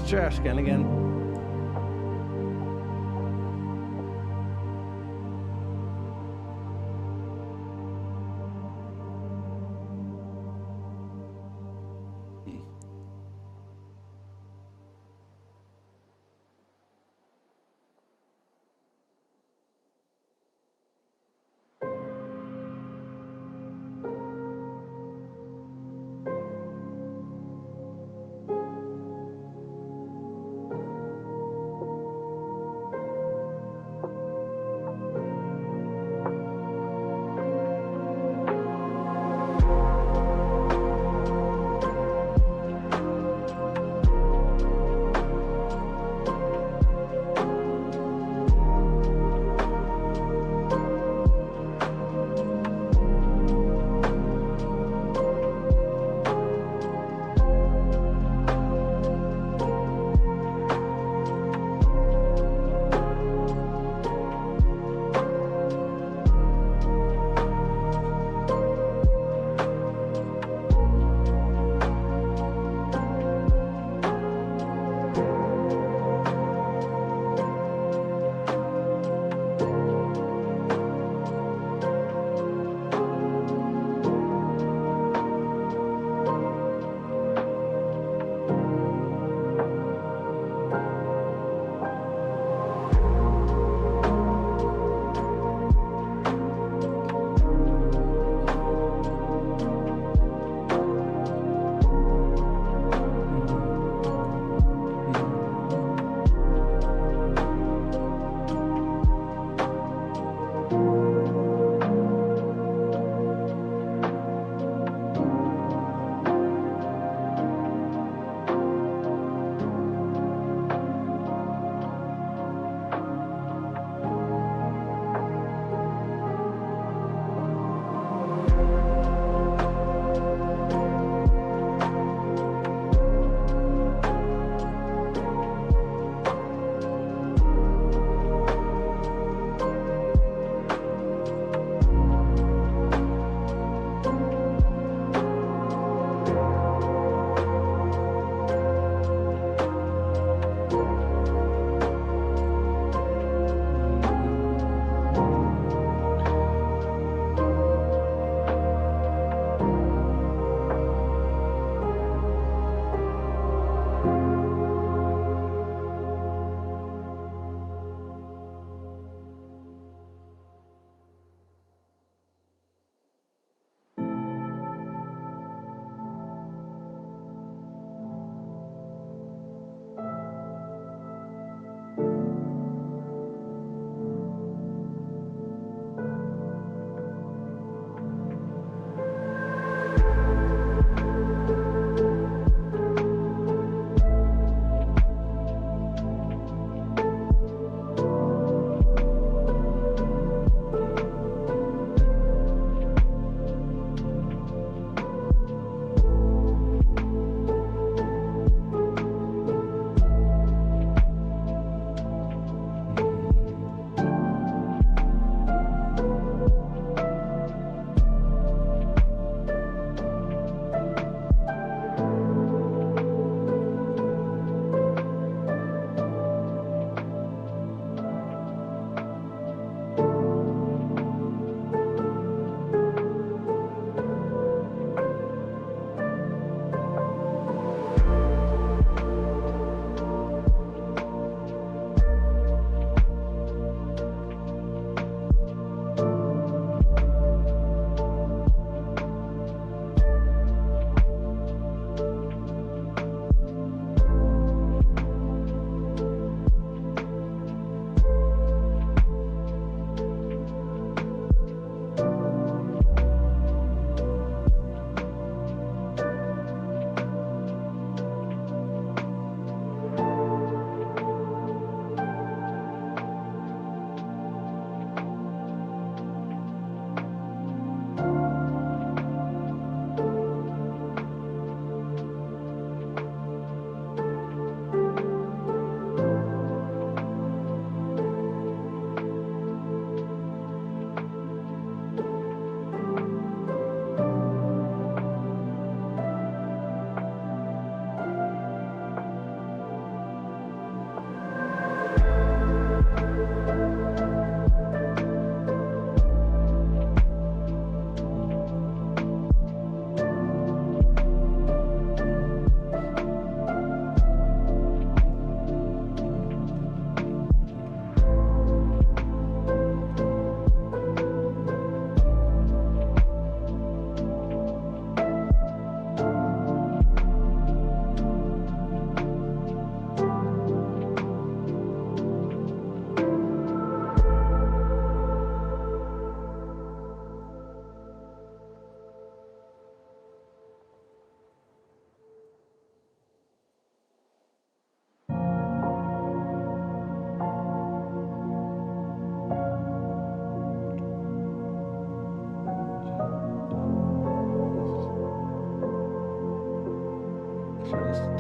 trash can again.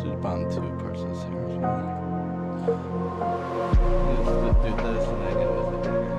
to bond two persons here. Let's do this and I can visit later.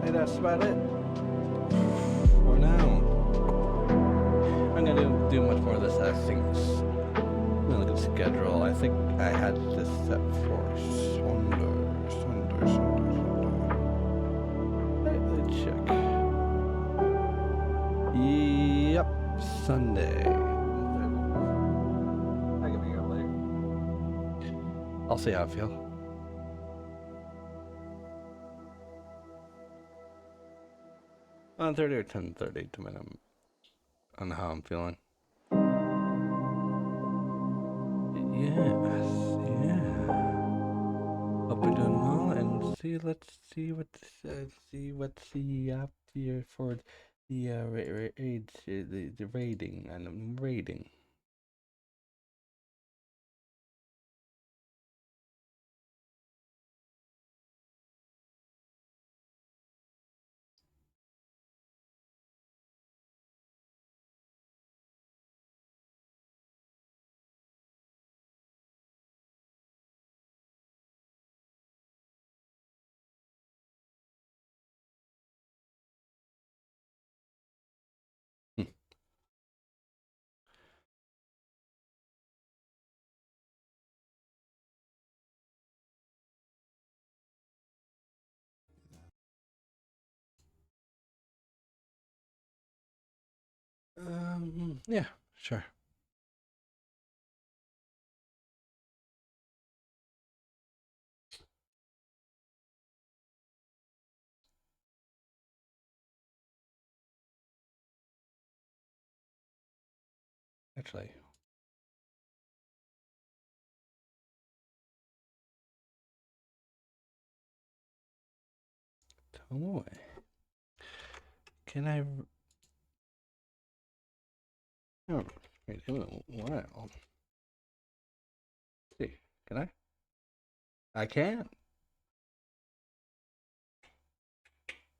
That's about it for now. I'm gonna do much more of this. I think I'm gonna look at the schedule. I think I had this set for Sunday. Let me check. Yep, Sunday. I can be here later. I'll see how I feel. 9:30 or 10:30, depending on how I'm feeling. Yes, yeah. Hope we're doing well, and let's see what's the up here for the the rating and rating. Yeah, sure. Actually, Tomoe. Can I? Oh, wait a minute. Wow. See, can I? I can.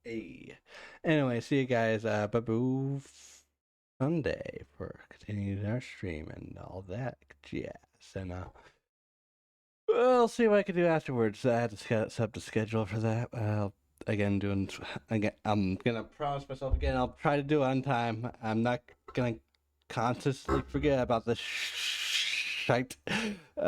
Hey. Anyway, see you guys. Babu Sunday for continuing our stream and all that jazz. And we'll see what I can do afterwards. I had to set up the schedule for that. I'm gonna promise myself again. I'll try to do it on time. I'm not gonna consciously forget about this shite. But